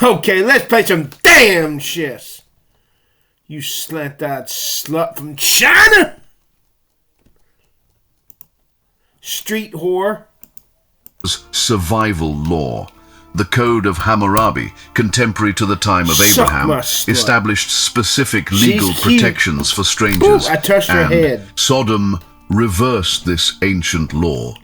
Okay, let's play some damn shit. You slant-eyed slut from China. Street whore. Survival law. The Code of Hammurabi, contemporary to the time of Abraham, established specific legal protections for strangers, I touched her head. Sodom reversed this ancient law.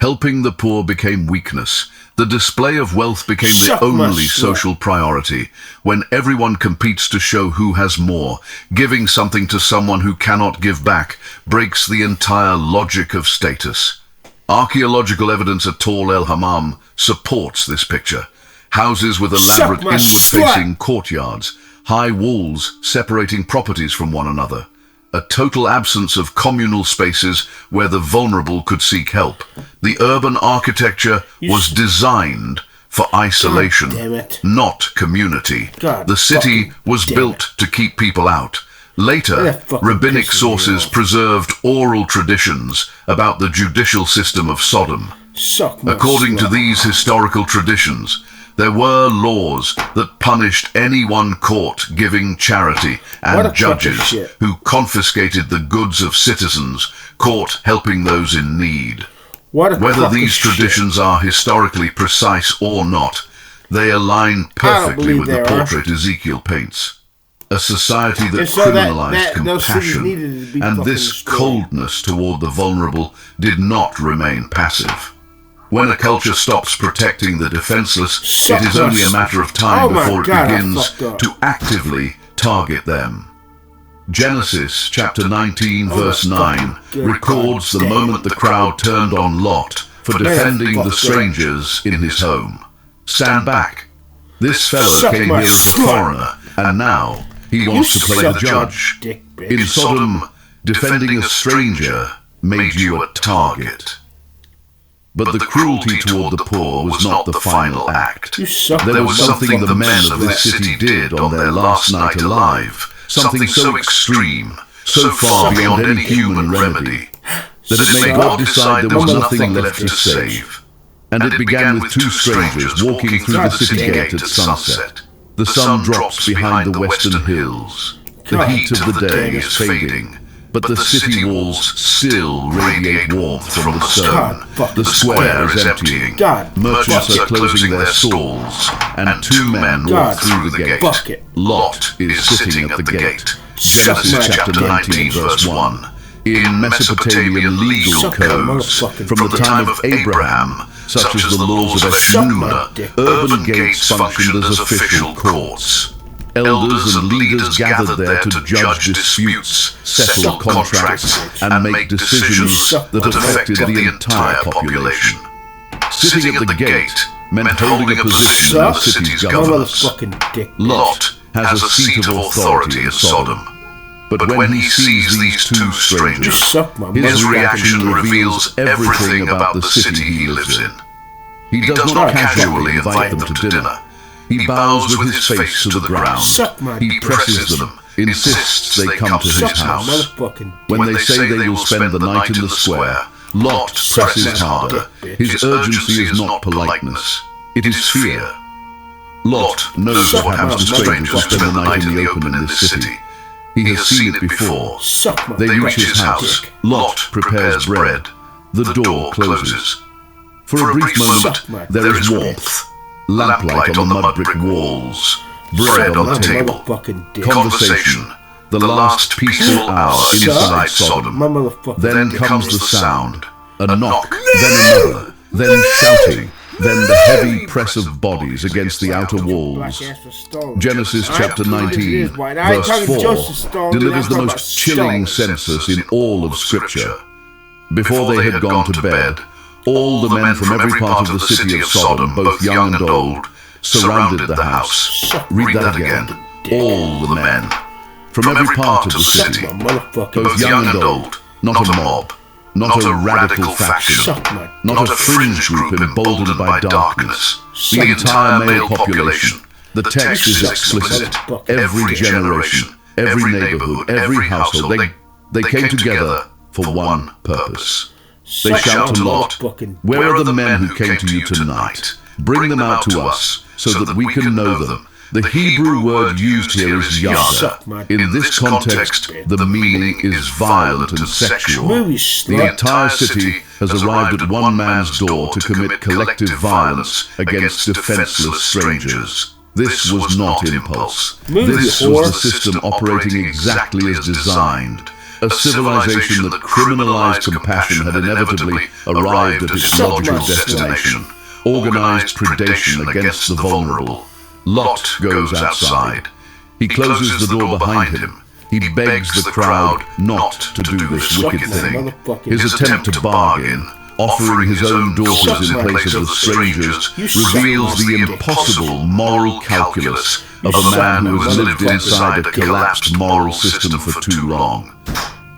Helping the poor became weakness. The display of wealth became the only social priority. When everyone competes to show who has more, giving something to someone who cannot give back breaks the entire logic of status. Archaeological evidence at Tall El Hammam supports this picture. Houses with elaborate inward-facing courtyards, high walls separating properties from one another. A total absence of communal spaces where the vulnerable could seek help. The urban architecture was designed for isolation, not community. The city was built to keep people out. Later, rabbinic sources preserved oral traditions about the judicial system of Sodom. According to these historical traditions, there were laws that punished anyone caught giving charity and judges who confiscated the goods of citizens caught helping those in need. Whether these traditions are historically precise or not, they align perfectly with the portrait Ezekiel paints. A society that criminalized compassion, and this coldness toward the vulnerable did not remain passive. When a culture stops protecting the defenseless, it is only a matter of time before it begins to actively target them. Genesis chapter 19 verse 9 records the moment the crowd turned on Lot for defending the strangers in his home. Stand back. This fellow came here as a foreigner, and now he wants to play the judge. In Sodom, defending a stranger made you a target. But the cruelty toward the poor was not the final act. There was something the men of this city did on their last night alive, something so extreme, so far beyond any human remedy, that it made God decide there was nothing left to save. And it began with two strangers walking through the city gate at sunset. The sun drops behind the western hills. The heat of the day is fading, but the city walls still radiate warmth from the stone. The square is emptying. Merchants are closing their stalls, and two men walk through the gate. Lot is sitting at the gate. Genesis chapter 19 verse 1. In Mesopotamian legal codes, from the time of Abraham, such as the laws of Eshnunna, urban gates functioned as official courts. Elders and leaders gathered there to judge disputes, settle contracts, and make decisions that affected the entire population. Sitting at the gate meant holding a position in the city's governance. Lot has a seat of authority in Sodom. But when he sees these two strangers, his reaction reveals everything about the city he lives in. He does not casually invite them to dinner. He bows with his face to the ground. He presses them, insists they come to his house. When they say they will spend the night in the square, Lot presses harder. His urgency is not politeness, it is fear. Lot knows what happens to strangers who spend the night in the open in this city. He has seen it before. They reach his house. Lot prepares bread. The door closes. For a brief moment, there is warmth. Lamplight on the mud brick walls, bread on the table, conversation, the last peaceful hour inside Sodom. Then comes the sound, a knock, then another, then shouting, then the heavy press of bodies against the outer walls. Genesis chapter 19, verse 4, delivers the most chilling census in all of Scripture. Before they had gone to bed, all the men from every part of the city of Sodom, both young and old, surrounded the house. Read that again. All the men from every part of the city, both young and old, not a mob, not a radical faction, not a fringe group emboldened by darkness. The entire male population. The text is explicit. Every generation, every neighborhood, every household, they came together for one purpose. They shout to Lot, "Where are the men who came to you tonight? Bring them out to us, so that we can know them. The Hebrew word used here is yada. In this context, the meaning is violent and sexual. The entire city has arrived at one man's door to commit collective violence against defenseless strangers. This was not impulse. This was the system operating exactly as designed. A civilization that criminalized compassion had inevitably arrived at its logical destination. Organized predation against the vulnerable. Lot goes outside. He closes the door behind him. He begs the crowd not to do this wicked thing. His attempt to bargain, offering his own daughters in place of the strangers, reveals the impossible moral calculus of a man who has lived inside a collapsed moral system for too long.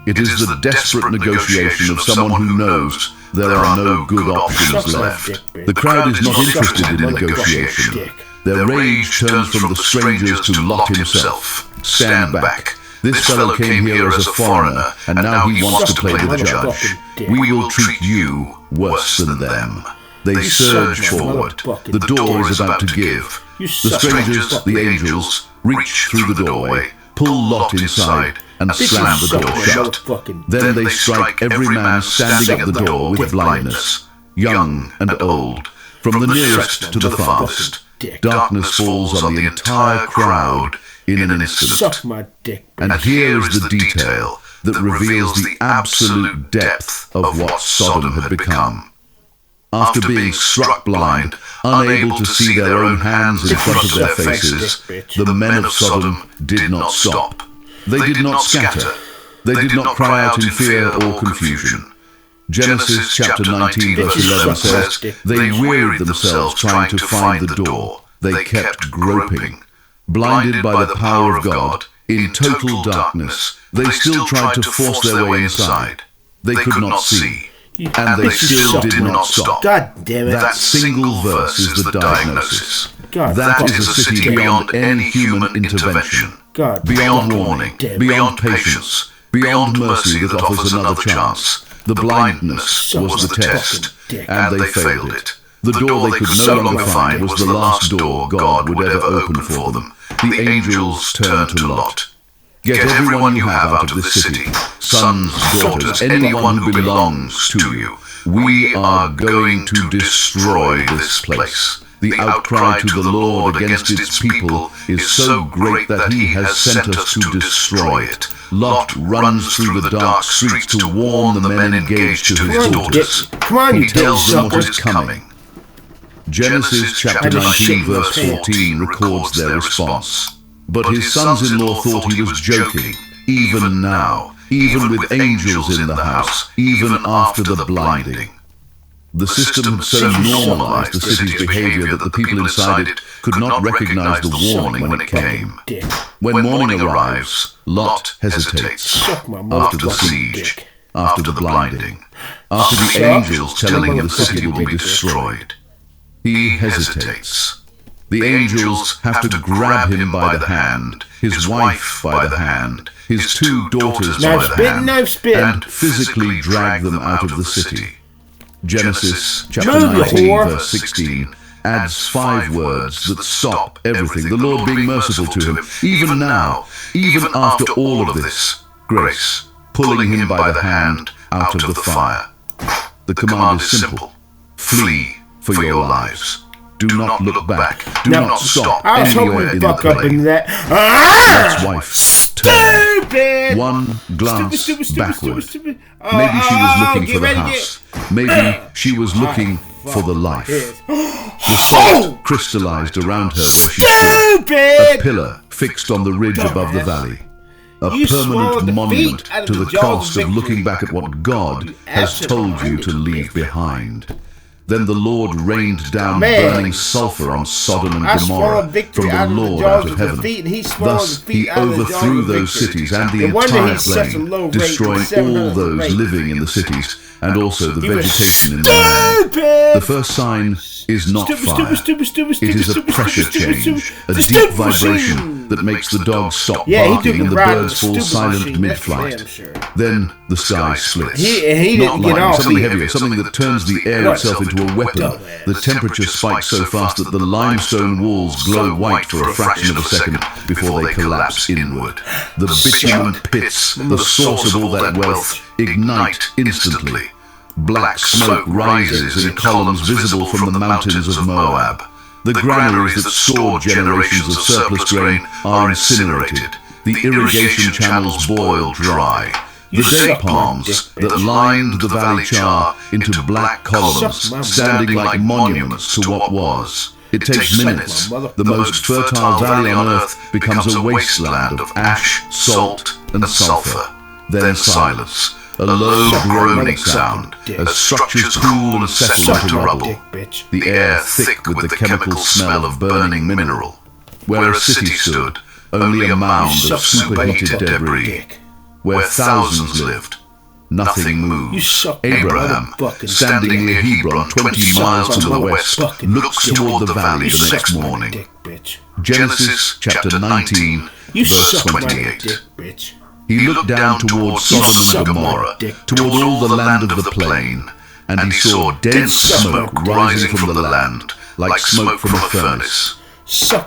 It is the desperate negotiation of someone who knows there are no good options left. The crowd is not interested in a negotiation. Their rage turns from the strangers to Lot himself. Stand back. This fellow came here as a foreigner, and now he wants to play the judge. We will treat you worse than them. They surge forward. The door is about to give. The strangers, the angels, reach through the doorway, pull Lot inside, and slam the door shut. Then they strike every man standing at the door with blindness, young and old, from the nearest to the farthest. Darkness falls on the entire crowd in an instant. And here is the detail that reveals the absolute depth of what Sodom had become. After being struck blind, unable to see their own hands in front of their faces, the men of Sodom did not stop. They did not scatter. They did not cry out in fear or confusion. Genesis chapter 19 verse 11 says, they wearied themselves trying to find the door. They kept groping. Blinded by the power of God, in total darkness, they still tried to force their way inside. They could not see. And they still did not stop. God damn it. That single verse is the diagnosis. That is a city beyond any human intervention. Beyond warning, beyond patience, beyond mercy that offers another chance. The blindness was the test, and they failed it. The door they could no longer find was the last door God would ever open for them. The angels turned to Lot. Get everyone you have out of this city, sons, daughters, anyone who belongs to you. We are going to destroy this place. The outcry to the Lord against its people is so great that he has sent us to destroy it. Lot runs through the dark streets to warn the men engaged to his daughters. He tells them what is coming. Genesis chapter 19 verse 14 records their response. But his sons-in-law thought he was joking, even now, even with angels in the house, even after the blinding. The system had so normalized the city's behavior that the people inside it could not recognize the warning when it came. When morning arrives, Lot hesitates. After the siege, after the blinding, after the angels telling him the city will be destroyed. He hesitates. The angels have to grab him by the hand, his wife by the hand, his two daughters by the hand, and physically drag them out of the city. Genesis chapter 19 verse 16 adds 5 words that stop everything, the Lord being merciful to him. Even now, even after all of this, grace, pulling him by the hand out of the fire. The command is simple. Flee for your lives. Do not look back. Do not stop anywhere in the plane. Lot's wife turned. One glance backwards. Maybe she was looking for the house. Maybe she was looking for the life. The salt crystallized around her where she stood. A pillar fixed on the ridge above the valley. A permanent monument to the cost of looking back at what God has told you to leave behind. Then the Lord rained down burning sulfur on Sodom and Gomorrah from the Lord out of heaven. Thus he overthrew those cities and the entire plain, destroying all those living in the cities and also the vegetation in the land. The first sign is not fire. It is a pressure change, a deep vibration that makes the dogs stop Yeah, he barking took and a the ride on birds the fall stupid silent machine, that's mid-flight. damn sure. Then the sky splits. He didn't Not get lightning, off. something He- heavier, something that turns the air What? itself into a weapon. Dumbass. The temperature spikes so fast that the limestone walls glow white for a fraction of a second before they collapse inward. The bitumen pits, the source of all that wealth, ignite instantly. Black smoke rises in columns visible from the mountains of Moab. The granaries that stored generations of surplus grain are incinerated. The irrigation channels boil dry. The date palms that lined the valley char into black columns, standing like monuments to what was. It takes minutes. The most fertile valley on earth becomes a wasteland of ash, salt, and sulfur. Then silence. A low groaning sound as structures cool and settle into rubble. The air thick with the chemical smell of burning mineral. Where a city stood, only a mound of superheated debris. Where thousands lived, nothing moves. Abraham, standing near Hebron 20 miles to the west, looks toward the valley the next morning. Genesis chapter 19, verse 28. He looked down toward Sodom and Gomorrah, toward all the land of the plain, and he saw dense smoke rising from the land, like smoke from a furnace.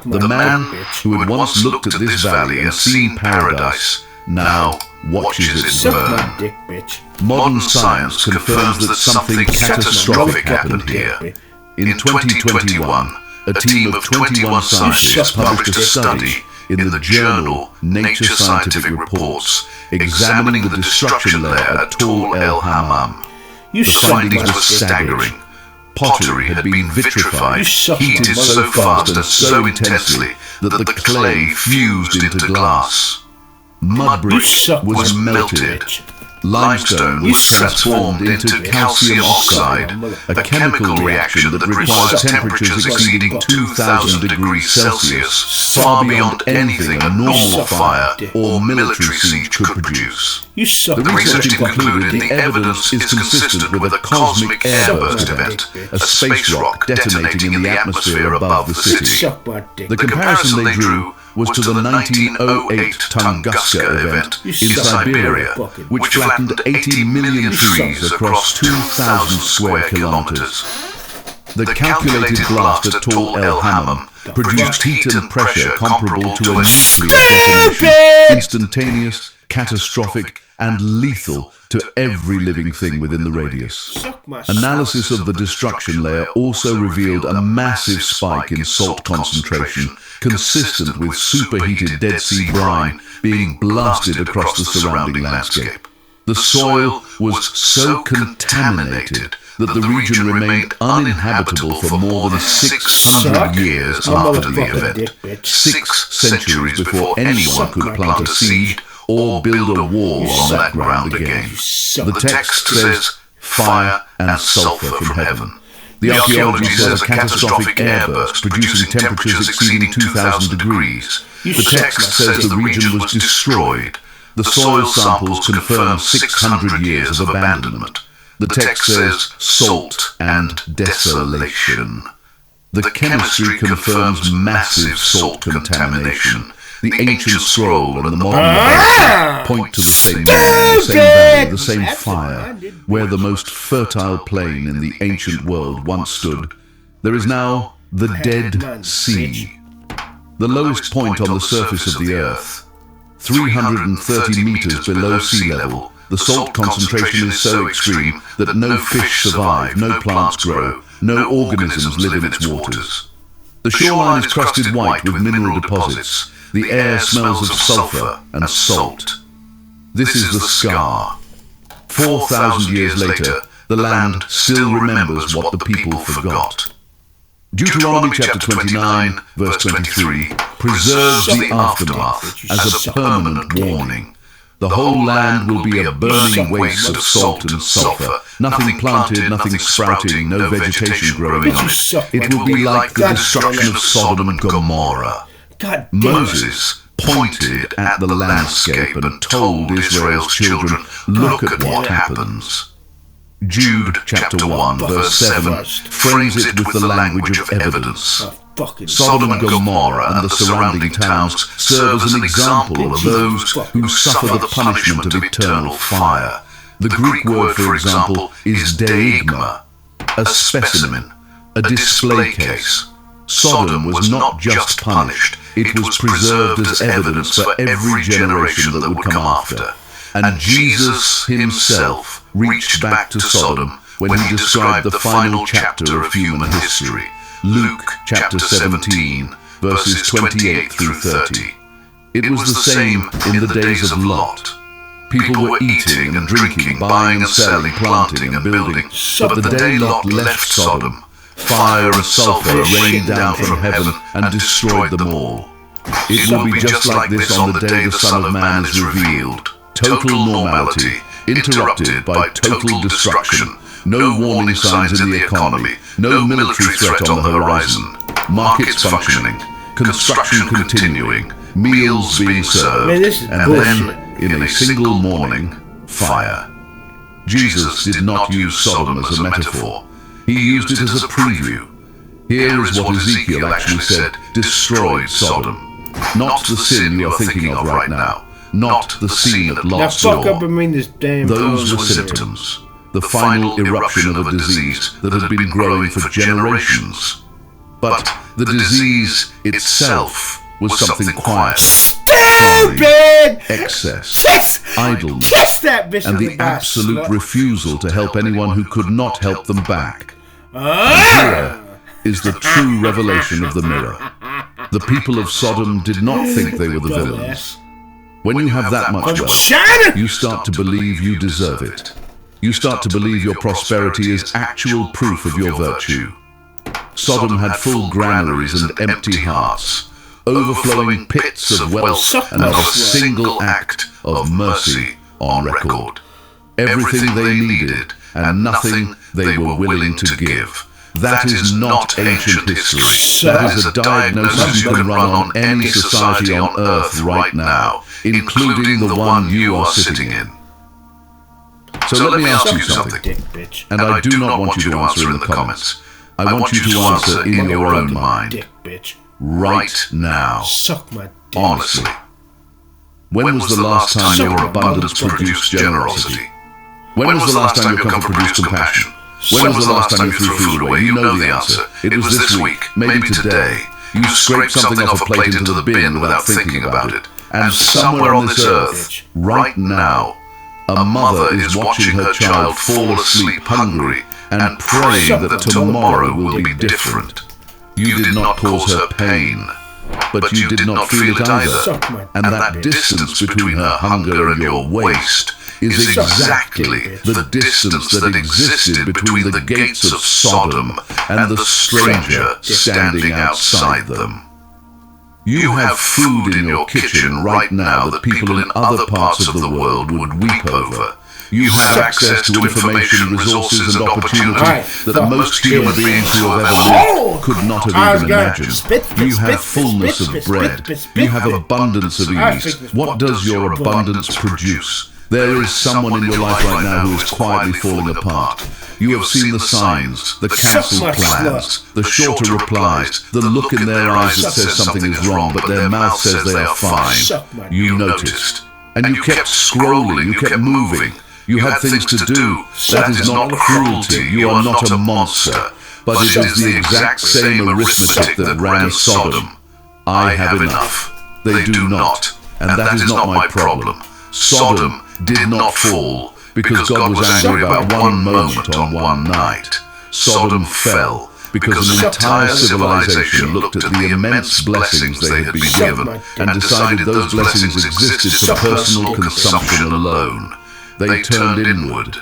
The man who had once looked at this valley and seen paradise, now watches it burn. Modern science confirms that something catastrophic happened here. In 2021, a team of 21 scientists published a study in the journal Nature Scientific Reports, examining the destruction layer at Tall El Hammam. The findings were staggering. Pottery had been vitrified, heated so fast and so intensely that the clay fused into glass. Mud brick was melted. Limestone was transformed into calcium oxide, a chemical reaction that requires temperatures exceeding 2,000 degrees Celsius, far beyond anything a normal fire or military siege could produce. The research concluded the evidence is consistent with a cosmic airburst event, a space rock detonating in the atmosphere above the city. The comparison they drew was to the 1908 Tunguska event in Siberia, which flattened 80 million trees across 2,000 square kilometers. The calculated blast at Tall El Hammam produced heat and pressure comparable to a nuclear detonation, instantaneous, catastrophic, and lethal to every living thing within the radius. Analysis of the destruction layer also revealed a massive spike in salt concentration, consistent with superheated Dead Sea brine being blasted across the surrounding landscape. The soil was so contaminated that the region remained uninhabitable for more than 600 years after the event, 6 centuries before anyone could plant a seed or build a wall on that ground again. The text says, fire and sulfur from heaven. The archaeology says a catastrophic airburst producing temperatures exceeding 2,000 degrees. The text says the region was destroyed. The soil samples confirm 600 years of abandonment. The text says salt and desolation. The chemistry confirms massive salt contamination. The ancient scroll and the modern debate point to the same valley, the same fire, where the most fertile plain in the ancient world once stood. There is now the Dead Sea, the lowest point on the surface of the earth. 330 meters below sea level, the salt concentration is so extreme that no fish survive, no plants grow, no organisms live in its waters. The shoreline is crusted white with mineral deposits. The air smells of sulfur and salt. This is the scar. 4,000 years later, the land still remembers what the people forgot. Deuteronomy chapter 29, verse 23, preserves the aftermath as a permanent warning. The whole land will be a burning waste of salt and sulfur, nothing planted, nothing sprouting, no vegetation growing on it. It will be like the destruction of Sodom and Gomorrah. Moses pointed at the landscape and told Israel's children, look at what happens. Jude chapter 1 verse 7 frames it with the language of evidence. fucking Sodom and Gomorrah and the surrounding towns serve as an example of those who suffer the punishment of eternal fire. The Greek word, for example, is deigma, a specimen, a display case. Sodom was not just punished, it was preserved as evidence for every generation that would come after. And Jesus himself reached back to Sodom when he described the final chapter of human history. Luke chapter 17, verses 28 through 30. It was the same in the days of Lot. People were eating and drinking, buying and selling, planting and building. But the day Lot left Sodom, fire and sulfur rained down from heaven and destroyed them all. It will be just like this on the day the Son of Man is revealed. Total normality, interrupted by total destruction. No warning signs in the economy, no military threat on the horizon, markets functioning, construction continuing, meals being served, and then, in a single morning, fire. Jesus did not use Sodom as a metaphor. He used it as a preview. Here is what Ezekiel actually said destroyed Sodom. Not the sin you are thinking of right now, not the scene at Lot's door. Those were symptoms. The final eruption of a disease that had been growing for generations. But the disease itself was something quiet. Stupid! Excess, idleness, and the absolute refusal to help anyone who could not help them back. And here is the true revelation of the mirror. The people of Sodom did not think they were the villains. When you have that much wealth, you start to believe you deserve it. You start to believe your prosperity is actual proof of your virtue. Sodom had full granaries and empty hearts, overflowing pits of wealth and not a single act of mercy on record. Everything they needed and nothing they were willing to give. That is not ancient history. That is a diagnosis you can run on any society on earth right now, including the one you are sitting in. So let me ask you something, and I do not want you to answer in the comments. I want you to answer in your own mind, right now, honestly. When was the last time your abundance produced generosity? When was the last time your comfort produced compassion? When was the last time you threw food away? You know the answer. It was this week, maybe today. You scraped something off a plate into the bin without thinking about it. And somewhere on this earth, right now, a mother is watching her child fall asleep hungry and praying that tomorrow will be different. You did not cause her pain, but you did not feel it either. And that distance between her hunger and your waste is exactly the distance that existed between the gates of Sodom and the stranger standing outside them. You have food in your kitchen right now that people in other parts of the world would weep over. You have access to information, resources, and opportunity that most human beings who have ever lived could not have even imagined. You have fullness of bread. You have abundance of ease. What does your abundance produce? There is someone in your life right now who is quietly falling apart. You have seen the signs, the cancelled plans, the shorter replies, the look in their eyes that says something is wrong, but their mouth says they are fine. You noticed. And you kept scrolling, you kept moving. You had things to do. That is not cruelty. You are not a monster. But it is the exact same arithmetic that ran Sodom. I have enough. They do not. And that is not my problem. Sodom did not fall because God was angry about one moment on one night. Sodom fell because an entire civilization looked at the immense blessings they had been given and decided those blessings existed for personal consumption alone. They turned inward.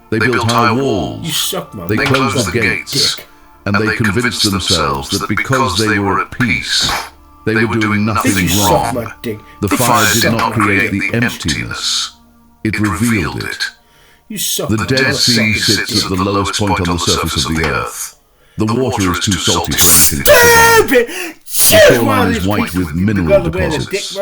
They built high walls. They closed the gates. And they convinced themselves that because they were at peace, they were doing nothing wrong. The fire did not create the emptiness. It revealed it. The Dead Sea sits at the lowest point on the surface of the earth. The water is too salty for anything. The shoreline is white with mineral deposits.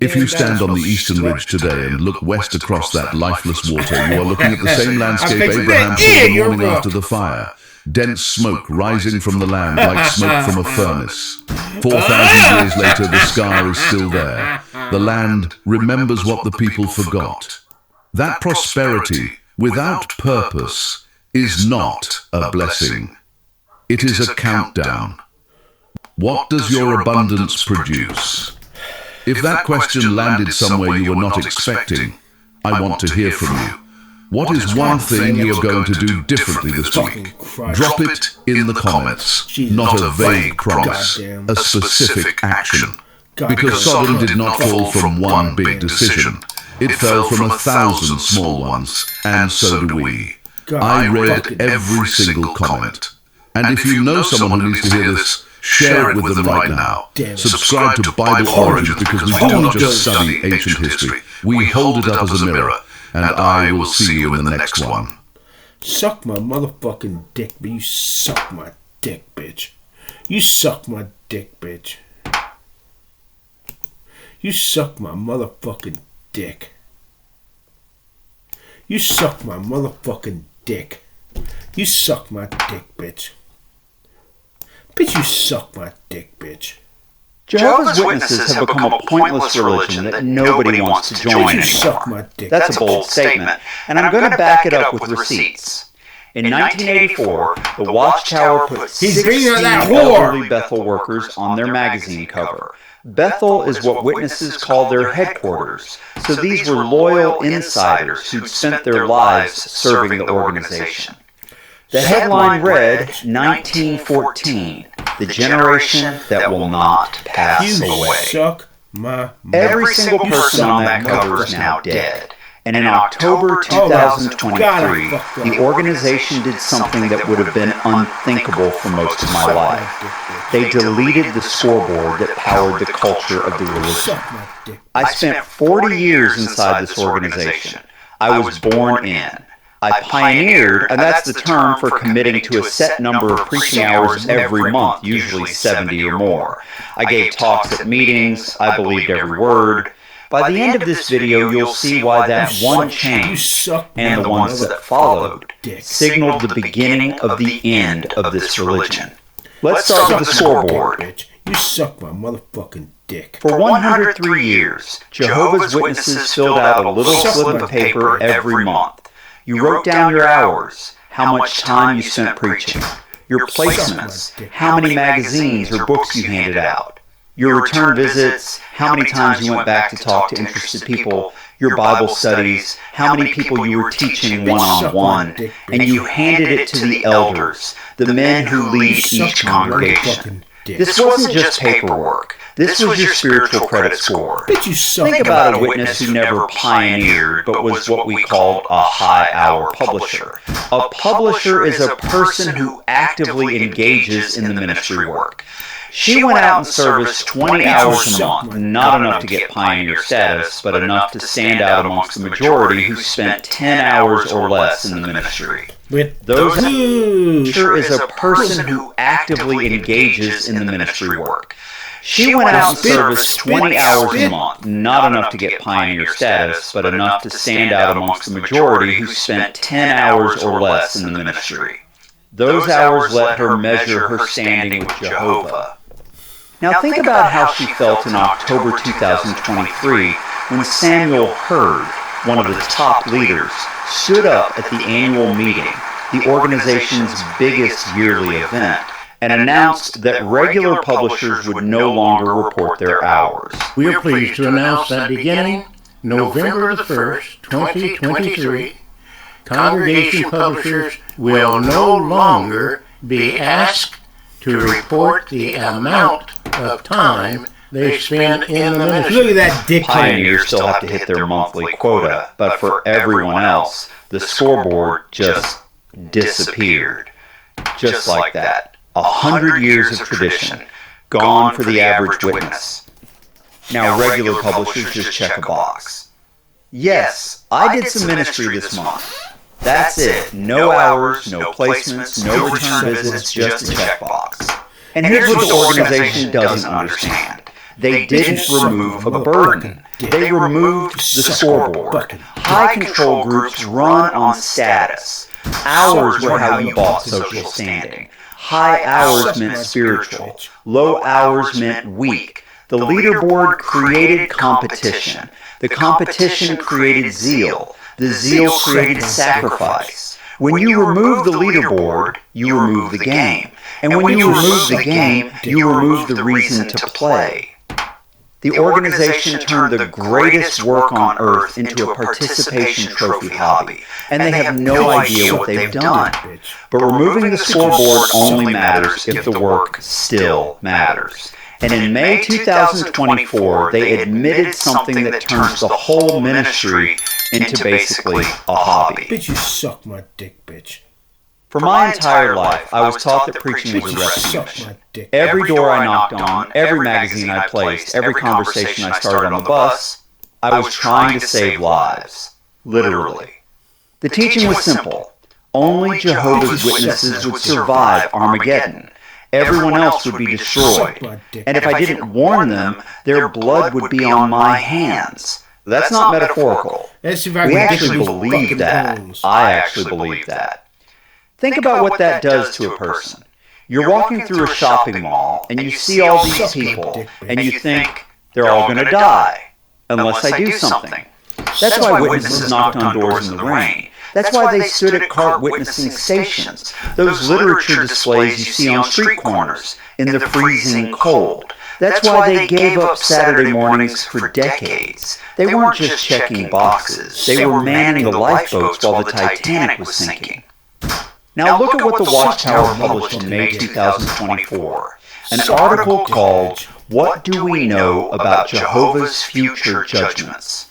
If you stand on the eastern ridge today and look west across that lifeless water, you are looking at the same landscape Abraham saw the morning after the fire. dense smoke rising from the land like smoke from a furnace. 4,000 years later, the scar is still there. The land remembers what the people forgot. That prosperity, without purpose, is not a blessing. It is a countdown. What does your abundance produce? If that question landed somewhere you were not expecting, I want to hear from you. What is one thing you're going to do differently this week? Drop it in the comments. Not a vague promise, a specific action. Because Sodom did not fall from one big decision. It fell from 1,000 small ones, and so do we. I read every single comment. And if you know someone who needs to hear this, share it with them right now. Subscribe to Bible Origins, because we do not just study ancient history. We hold it up as a mirror. And I will see you in the next one. Suck my motherfucking dick, but you suck my dick, bitch. You suck my dick, bitch. You suck my motherfucking dick. You suck my motherfucking dick. You suck my dick, bitch. Bitch, you suck my dick, bitch. Jehovah's Witnesses have become a pointless religion that nobody wants to join anymore. That's a bold statement, and I'm going to back it up with receipts. In 1984, the Watchtower put 16 elderly Bethel workers on their magazine cover. Bethel is what witnesses call their headquarters, so these were loyal insiders who'd spent their lives serving the organization. The headline read, 1914, the generation that will not pass away. Suck my Every single person on that cover is now dead. And in October 2023, the organization did something that would have been unthinkable for most of my life. They deleted the scoreboard that powered the culture of the religion. I spent 40 years inside this organization. I was born in. I pioneered, and that's the term for committing to a set number of preaching hours every month, usually 70 or more. I gave talks at meetings. I believed every word. By the end of this video, you'll see why that one change, and the ones that followed, signaled the beginning of the end of this religion. Let's start with the scoreboard. You suck my motherfucking dick. For 103 years, Jehovah's Witnesses filled out a little slip of paper every month. You wrote down your hours, how much time you spent preaching, your placements, how many magazines or books you handed out, your return visits, how many times you went back to talk to interested people, your Bible studies, how many people you were teaching one-on-one, and you handed it to the elders, the men who lead each congregation. This wasn't just paperwork. This was your spiritual credit score. Think about a witness who never pioneered, but was what we called a high-hour publisher. A publisher is a person who actively engages in the ministry work. She went out and serviced 20 hours a month, not enough to get pioneer status, but enough to stand out amongst the majority who spent 10 hours or less in the ministry. Those is a person who actively engages in the ministry work. She went out and serviced 20 hours a month, not enough to get pioneer status, but enough to stand out amongst the majority who spent 10 hours or less in the ministry. Those hours let her measure her standing with Jehovah. Now think about how she felt in October 2023 when Samuel Hurd, one of the top leaders, stood up at the annual meeting, the organization's biggest yearly event, and announced that regular publishers would no longer report their hours. We are pleased to announce that beginning November the 1st, 2023, congregation publishers will no longer be asked to report the amount of time they spend in the ministry. Look at that dick. Pioneers still have to hit their monthly quota, but for everyone else, the scoreboard just disappeared. Just like that. 100 years of tradition, gone for the average witness. Now regular publishers just check a box. Yes, I did some ministry this month. That's it. No hours, no placements, no return visits, just a checkbox. And here's what the organization doesn't understand. They didn't remove a burden. They removed the scoreboard. High control groups run on status. Hours were how you bought social standing. High hours meant spiritual. Low hours meant weak. The leaderboard created competition. The competition created zeal. The zeal created sacrifice. When you remove the leaderboard, you remove the game. And when you remove the game, you remove the reason to play. The organization turned the greatest work on earth into a participation trophy hobby, and they have no idea what they've done. But removing the scoreboard only matters if the work still matters. And in May 2024, they admitted something that turns the whole ministry into basically a hobby. Bitch, you suck my dick, bitch. For my entire life, I was taught that preaching was a rescue mission. Every door I knocked on, every magazine I placed, every conversation I started on the bus, I was trying to save lives. Literally. The teaching was simple. Only Jehovah's Witnesses would survive Armageddon. Everyone else would be destroyed. And if I didn't warn them, their blood would be on my hands. That's not metaphorical. We actually believe that. I actually believe that. Think about what that does to a person. You're walking through a shopping mall, and you see all these people, and you think, they're all going to die, unless I do something. That's why witnesses knocked on doors in the rain. That's why they stood at cart witnessing stations, those literature displays you see on street corners, in the freezing cold. That's why they gave up Saturday mornings for decades. They weren't just checking boxes. They were manning the lifeboats while the Titanic was sinking. Now look at what the Watchtower published in May 2024, an article called, "What Do We Know About Jehovah's Future Judgments?"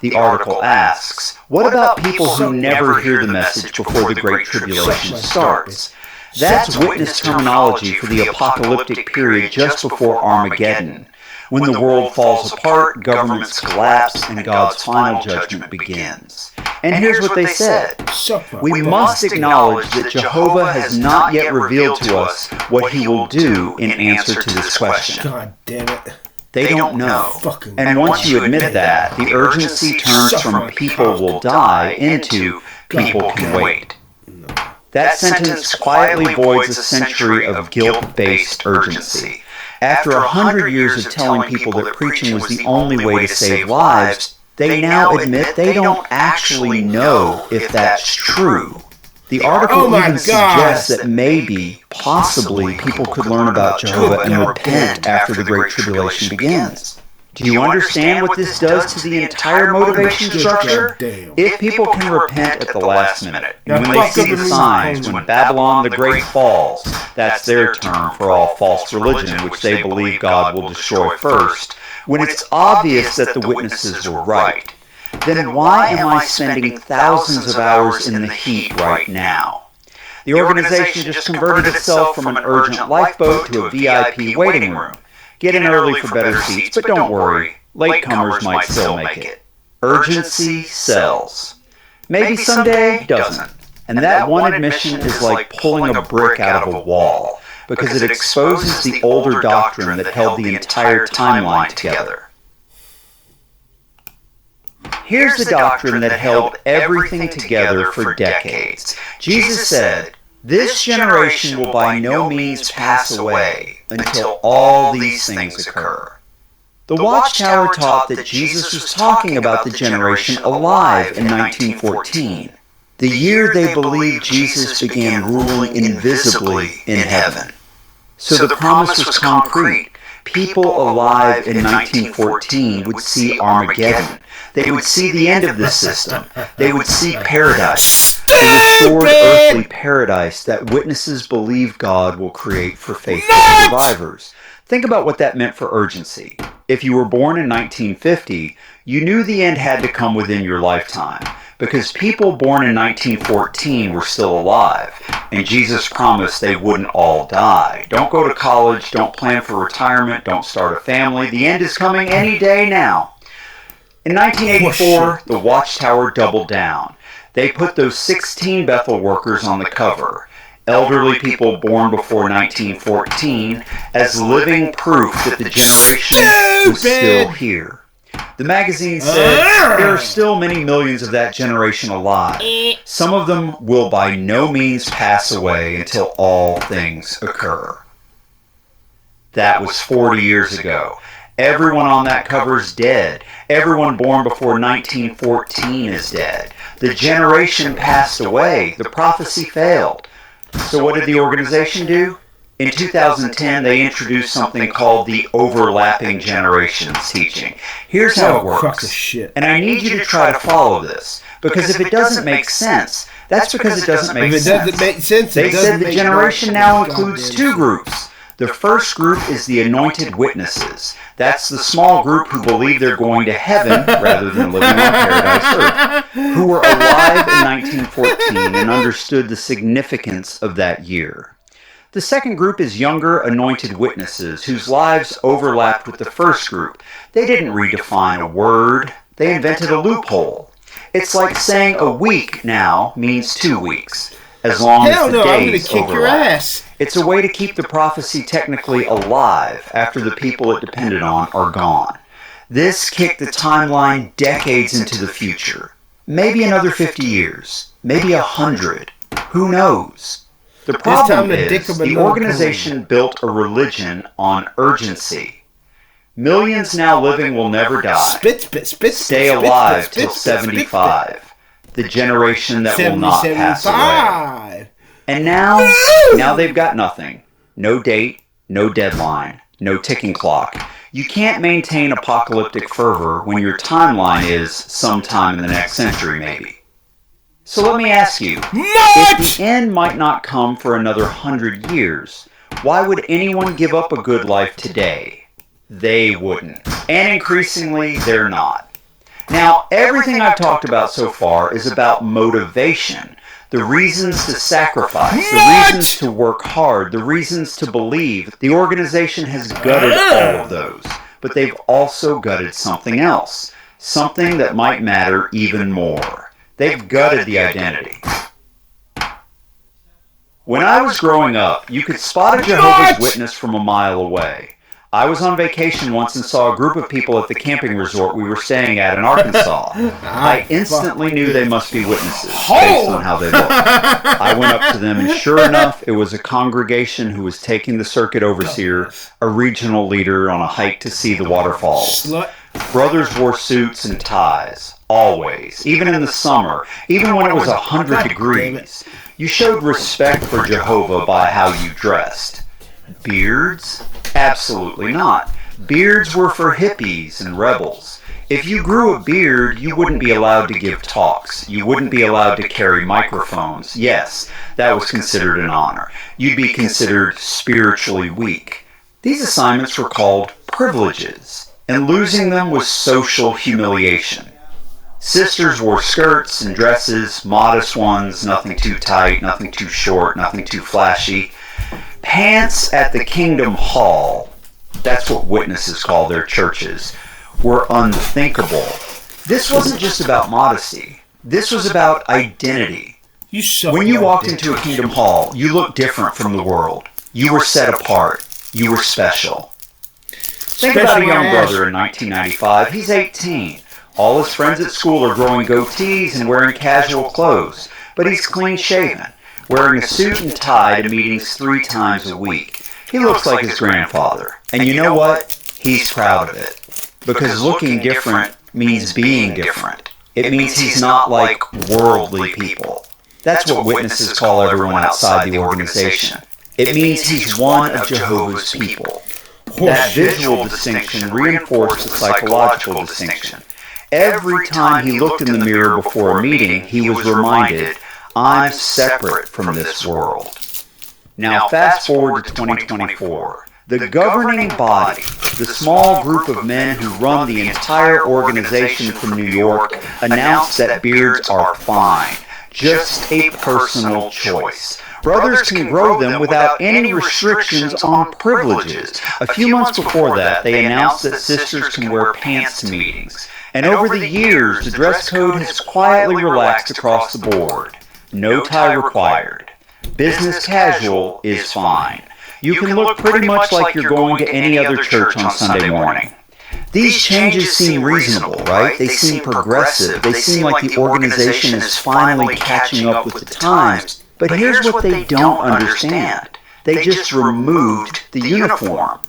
The article asks, what about people who never hear the message before the Great Tribulation starts? That's witness terminology for the apocalyptic period just before Armageddon, when the world falls apart, governments collapse, and God's final judgment begins. And here's what they said. We must acknowledge that Jehovah has not yet revealed to us what he will do in answer to this question. God damn it. They don't know. And once you admit that, the urgency turns from people will die into people can wait. That sentence quietly voids a century of guilt-based urgency. After 100 years of telling people that preaching was the only way to save lives, they now admit they don't actually know if that's true. The article even suggests that maybe, possibly, people could learn about Jehovah and repent after the Great Tribulation begins. Do you understand what this does to the entire motivation structure? If people can repent at the last minute, and when they see the signs, when Babylon the Great falls, that's their term for all false religion which they believe God will destroy first, when it's obvious that the witnesses were right, then why am I spending thousands of hours in the heat right now? The organization just converted itself from an urgent lifeboat to a VIP waiting room. Get in early for better seats, but don't worry, latecomers might still make it. Urgency sells. Maybe someday doesn't. And that one admission is like pulling a brick out of a wall, because it exposes the older doctrine that held the entire timeline together. Here's the doctrine that held everything together for decades. Jesus said, "This generation will by no means pass away until all these things occur." The Watchtower taught that Jesus was talking about the generation alive in 1914, the year they believed Jesus began ruling invisibly in heaven. So the promise was concrete. People alive in 1914 would see Armageddon. They would see the end of this system. They would see paradise, the restored earthly paradise that witnesses believe God will create for faithful survivors. Think about what that meant for urgency. If you were born in 1950, you knew the end had to come within your lifetime, because people born in 1914 were still alive, and Jesus promised they wouldn't all die. Don't go to college, don't plan for retirement, don't start a family. The end is coming any day now. In 1984, the Watchtower doubled down. They put those 16 Bethel workers on the cover, elderly people born before 1914, as living proof that the generation was still here. The magazine said there are still many millions of that generation alive. Some of them will by no means pass away until all things occur. That was 40 years ago. Everyone on that cover is dead. Everyone born before 1914 is dead. The generation passed away. The prophecy failed. So what did the organization do? In 2010, they introduced something called the overlapping generations teaching. Here's how it works. And I need you to try to follow this. Because if it doesn't make sense, that's because it doesn't make sense. If it doesn't make sense, they said the generation now includes two groups. The first group is the anointed witnesses. That's the small group who believe they're going to heaven rather than living on paradise earth, who were alive in 1914 and understood the significance of that year. The second group is younger anointed witnesses whose lives overlapped with the first group. They didn't redefine a word. They invented a loophole. It's like saying a week now means 2 weeks, as long as the days I'm gonna kick your ass. It's a way to keep the prophecy technically alive after the people it depended on are gone. This kicked the timeline decades into the future. Maybe another 50 years. Maybe 100. Who knows? The problem is the organization built a religion on urgency. Millions now living will never die. Stay alive till 75. The generation that will not pass away. And now they've got nothing. No date, no deadline, no ticking clock. You can't maintain apocalyptic fervor when your timeline is sometime in the next century, maybe. So let me ask you, if the end might not come for another 100 years, why would anyone give up a good life today? They wouldn't. And increasingly, they're not. Now, everything I've talked about so far is about motivation. The reasons to sacrifice, the reasons to work hard, the reasons to believe. The organization has gutted all of those, but they've also gutted something else. Something that might matter even more. They've gutted the identity. When I was growing up, you could spot a Jehovah's Witness from a mile away. I was on vacation once and saw a group of people at the camping resort we were staying at in Arkansas. I instantly knew they must be witnesses based on how they looked. I went up to them and sure enough, it was a congregation who was taking the circuit overseer, a regional leader on a hike to see the waterfalls. Brothers wore suits and ties, always, even in the summer, even when it was 100 degrees. You showed respect for Jehovah by how you dressed. Beards? Absolutely not. Beards were for hippies and rebels. If you grew a beard, you wouldn't be allowed to give talks. You wouldn't be allowed to carry microphones. Yes, that was considered an honor. You'd be considered spiritually weak. These assignments were called privileges, and losing them was social humiliation. Sisters wore skirts and dresses, modest ones, nothing too tight, nothing too short, nothing too flashy. Pants at the Kingdom Hall, that's what witnesses call their churches, were unthinkable. This wasn't just about modesty. This was about identity. When you walked into a Kingdom Hall, you looked different from the world. You were set apart. You were special. Think about a young brother in 1995. He's 18. All his friends at school are growing goatees and wearing casual clothes, but he's clean-shaven, wearing a suit and tie to meetings 3 times a week. He looks like his grandfather. And you know what? He's proud of it. Because looking different means being different. It means he's not like worldly people. That's what witnesses call everyone outside the organization. It means he's one of Jehovah's people. That visual distinction reinforced the psychological distinction. Every time he looked in the mirror before a meeting, he was reminded, I'm separate from this world. Now fast forward to 2024. The governing body, the small group of men who run the entire organization from New York, announced that beards are fine. Just a personal choice. Brothers can grow them without any restrictions on privileges. A few months before that, they announced that sisters can wear pants to meetings. And over the years, the dress code has quietly relaxed across the board. No tie required. Business casual is fine. You can look pretty much like you're going to any other church on Sunday morning. These changes seem reasonable, right? They seem progressive. They seem like the organization is finally catching up with the times. But here's what they don't understand. They just removed the uniform.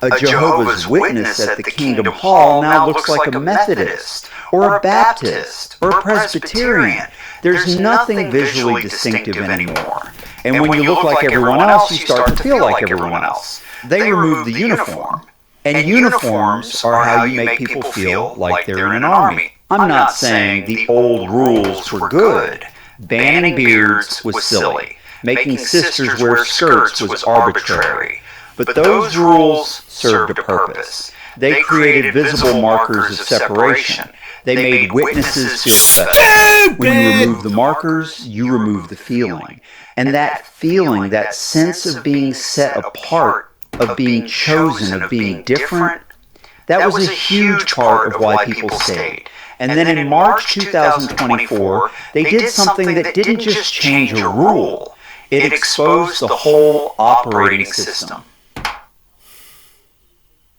A Jehovah's Witness at the Kingdom Hall now looks like a Methodist, or a Baptist, or a Presbyterian. There's nothing visually distinctive anymore. And when you look like everyone else, you start to feel like everyone else. They removed the uniform. And uniforms are how you make people feel like they're in an army. I'm not saying the old rules were good. Banning beards was silly. Making sisters wear skirts was arbitrary. But those rules served a purpose. They created visible markers of separation. They made witnesses feel special. When you remove the markers, you remove the feeling. And that feeling, that sense of being set apart, of being chosen, of being different, that was a huge part of why people stayed. And then in March 2024, they did something that didn't just change a rule. It exposed the whole operating system.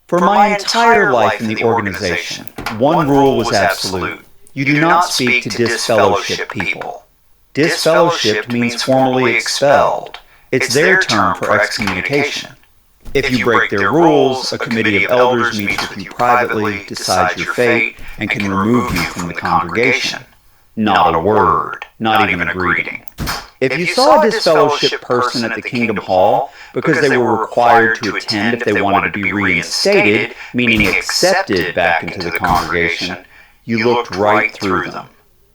For my entire life in the organization, one rule was absolute. You do not speak to disfellowshipped people. Disfellowshipped means formally expelled. It's their term for excommunication. If you break their rules, a committee of elders meets with you privately, decides your fate, and can remove you from the congregation. Not a word, not even a greeting. If you saw a disfellowshipped person at the Kingdom Hall because they were required to attend if they wanted to be reinstated, meaning accepted back into the congregation, you looked right through them,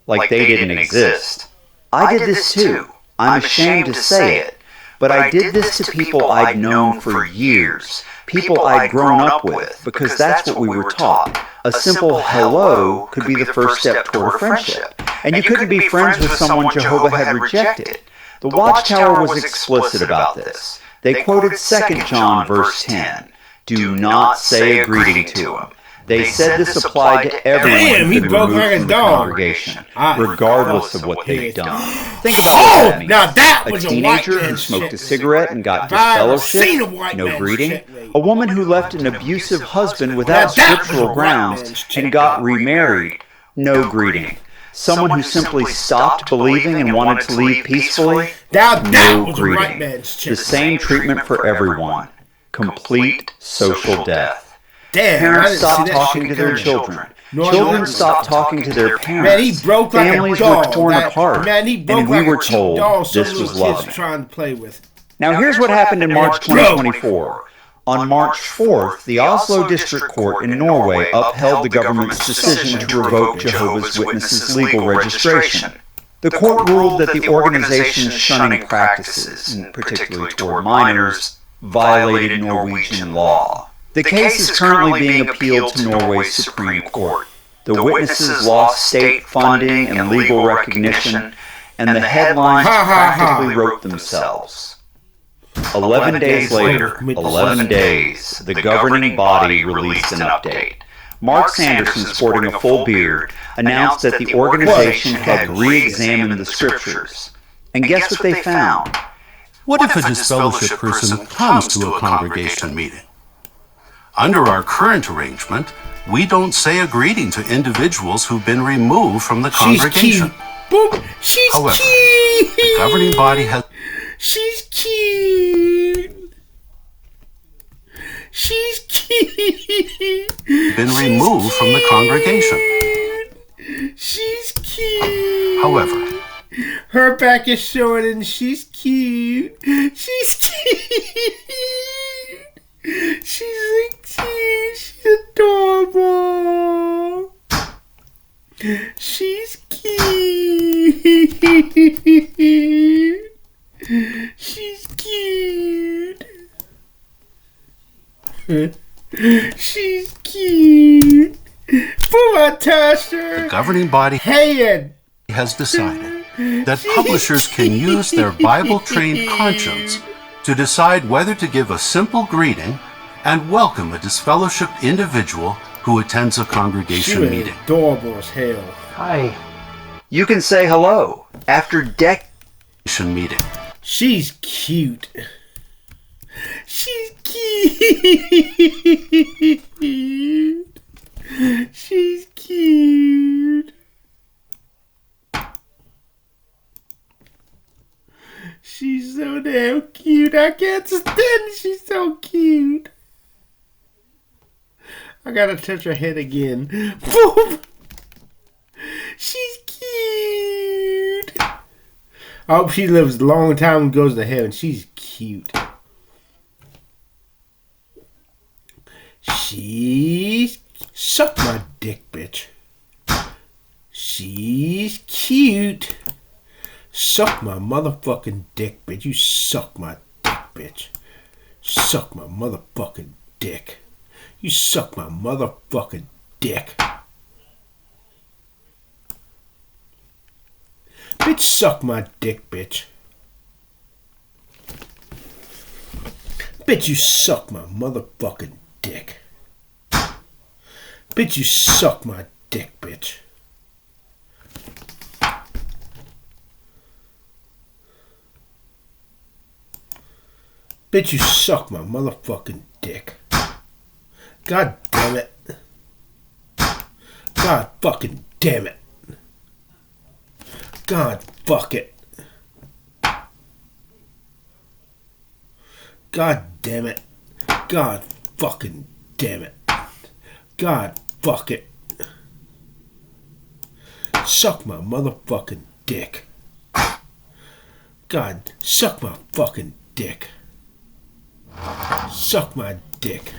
like they didn't exist. I did this too. I'm ashamed to say it. But I did this to people I'd known for years, people I'd grown up with, because that's what we were taught. A simple hello could be the first step toward a friendship. And you couldn't be friends with someone Jehovah had rejected. The Watchtower was explicit about this. They quoted 2 John verse 10, "Do not say a greeting to him." They said this applied to everyone who got removed from the congregation, regardless of what they'd done. Think about what that means. Now that was a teenager who smoked a cigarette and got disfellowship, no greeting. A woman who left an abusive husband without scriptural grounds and got remarried, no greeting. Someone who simply stopped believing and wanted to leave peacefully, no greeting. The same treatment for everyone. Complete social death. Parents stopped talking to their children. Children stopped talking to their parents. Families were torn apart. And we were told this was loving. Now here's what happened in March 2024. On March 4th, the Oslo District Court in Norway upheld the government's decision to revoke Jehovah's Witnesses' legal registration. The court ruled that the organization's shunning practices, particularly toward minors, violated Norwegian law. The case is currently being appealed to Norway's Supreme Court. The witnesses lost state funding and legal recognition, and the headlines practically wrote themselves. 11 days later, 11 days, the governing body released an update. Mark Sanderson, sporting a full beard, announced that the organization had re-examined the scriptures. And guess what they found? What if a disfellowshipped person comes to a congregation meeting? Under our current arrangement, we don't say a greeting to individuals who've been removed from the congregation. However, the governing body has... She's cute. She's cute. Been removed from the congregation. She's cute. However, her back is showing and she's cute. She's cute. She's like cute. She's adorable. She's cute. She's cute. She's cute. Boom, I touched her. The governing body has decided that publishers can use their Bible-trained conscience to decide whether to give a simple greeting and welcome a disfellowshipped individual who attends a congregation meeting. Adorable as hell. Hi. You can say hello after meeting. She's cute. She's cute. gotta touch her head again. Boop. She's cute. I hope she lives a long time and goes to heaven. She's cute. She's... Suck my dick, bitch. She's cute. Suck my motherfucking dick, bitch. You suck my dick, bitch. Suck my motherfucking dick. You suck my motherfucking dick. Bitch, suck my dick, bitch. Bitch, you suck my motherfucking dick. Bitch, you suck my dick, bitch. Bitch, you suck my motherfucking dick. God damn it. God fucking damn it. God fuck it. God damn it. God fucking damn it. God fuck it. Suck my motherfucking dick. God, suck my fucking dick. Suck my dick.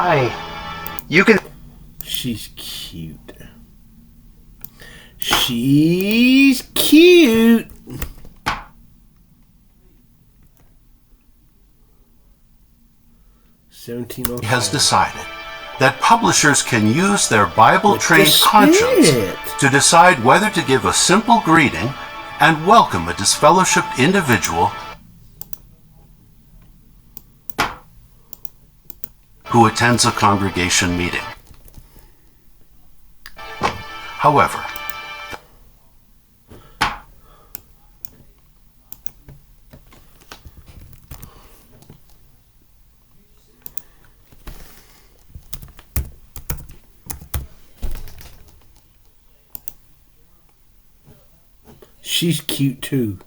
Hi. You can... She's cute. She's cute. Has decided that publishers can use their Bible-trained conscience to decide whether to give a simple greeting and welcome a disfellowshipped individual who attends a congregation meeting. However, she's cute too.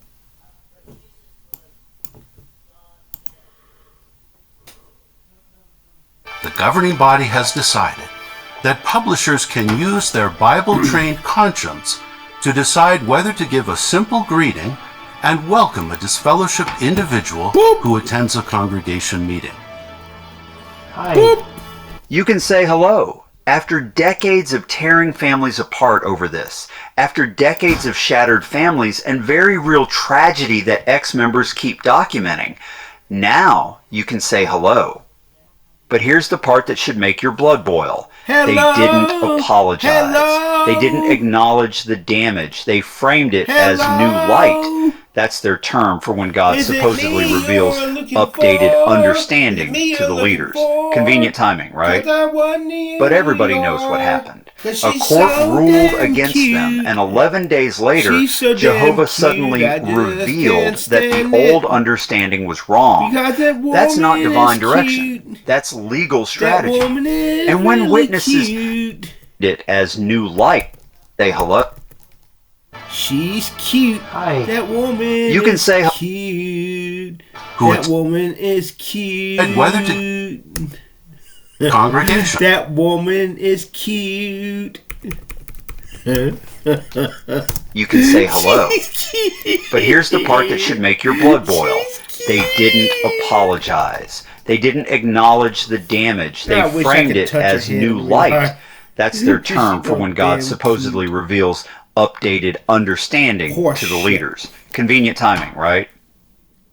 the governing body has decided that publishers can use their Bible-trained conscience to decide whether to give a simple greeting and welcome a disfellowshipped individual who attends a congregation meeting. Hi. You can say hello. After decades of tearing families apart over this, after decades of shattered families and very real tragedy that ex-members keep documenting, now you can say hello. But here's the part that should make your blood boil. Hello? They didn't apologize. Hello? They didn't acknowledge the damage. They framed it Hello? as new light. That's their term for when God supposedly reveals updated understanding to the leaders. Convenient timing, right? But everybody knows what happened. A court ruled against them, and 11 days later, Jehovah suddenly revealed that the old understanding was wrong. That's not divine direction. That's legal strategy. And when witnesses it as new light, say hello. She's cute. Hi. That woman You can is say cute. Who That woman is cute. And whether congregation. That woman is cute. You can say hello. But here's the part that should make your blood boil. They didn't apologize. They didn't acknowledge the damage. They I wish I framed could it touch her as head new really light. hard. That's their term for when God Damn supposedly cute. reveals updated understanding Horse to the shit. leaders. Convenient timing, right?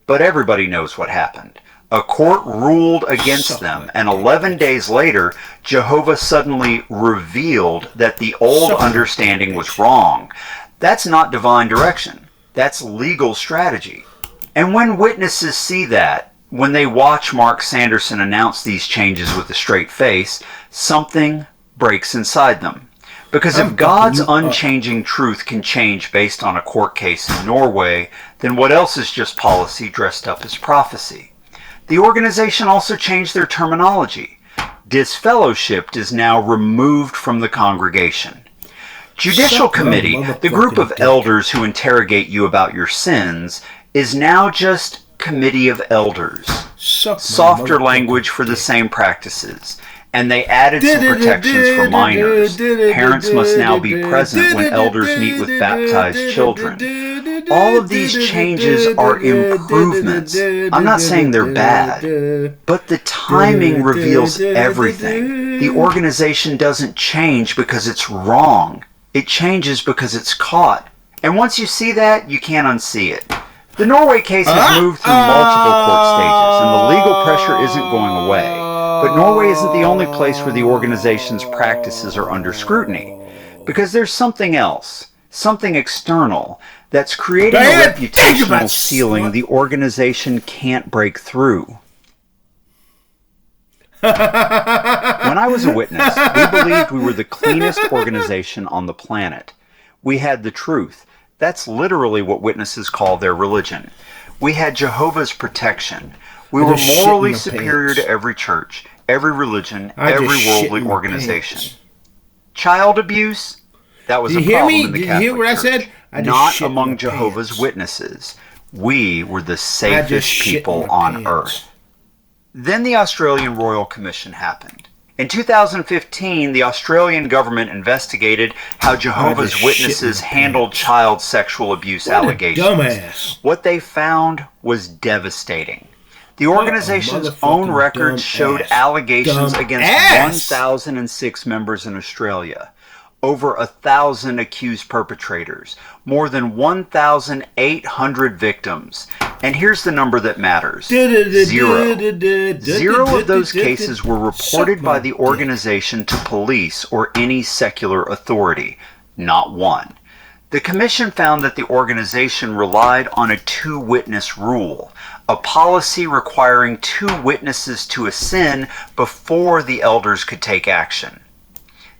But everybody knows what happened. A court ruled against them, and 11 days later, Jehovah suddenly revealed that the old understanding was wrong. That's not divine direction. That's legal strategy. And when witnesses see that, When they watch Mark Sanderson announce these changes with a straight face, something breaks inside them. Because if God's unchanging truth can change based on a court case in Norway, then what else is just policy dressed up as prophecy? The organization also changed their terminology. Disfellowshipped is now removed from the congregation. Judicial Committee, the group of elders who interrogate you about your sins, is now just Committee of Elders. Softer language for the same practices. And they added some protections for minors. Parents must now be present when elders meet with baptized children. All of these changes are improvements. I'm not saying they're bad, but the timing reveals everything. The organization doesn't change because it's wrong. It changes because it's caught. And once you see that, you can't unsee it. The Norway case has moved through multiple court stages, and the legal pressure isn't going away. But Norway isn't the only place where the organization's practices are under scrutiny. Because there's something else, something external, that's creating a reputational ceiling the organization can't break through. When I was a witness, we believed we were the cleanest organization on the planet. We had the truth. That's literally what witnesses call their religion. We had Jehovah's protection. We were morally superior to every church, every religion, every worldly organization. Child abuse? That was a problem in the Catholic Church. Not among Jehovah's Witnesses. We were the safest people on earth. Then the Australian Royal Commission happened. In 2015, the Australian government investigated how Jehovah's Witnesses handled child sexual abuse allegations. What they found was devastating. The organization's own records showed allegations against 1,006 members in Australia, over 1,000 accused perpetrators, more than 1,800 victims. And here's the number that matters. 0. 0 of those cases were reported by the organization to police or any secular authority. Not one. The commission found that the organization relied on a two-witness rule, a policy requiring 2 witnesses to a sin before the elders could take action.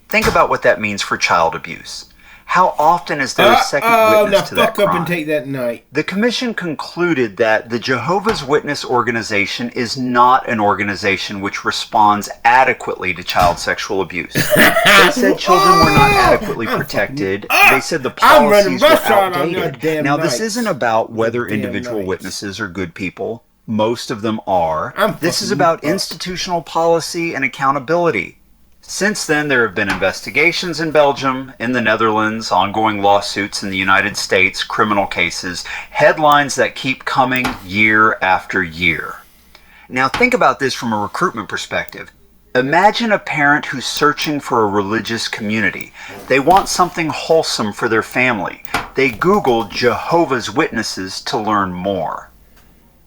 Think about what that means for child abuse. How often is there a second witness to that crime? Up and take that night. The commission concluded that the Jehovah's Witness organization is not an organization which responds adequately to child sexual abuse. They said children were not adequately protected. They said the policies were outdated. Now, this isn't about whether individual witnesses are good people. Most of them are. This is about institutional policy and accountability. Since then, there have been investigations in Belgium, in the Netherlands, ongoing lawsuits in the United States, criminal cases, headlines that keep coming year after year. Now think about this from a recruitment perspective. Imagine a parent who's searching for a religious community. They want something wholesome for their family. They Google Jehovah's Witnesses to learn more.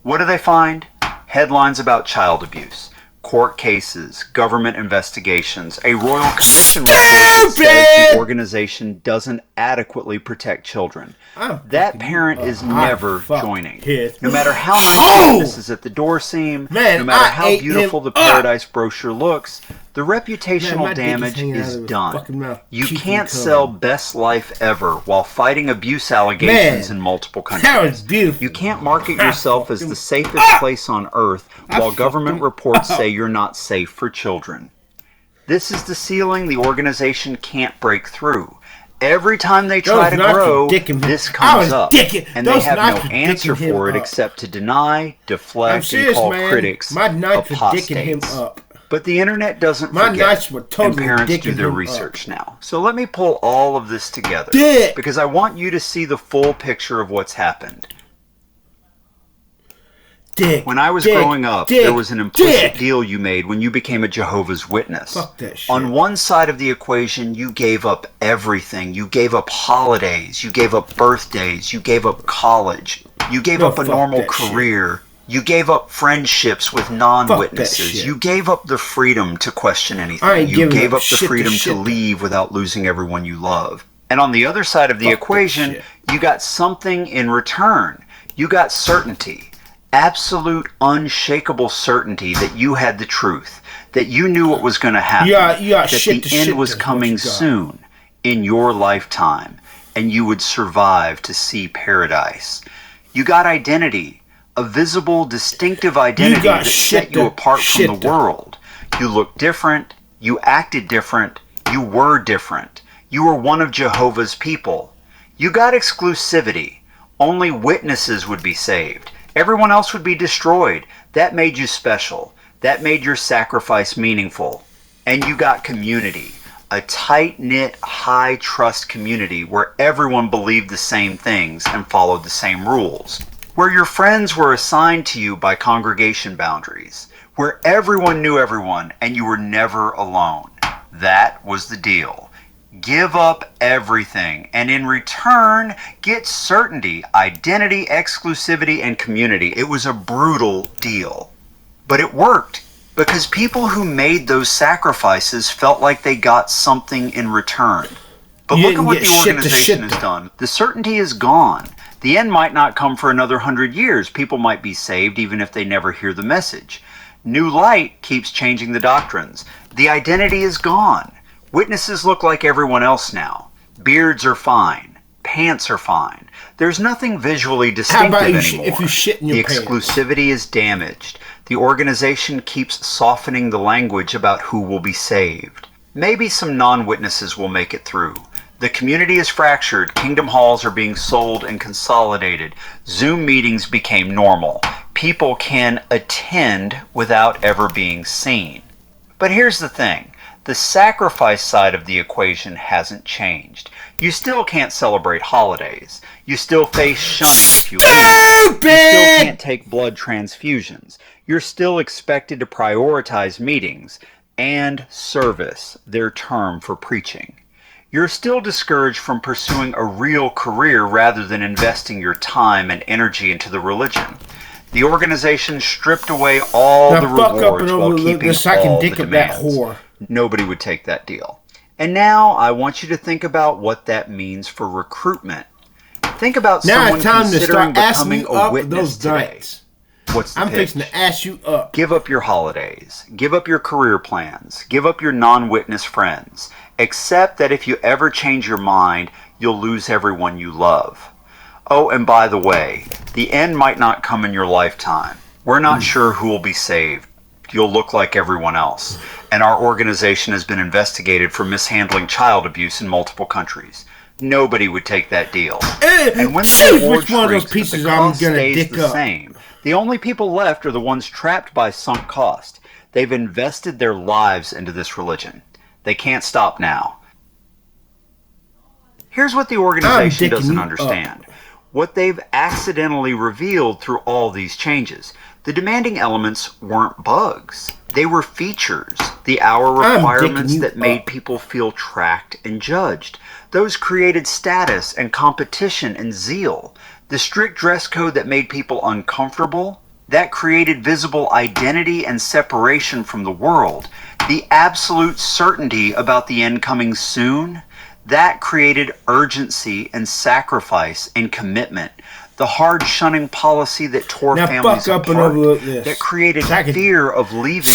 What do they find? Headlines about child abuse. Court cases, government investigations, a royal commission report that says the organization doesn't adequately protect children. That parent is never joining. No matter how nice the witnesses at the door seem, no matter how beautiful the Paradise brochure looks, the reputational damage is done. You can't sell Best Life Ever while fighting abuse allegations in multiple countries. You can't market yourself as the safest place on earth while government reports say you're not safe for children. This is the ceiling the organization can't break through. Every time they try to grow, this comes up, and they have no answer for it except to deny, deflect, and call critics apostates. But the internet doesn't forget, and parents do their research now. So let me pull all of this together, because I want you to see the full picture of what's happened. When I was growing up, there was an implicit deal you made when you became a Jehovah's Witness. Fuck that shit. On one side of the equation, you gave up everything. You gave up holidays. You gave up birthdays. You gave up college. You gave up a normal career. You gave up friendships with non-witnesses. You gave up the freedom to question anything. You gave up the freedom to leave without losing everyone you love. And on the other side of the equation, you got something in return. You got certainty. absolute unshakable certainty that you had the truth, that you knew what was going to happen, that the end was coming soon in your lifetime, and you would survive to see paradise. You got identity, a visible, distinctive identity that set you apart from the world. You looked different, you acted different, you were different. You were one of Jehovah's people. You got exclusivity. Only witnesses would be saved. Everyone else would be destroyed. That made you special. That made your sacrifice meaningful. And you got community. A tight-knit, high-trust community where everyone believed the same things and followed the same rules. Where your friends were assigned to you by congregation boundaries. Where everyone knew everyone and you were never alone. That was the deal. Give up everything, and in return, get certainty, identity, exclusivity, and community. It was a brutal deal. But it worked, because people who made those sacrifices felt like they got something in return. But look at what the organization has done. The certainty is gone. The end might not come for another 100 years. People might be saved even if they never hear the message. New light keeps changing the doctrines. The identity is gone. Witnesses look like everyone else now. Beards are fine. Pants are fine. There's nothing visually distinctive anymore. If you shit in your pants? The exclusivity is damaged. The organization keeps softening the language about who will be saved. Maybe some non-witnesses will make it through. The community is fractured. Kingdom halls are being sold and consolidated. Zoom meetings became normal. People can attend without ever being seen. But here's the thing. The sacrifice side of the equation hasn't changed. You still can't celebrate holidays. You still face shunning if you leave. You still can't take blood transfusions. You're still expected to prioritize meetings and service, their term for preaching. You're still discouraged from pursuing a real career rather than investing your time and energy into the religion. The organization stripped away all the rewards while keeping all the demands. Nobody would take that deal. And now I want you to think about what that means for recruitment. Think about someone considering becoming a witness today. What's the pitch? I'm fixing to ask you up. Give up your holidays. Give up your career plans. Give up your non-witness friends. Accept that if you ever change your mind, you'll lose everyone you love. Oh, and by the way, the end might not come in your lifetime. We're not sure who will be saved. You'll look like everyone else. And our organization has been investigated for mishandling child abuse in multiple countries. Nobody would take that deal. And when the reward shrinks, the cost stays the same. The only people left are the ones trapped by sunk cost. They've invested their lives into this religion. They can't stop now. Here's what the organization doesn't understand. What they've accidentally revealed through all these changes. The demanding elements weren't bugs. They were features. The hour requirements that made people feel tracked and judged. Those created status and competition and zeal. The strict dress code that made people uncomfortable. That created visible identity and separation from the world. The absolute certainty about the end coming soon. That created urgency and sacrifice and commitment. The hard shunning policy that tore families apart, that created fear of leaving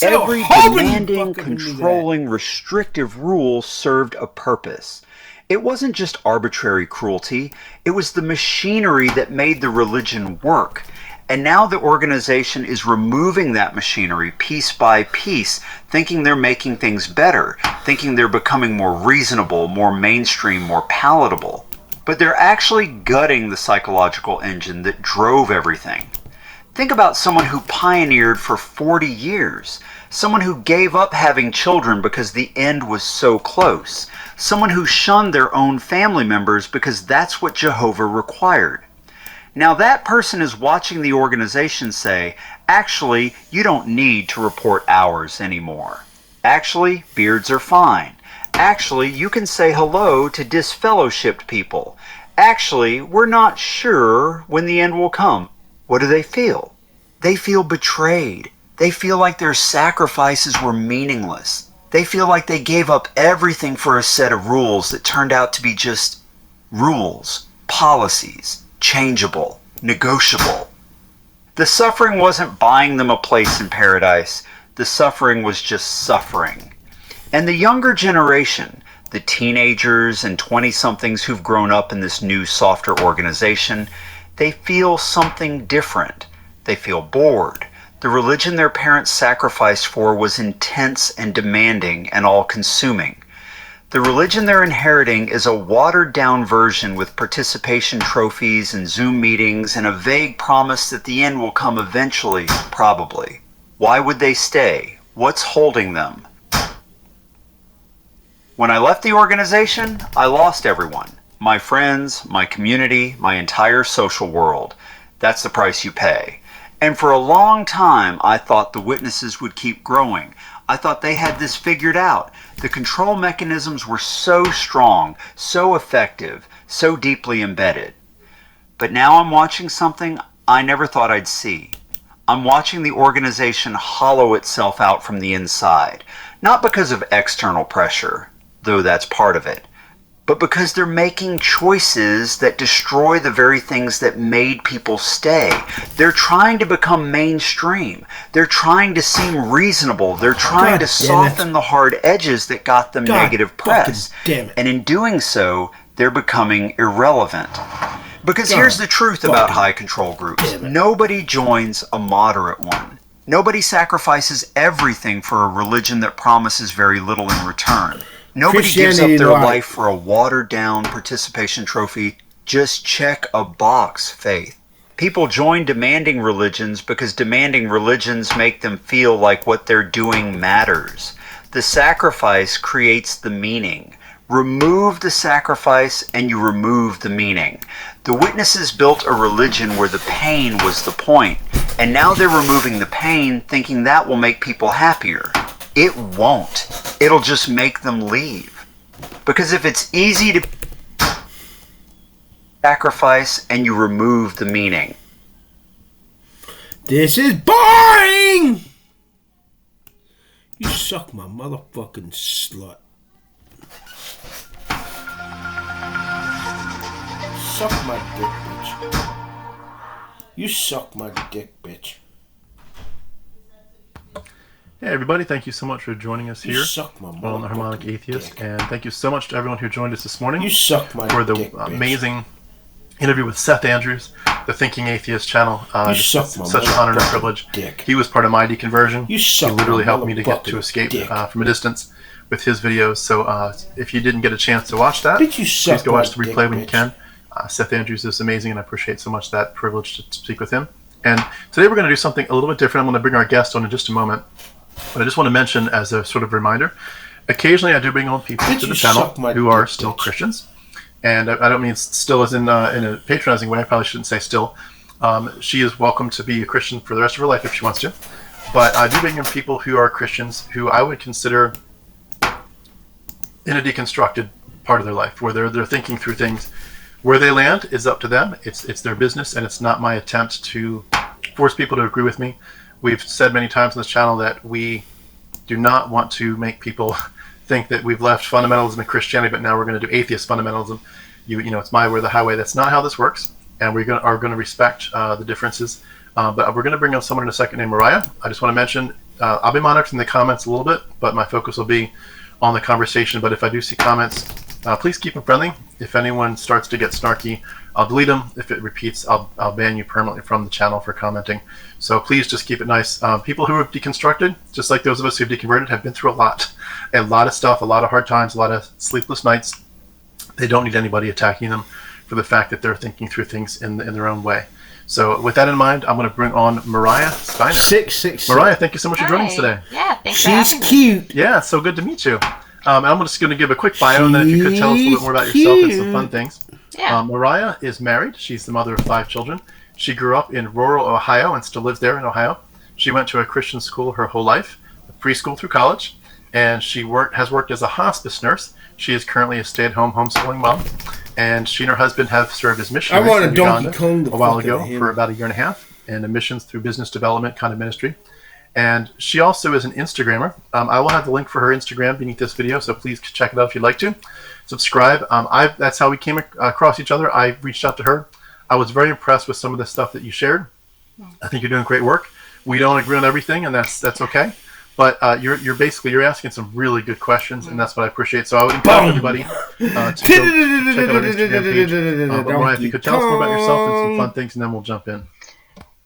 Every demanding, controlling, restrictive rule served a purpose. It wasn't just arbitrary cruelty, it was the machinery that made the religion work. And now the organization is removing that machinery piece by piece, thinking they're making things better, thinking they're becoming more reasonable, more mainstream, more palatable. But they're actually gutting the psychological engine that drove everything. Think about someone who pioneered for 40 years. Someone who gave up having children because the end was so close. Someone who shunned their own family members because that's what Jehovah required. Now that person is watching the organization say, actually, you don't need to report hours anymore. Actually, beards are fine. Actually, you can say hello to disfellowshipped people. Actually, we're not sure when the end will come. What do they feel? They feel betrayed. They feel like their sacrifices were meaningless. They feel like they gave up everything for a set of rules that turned out to be just rules, policies, changeable. negotiable. The suffering wasn't buying them a place in paradise. The suffering was just suffering. And the younger generation, the teenagers and 20-somethings who've grown up in this new, softer organization, they feel something different. They feel bored. The religion their parents sacrificed for was intense and demanding and all-consuming. The religion they're inheriting is a watered-down version with participation trophies and Zoom meetings and a vague promise that the end will come eventually, probably. Why would they stay? What's holding them? When I left the organization, I lost everyone. My friends, my community, my entire social world. That's the price you pay. And for a long time, I thought the witnesses would keep growing. I thought they had this figured out. The control mechanisms were so strong, so effective, so deeply embedded. But now I'm watching something I never thought I'd see. I'm watching the organization hollow itself out from the inside. Not because of external pressure, though that's part of it, but because they're making choices that destroy the very things that made people stay. They're trying to become mainstream. They're trying to seem reasonable. They're trying to soften the hard edges that got them negative press. And in doing so, they're becoming irrelevant. Because here's the truth about high control groups. Nobody joins a moderate one. Nobody sacrifices everything for a religion that promises very little in return. Nobody gives up their life for a watered-down participation trophy. Just check a box faith. People join demanding religions because demanding religions make them feel like what they're doing matters. The sacrifice creates the meaning. Remove the sacrifice and you remove the meaning. The witnesses built a religion where the pain was the point, and now they're removing the pain thinking that will make people happier. It won't. It'll just make them leave. Because if it's easy to sacrifice and you remove the meaning. This is boring! You suck my motherfucking slut. Suck my dick, bitch. You suck my dick, bitch. Hey everybody, thank you so much for joining us here on the Harmonic Atheist, and thank you so much to everyone who joined us this morning for the amazing interview with Seth Andrews, the Thinking Atheist channel. Such an honor and a privilege. He was part of my deconversion. He literally helped me to get to escape from a distance with his videos. So if you didn't get a chance to watch that, please go watch the replay when you can. Seth Andrews is amazing, and I appreciate so much that privilege to speak with him. And today we're going to do something a little bit different. I'm going to bring our guest on in just a moment. But I just want to mention, as a sort of reminder, occasionally I do bring on people to the channel who are still Christians. And I don't mean still as in a patronizing way. I probably shouldn't say still. She is welcome to be a Christian for the rest of her life if she wants to. But I do bring in people who are Christians who I would consider in a deconstructed part of their life, where they're thinking through things. Where they land is up to them. It's their business, and it's not my attempt to force people to agree with me. We've said many times on this channel that we do not want to make people think that we've left fundamentalism in Christianity, but now we're going to do atheist fundamentalism. You know, it's my way or the highway. That's not how this works, and we are going to respect the differences. But we're going to bring on someone in a second named Mariah. I just want to mention, I'll be monitoring the comments a little bit, but my focus will be on the conversation. But if I do see comments, please keep them friendly. If anyone starts to get snarky, I'll delete them. If it repeats, I'll ban you permanently from the channel for commenting. So please just keep it nice. People who have deconstructed, just like those of us who have deconverted, have been through a lot of stuff, a lot of hard times, a lot of sleepless nights. They don't need anybody attacking them for the fact that they're thinking through things in their own way. So with that in mind, I'm going to bring on Mariah Steiner. 666. Mariah, thank you so much for joining us today. Yeah, thanks for having me. She's cute. Yeah, it's so good to meet you. I'm just going to give a quick bio, and then if you could tell us a little bit more about yourself and some fun things. Yeah. Mariah is married. She's the mother of 5 children. She grew up in rural Ohio and still lives there in Ohio. She went to a Christian school her whole life, preschool through college, and she has worked as a hospice nurse. She is currently a stay-at-home homeschooling mom, and she and her husband have served as missionaries in Uganda a while ago for about a year and a half, in a missions through business development kind of ministry. And she also is an Instagrammer. I will have the link for her Instagram beneath this video, so please check it out if you'd like to. Subscribe. That's how we came across each other. I reached out to her. I was very impressed with some of the stuff that you shared. I think you're doing great work. We don't agree on everything, and that's okay. But you're asking some really good questions, and that's what I appreciate. So I would encourage everybody to go check out our Instagram page. But Mariah, if you could tell us more about yourself and some fun things, and then we'll jump in.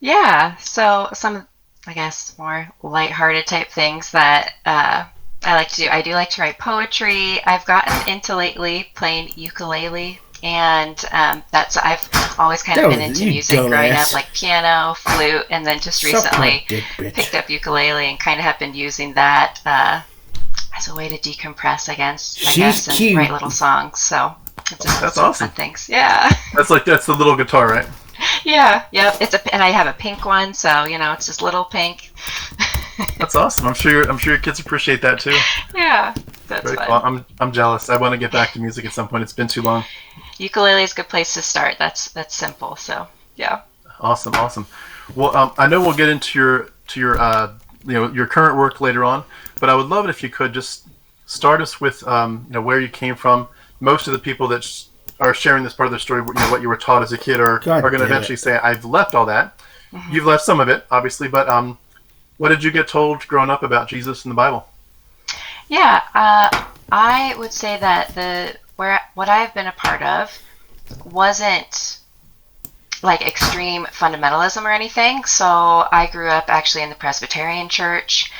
Yeah, so some, I guess, more lighthearted type things that I like to do. I do like to write poetry. I've gotten into lately playing ukulele, and I've always kind of been into music growing up, like piano, flute, and then just recently picked up ukulele and kind of have been using that as a way to decompress, I guess, and write little songs. So it's just that's awesome. Fun things. Yeah. That's the little guitar, right? Yeah. And I have a pink one, so it's just little pink. That's awesome. I'm sure your kids appreciate that too. Yeah, that's very fun. Cool. I'm jealous. I want to get back to music at some point. It's been too long. Ukulele is a good place to start. That's simple. So yeah. Awesome. Well, I know we'll get into your current work later on, but I would love it if you could just start us with where you came from. Most of the people that are sharing this part of their story, what you were taught as a kid, are going to eventually say, "I've left all that." Mm-hmm. You've left some of it, obviously, but what did you get told growing up about Jesus and the Bible? Yeah, I would say that what I've been a part of wasn't like extreme fundamentalism or anything. So I grew up actually in the Presbyterian church.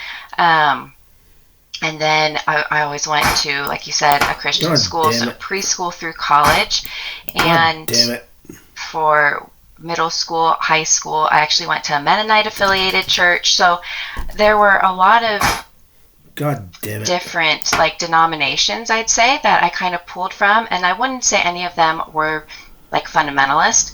And then I always went to, like you said, a Christian school, so preschool through college. And for middle school, high school, I actually went to a Mennonite affiliated church. So there were a lot of different like denominations, I'd say, that I kind of pulled from. And I wouldn't say any of them were like fundamentalist,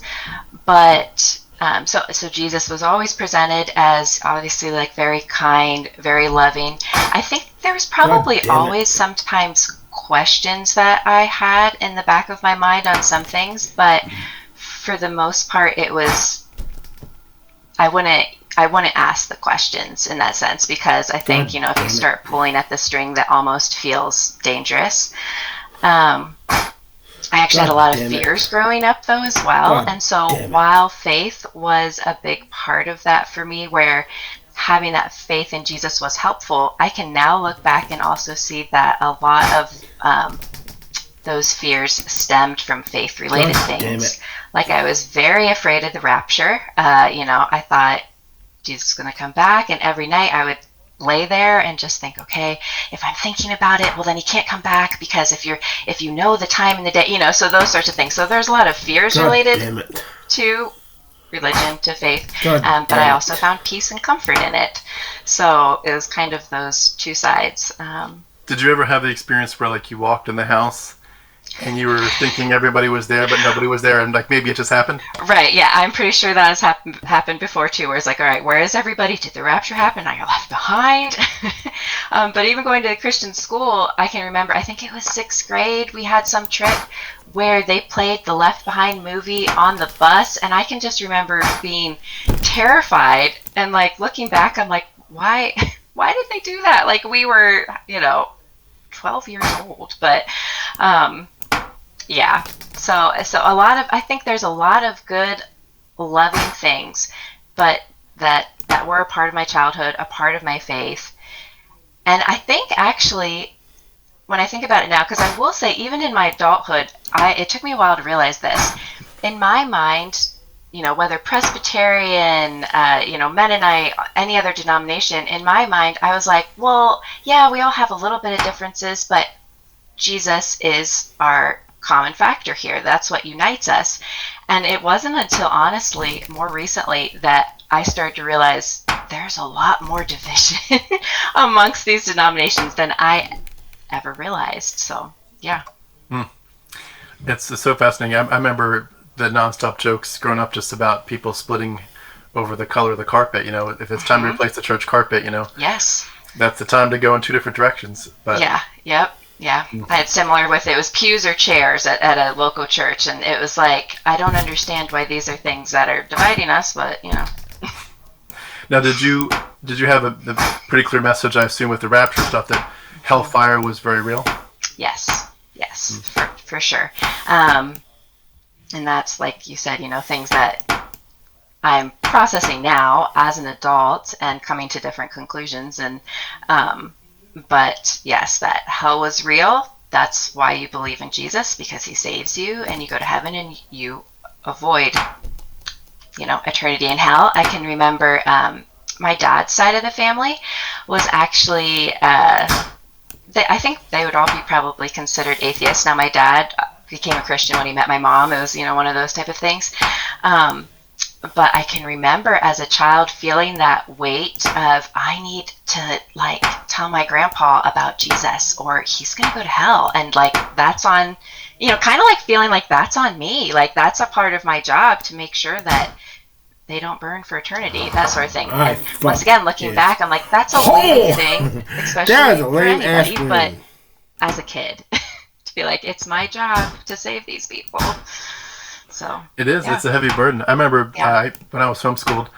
but so Jesus was always presented as obviously like very kind, very loving. I think there was probably always sometimes questions that I had in the back of my mind on some things, but for the most part, it was I wouldn't ask the questions in that sense, because I think if you start pulling at the string, that almost feels dangerous. I actually had a lot of fears growing up, though, as well. And so while faith was a big part of that for me, where having that faith in Jesus was helpful, I can now look back and also see that a lot of those fears stemmed from faith-related things. Like I was very afraid of the rapture. I thought Jesus is going to come back, and every night I would lay there and just think, okay, if I'm thinking about it, well then he can't come back, because if you know the time and the day, so those sorts of things. So there's a lot of fears related to religion, to faith, but I also found peace and comfort in it. So it was kind of those two sides. Did you ever have the experience where like you walked in the house and you were thinking everybody was there, but nobody was there, and like maybe it just happened? Right, yeah, I'm pretty sure that has happened before too, where it's like, all right, where is everybody? Did the rapture happen? Are you left behind? But even going to a Christian school, I can remember, I think it was 6th grade, we had some trip where they played the Left Behind movie on the bus, and I can just remember being terrified, and like looking back, I'm like, why did they do that? Like we were, 12 years old, but yeah, so I think there's a lot of good, loving things, but that were a part of my childhood, a part of my faith. And I think actually, when I think about it now, because I will say, even in my adulthood, it took me a while to realize this. In my mind, whether Presbyterian, Mennonite, any other denomination, in my mind, I was like, well, yeah, we all have a little bit of differences, but Jesus is our common factor here. That's what unites us. And it wasn't until, honestly, more recently that I started to realize there's a lot more division amongst these denominations than I ever realized. So, yeah. It's so fascinating. I remember the nonstop jokes growing up just about people splitting over the color of the carpet. If it's time to replace the church carpet, Yes. That's the time to go in two different directions. But yeah, yep. Yeah, I had similar with it was pews or chairs at a local church, and it was like, I don't understand why these are things that are dividing us, but Now, did you have a pretty clear message, I assume, with the rapture stuff, that hellfire was very real? Yes, for sure. And that's, like you said, things that I'm processing now as an adult and coming to different conclusions. And but yes, that hell was real. That's why you believe in Jesus, because he saves you and you go to heaven and you avoid, eternity in hell. I can remember my dad's side of the family was actually, I think they would all be probably considered atheists. Now, my dad became a Christian when he met my mom. It was, one of those type of things. But I can remember as a child feeling that weight of, I need to tell my grandpa about Jesus or he's going to go to hell. And that's on, kind of feeling like that's on me. That's a part of my job to make sure that they don't burn for eternity, that sort of thing. And once again, looking back, I'm like, that's a lame thing, especially for anybody, but as a kid, to be like, it's my job to save these people. So it is. Yeah. It's a heavy burden. I remember when I was homeschooled,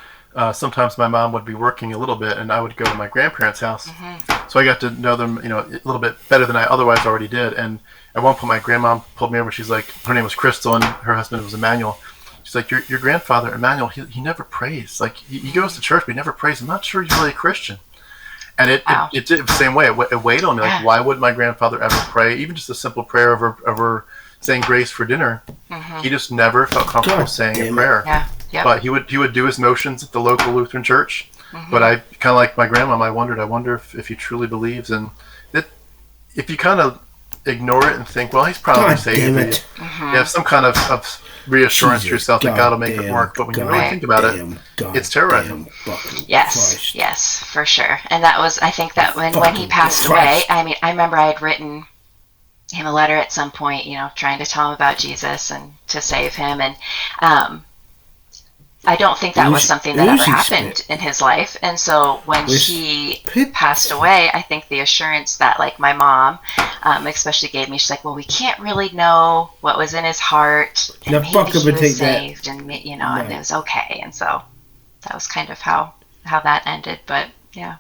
sometimes my mom would be working a little bit, and I would go to my grandparents' house. Mm-hmm. So I got to know them, a little bit better than I otherwise already did. And at one point, my grandma pulled me over. She's like, her name was Crystal, and her husband was Emmanuel. She's like, your grandfather, Emmanuel, he never prays. He goes to church, but he never prays. I'm not sure he's really a Christian. And it did the same way. It weighed on me. Why would my grandfather ever pray? Even just a simple prayer over saying grace for dinner. Mm-hmm. He just never felt comfortable saying a prayer. Yeah. Yep. But he would do his motions at the local Lutheran church. Mm-hmm. But I kind of like my grandma. I wonder if he truly believes. And that if you kind of ignore it and think, well, he's probably saving you. Mm-hmm. You have some kind of reassurance to yourself that God will make it work. But when you really think about it, it's terrorizing. Yes, for sure. And that was, I think that when he passed away, I remember I had written him a letter at some point, trying to tell him about Jesus and to save him. And I don't think that was something that ever happened in his life. And so when he passed away, I think the assurance that my mom especially gave me, she's like, well, we can't really know what was in his heart. And maybe he was saved and, and it was okay. And so that was kind of how that ended. But yeah.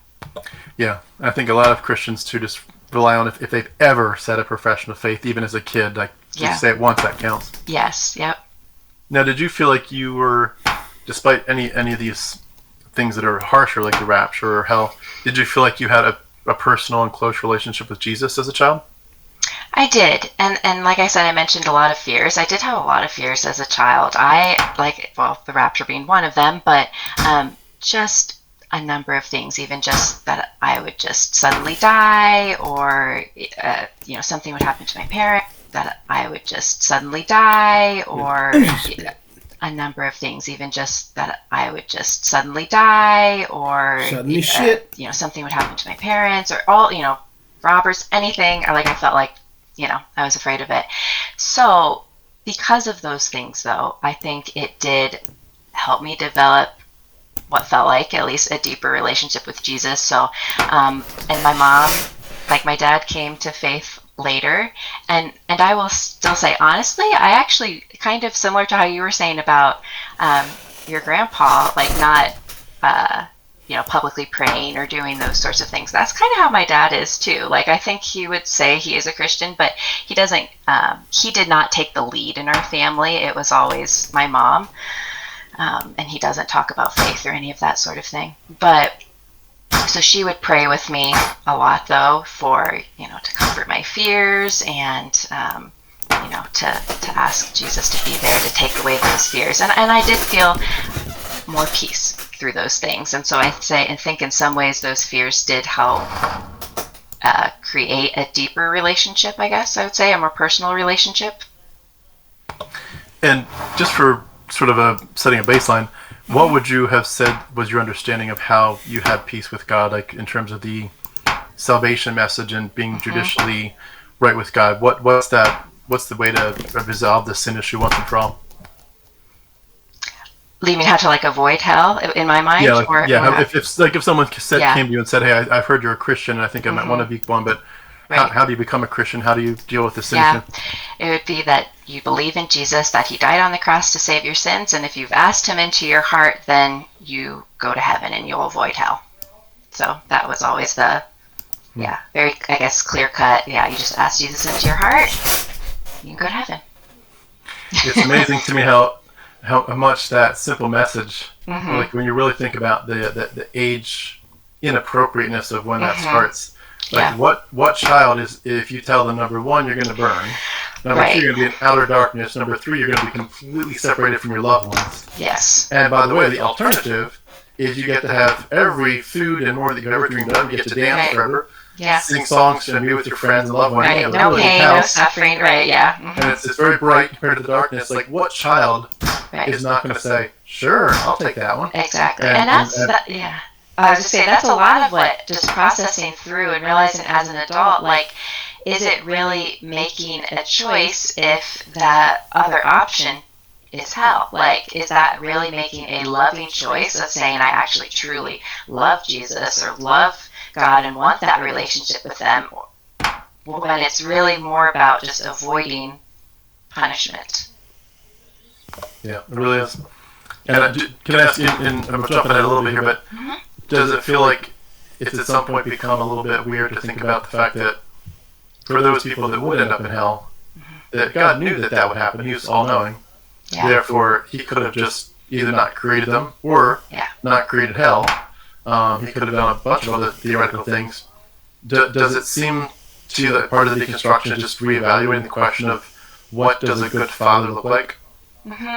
Yeah. I think a lot of Christians too just rely on if they've ever said a profession of faith, even as a kid, just say it once, that counts. Yes. Yep. Now, did you feel like you were, despite any of these things that are harsher, like the rapture or hell, did you feel like you had a personal and close relationship with Jesus as a child? I did. And like I said, I mentioned a lot of fears. I did have a lot of fears as a child. The rapture being one of them, but just a number of things, even just that I would just suddenly die, or something would happen to my parents, that I would just suddenly die, or a number of things, even just that I would just suddenly die, or something would happen to my parents, or all robbers, anything, or I felt like I was afraid of it. So because of those things, though, I think it did help me develop what felt like at least a deeper relationship with Jesus. So and my mom, my dad, came to faith later, and I will still say, honestly, I actually, kind of similar to how you were saying about your grandpa, not publicly praying or doing those sorts of things. That's kind of how my dad is too. I think he would say he is a Christian, but he doesn't, he did not take the lead in our family. It was always my mom. And he doesn't talk about faith or any of that sort of thing. But so she would pray with me a lot, though, for, to comfort my fears and, to ask Jesus to be there to take away those fears. And I did feel more peace through those things. And so I say and think in some ways those fears did help create a deeper relationship, I guess I would say, a more personal relationship. And just for sort of setting a baseline, what would you have said was your understanding of how you had peace with God, in terms of the salvation message and being judicially right with God? What's the way to resolve the sin issue once and for all? You mean how to avoid hell in my mind? Yeah, if someone came to you and said, hey, I've heard you're a Christian, and I think I might want to be one, but right. How do you become a Christian? How do you deal with this issue? It would be that you believe in Jesus, that he died on the cross to save your sins, and if you've asked him into your heart, then you go to heaven and you'll avoid hell. So that was always the, very, I guess, clear cut. Yeah, you just ask Jesus into your heart, you can go to heaven. it's amazing to me how much that simple message, like when you really think about the age inappropriateness of when that starts. Like what child is, if you tell them, number one, you're going to burn, number two, you're going to be in outer darkness, number three, you're going to be completely separated from your loved ones. Yes. And by the way, the alternative is you get to have every food and more that you've ever dreamed of. You get to dance forever, sing songs, and be with your friends and loved ones. Right. No pain, no suffering. Right. Yeah. And it's very bright compared to the darkness. Like, what child is not going to say, "Sure, I'll take that one"? Exactly. And that's yeah. I was just saying that's a lot of what just processing through and realizing as an adult, like, is it really making a choice if that other option is hell? Like, is that really making a loving choice of saying I actually truly love Jesus or love God and want that relationship with them, when it's really more about just avoiding punishment? Yeah, it really is. And can I ask you, and I'm jumping ahead a little bit here, but does it feel like it's at some point become a little bit weird to think about the fact that for those people that would end up in hell, that God knew that would happen? He was all-knowing. Yeah. Therefore, he could have just either not created them or not created hell. He could have done a bunch of other theoretical things. Does it seem to you that part of the deconstruction is just reevaluating the question of what does a good father look like?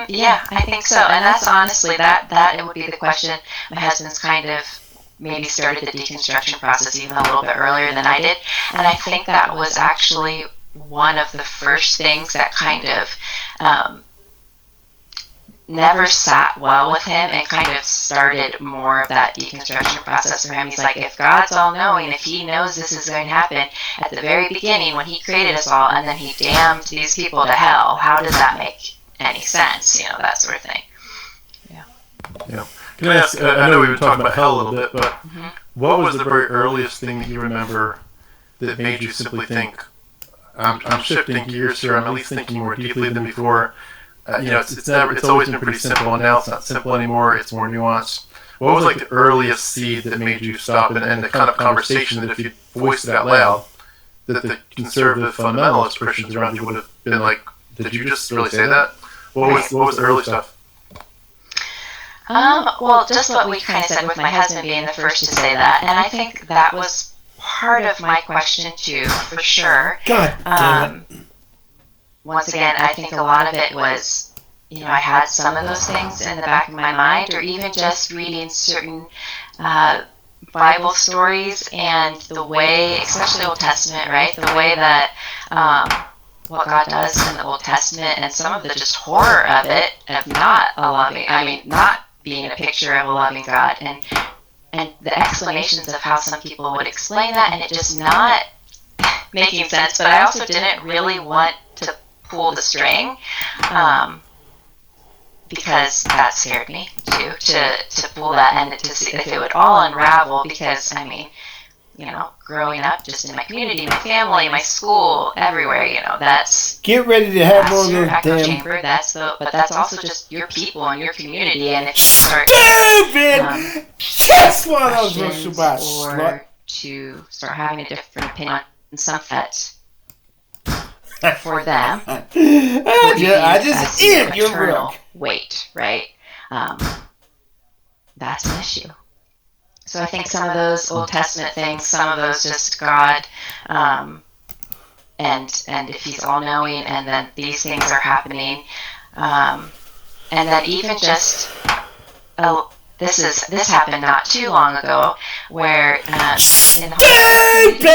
Yeah, I think so. And that's honestly, that it would be the question. My husband's kind of maybe started the deconstruction process even a little bit earlier than I did. And I think that was actually one of the first things that kind of never sat well with him and kind of started more of that deconstruction process for him. He's like, if God's all-knowing, if he knows this is going to happen at the very beginning when he created us all, and then he damned these people to hell, how does that make any sense? You know, that sort of thing. Yeah. Can I ask, I know we were talking about hell a little bit, but what was the very earliest thing that you remember that made you simply think, I'm shifting gears here, I'm at least thinking more deeply than before? It's always been pretty simple, and now it's not simple anymore, it's more nuanced. What was like the earliest seed that made you stop, and the kind of conversation that if you voiced it out loud, that the conservative fundamentalist Christians around you would have been like, did you just really say that? What was the early stuff? Well, just what we kind of said with my husband being the first to say that, and I think that was part of my question too, for sure. God damn it. Once again, I think a lot of it was, I had some of those things in the back of my mind, or even just reading certain Bible stories and the way, especially Old Testament, right? The way that what God does in the Old Testament, and some of the just horror of it, of not being a picture of a loving God, and the explanations of how some people would explain that, and it just not making sense. But I also didn't really want to pull the string, because that scared me too, to pull that and to see if it would all unravel, because growing up just in my community, my family, my school, everywhere, that's get ready to have one of your those echo damn chamber. But that's also just your people and your community, and if you start that's what I was supposed about, or to start having a different opinion on something for them, I just eat your eternal weight, right? That's an issue. So I think some of those Old Testament things, some of those just God, and if he's all-knowing, and then these things are happening, and then even just, this happened not too long ago, where in the homeschool community,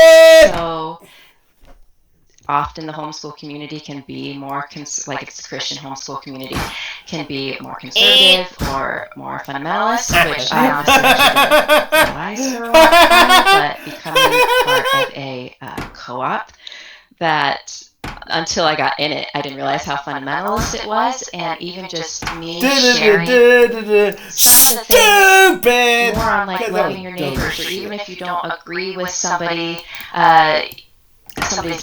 so often the homeschool community can be more, like it's a Christian homeschool community, can be more conservative or more fundamentalist, which I honestly didn't realize for a long time, but becoming part of a co-op, that until I got in it, I didn't realize how fundamentalist it was, and even just me sharing some of the things more on like loving your neighbors, or even if you don't agree with somebody's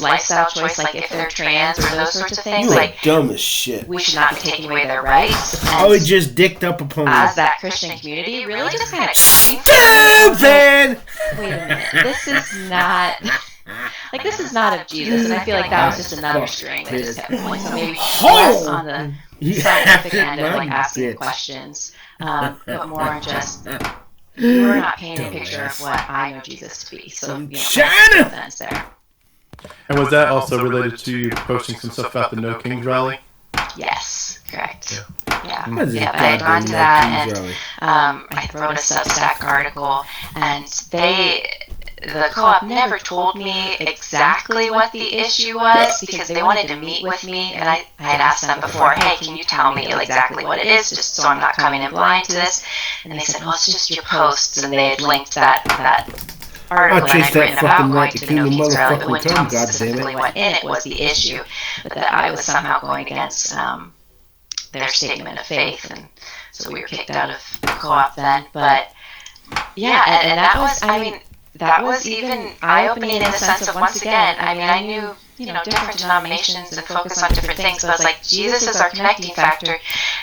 lifestyle choice, like if they're trans or those sorts of things, you like dumb as shit. We should not be taking away their rights. I would just dicked up upon you. As that Christian community, really just kind of stupid. Wait a minute, this is not. like, this is not of Jesus. And I feel like that was just another string that just kept pulling. So maybe less on the scientific end of, like, asking questions, but more on just, you're not painting a picture of what I know Jesus to be. So, sense there. And was that also related to you posting some stuff about the No Kings rally? Yes, correct. Yeah. Yeah, I had gone to that, and I wrote a Substack article, and the co-op never told me exactly what the issue was, because they wanted to meet with me, and I had asked them before, hey, can you tell me exactly what it is, just so I'm not coming in blind to this? And they said, well, it's just your posts, and they had linked that article that I'd written about going to the No Kings rally, but wouldn't tell me specifically what in it was the issue, but that I was somehow going against their statement of faith, and so we were kicked out of the co-op then. But yeah, and that was, I mean, that was even eye-opening in the sense of, once again, I mean, I knew, different denominations and focus on different things, but I was like, Jesus is our connecting factor,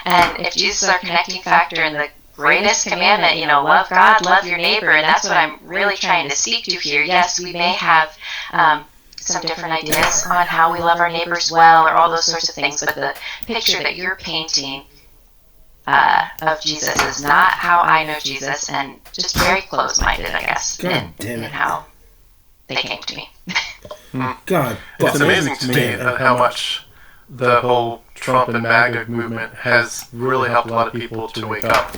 and if Jesus is our connecting factor and the greatest commandment, love God, love your neighbor, and that's what I'm really trying to speak to here. Yes, we may have some different ideas on how we love our neighbors well, or all those sorts of things, but the picture that you're painting of Jesus is not how I know Jesus, and just very close-minded, I guess, in how they came to me. God, it's amazing to me how much the whole Trump and MAGA movement has really helped a lot of people to wake up.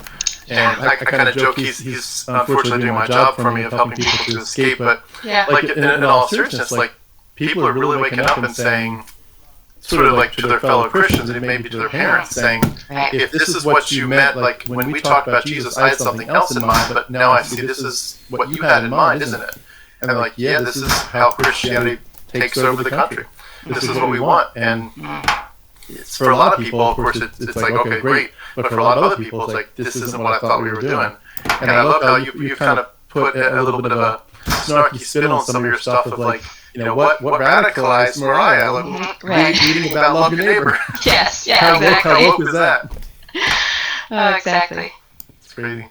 And I kind of joke he's unfortunately doing my job for me of helping people to escape, but like in all seriousness, like, people are really waking up and saying, sort of like to their fellow Christians and maybe to their parents, saying, if this is what you meant, like when we talked about Jesus, I had something else in mind, but now I see this is what you had in mind, isn't it? And they're like, yeah, this is how Christianity takes over the country. This is what we want. And it's, for a lot of people, of course, it's like, okay, great. But for a lot of other people, it's like, this isn't what I thought we were doing. And I love how you kind of put a little bit of a snarky spin on some of your stuff of like, what radicalized Mariah? Like, reading about love your neighbor. Yes, yeah, exactly. How woke is that? Oh, exactly. It's crazy.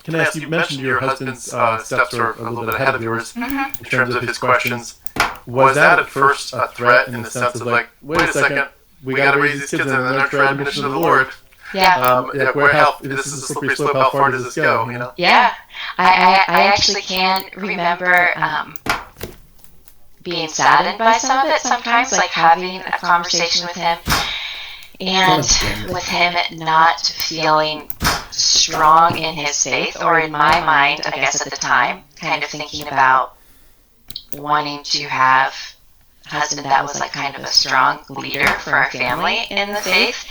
Can I ask, you mentioned your husband's steps are a little bit ahead of yours in terms of his questions. Was that at first a threat in the sense of like, wait a second, we got to raise these kids in the nurture admonition of the Lord? Yeah. This is a slippery slope. How far does this go? Yeah. I actually can remember being saddened by some of it sometimes, like having a conversation with him, and with him not feeling strong in his faith, or in my mind, I guess at the time, kind of thinking about wanting to have a husband that was like kind of a strong leader for our family in the faith,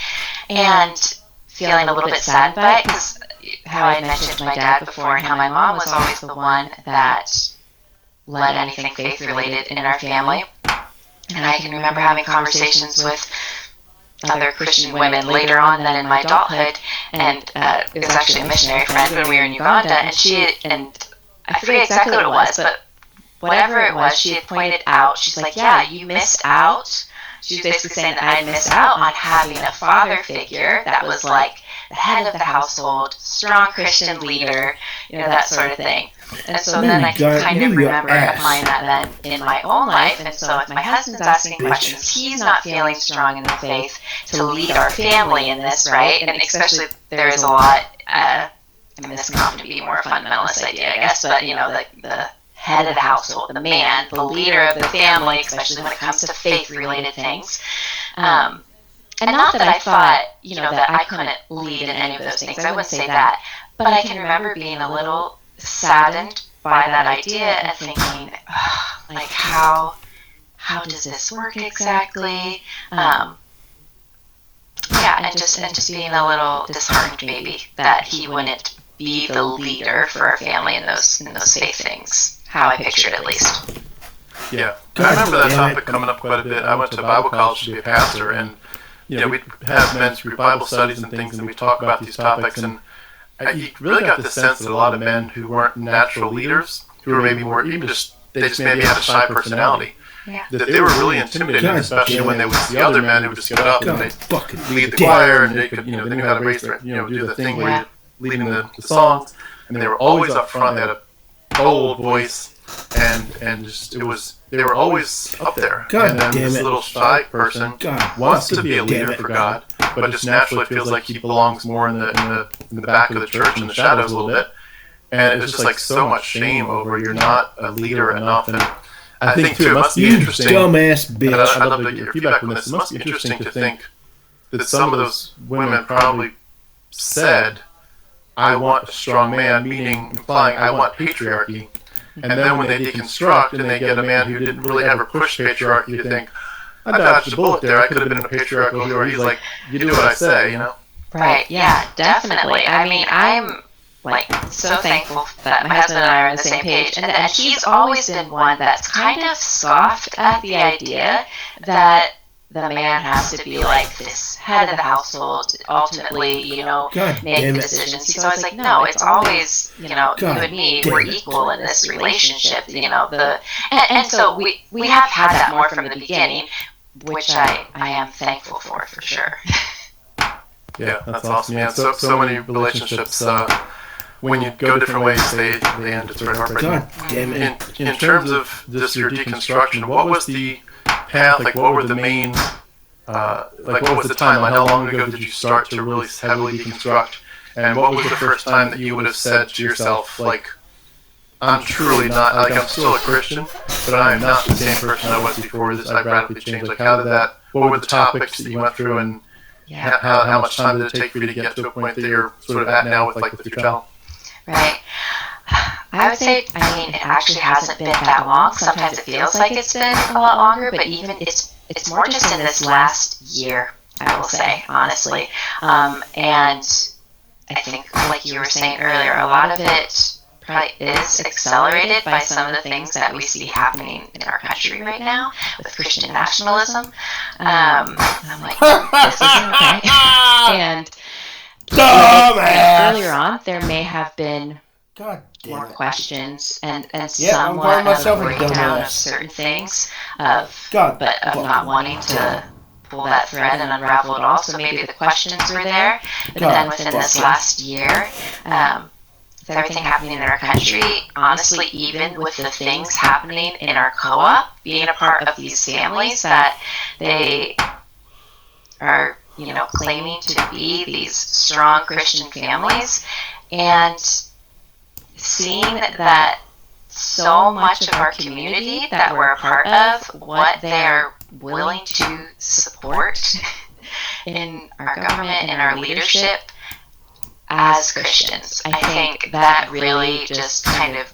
and feeling a little bit sad by it, because how I mentioned my dad before, and how my mom was always the one that led anything faith related in our family. And I can remember having conversations with other Christian women later on than in my adulthood, and it was actually a missionary friend when we were in Uganda, and I forget exactly what it was, but whatever it was, she had pointed out, she's like, yeah, you missed out. She was basically saying that I missed out on having a father figure that was like the head of the household, strong Christian leader, that sort of thing. And so then I can kind of remember applying that then in my own life. And so if my husband's asking questions, he's not feeling strong in the faith to lead our family in this, right? And especially there is a lot, this can often be more a fundamentalist idea, I guess, but, the head of the household, the man, the leader of the family, especially when it comes to faith-related things. And not that I thought, that I couldn't lead in any of those things. I wouldn't say that. But I can remember being a little saddened by that idea and thinking, like, how does this work exactly? And just being a little disheartened maybe that he wouldn't be the leader for our family in those faith things, how I pictured at least. Yeah, I remember that topic coming up quite a bit. I went to Bible college to be a pastor, and we'd have men through Bible studies and things, and we'd talk about these topics, and you really got the sense that a lot of men who weren't natural leaders, who were maybe more, even just, they just maybe had a shy personality, that they were really intimidated, especially when they would see other men who would just get up and they'd lead the choir, and they could, they knew how to raise their, do the thing where you're leading the songs, and they were always up front. They had a bold voice, and just they were always up there. God and then damn this it. little shy person wants to be a leader for God, but just naturally feels like he belongs more in the back of the church, in the shadows a little bit. And it's just like so much shame over you're not a leader enough. And I think too, it must be interesting. Dumbass bitch. I'd love to get your feedback on this. It must be interesting to think that some of those women probably said, I want a strong man, implying I want patriarchy. And then when they deconstruct and they get a man who didn't really ever push patriarchy, you think, I dodged a bullet there. I could have been in a patriarchal where he's like, you do what I say, you know? Right, yeah, definitely. I mean, I'm like so thankful that my husband and I are on the same page. And he's always been one that's kind of scoffed at the idea that the man has to be like this head of the household, ultimately, make the decisions. He's always like, no, it's always, you and me, we're equal in this relationship, and so we have had that more from the beginning, which I am thankful for sure. Yeah, that's awesome. Yeah, so many relationships, when you go different ways, they end. It's very heartbreaking. God damn it. In terms of just your deconstruction, what was the path, like what were the main, what was the timeline? How long ago did you start to really heavily deconstruct? And what was the first time that you would have said to yourself, like, I'm truly not, like I'm still a Christian, but I am not the same person I was before this, I've radically changed. Like what were the topics that you went through, and how much time did it take for you to get to a point that you're sort of at now with your child? Right. I would say, it actually hasn't been that long. Sometimes it feels like it's been a lot longer, but even it's more just in this last year, I will say, honestly. And I think, like you were saying earlier, a lot of it probably is accelerated by some of the things that we see happening in our country right now with Christian nationalism. I'm like, this isn't okay. And earlier on, there may have been more questions and somewhat of a breakdown of certain things but of not wanting to pull that thread and unravel it all. So maybe the questions were there, but then within this last year, with everything happening in our country, honestly, even with the things happening in our co-op, being a part of these families that they are, claiming to be these strong Christian families, and seeing that so much of our community that we're a part of, what they're willing to support in our government and our leadership as Christians. I think that really just kind of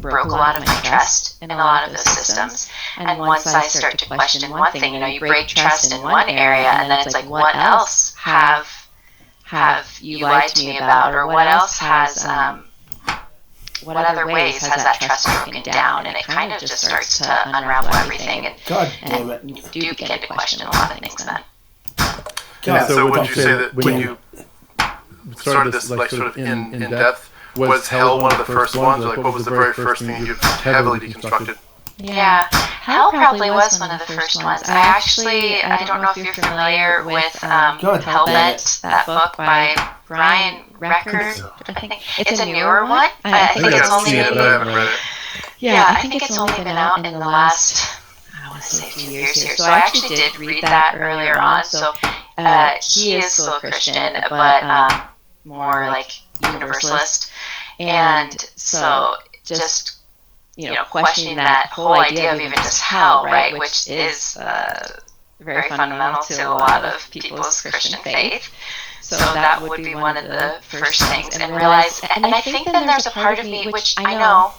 broke a lot of my trust in a lot of those systems. And once I start to question one thing, you break trust in one area, and then it's like, what else have you lied to me about, or what else has what other ways has that trust broken down? And it kind of just starts to unravel everything, and you do begin to question a lot of things then. So would you say that when you started this sort of in depth, was hell one of the first ones? Or what was the very first thing you heavily deconstructed? Yeah, hell probably was one of the first ones. I don't know if you're familiar with Hellbent, that book by Brian Record. I think it's a newer one. I think it's only been, I think it's only been out in the last, I want to say, 2 years here. So I actually did read that earlier on. So he is still a Christian, but more like universalist, and so just questioning that whole idea of even just hell, right, which is very fundamental to a lot of people's Christian faith. So that would be one of the first things, and realize, and I think then there's a part of me, which I know,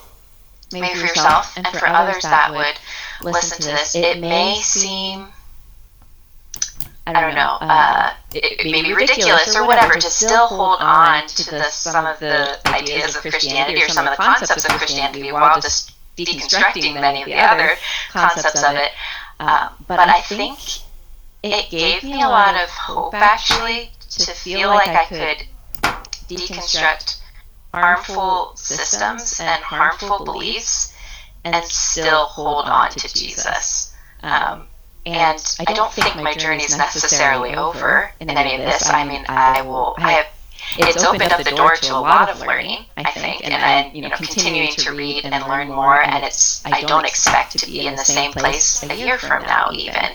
maybe for yourself and for others that would listen to this, it may seem, I don't know, it may be ridiculous or whatever to still hold on to some of the ideas of Christianity or some of the concepts of Christianity while just deconstructing many of the other concepts of it. But I think it gave me a lot of hope, actually, to feel like I could deconstruct harmful systems and harmful beliefs and still hold on to Jesus. And I don't think my journey is necessarily over in any of this. I mean, I it's opened up the door to a lot of learning, I think, and continuing to read and learn more. And I don't expect to be in the same place a year from now even.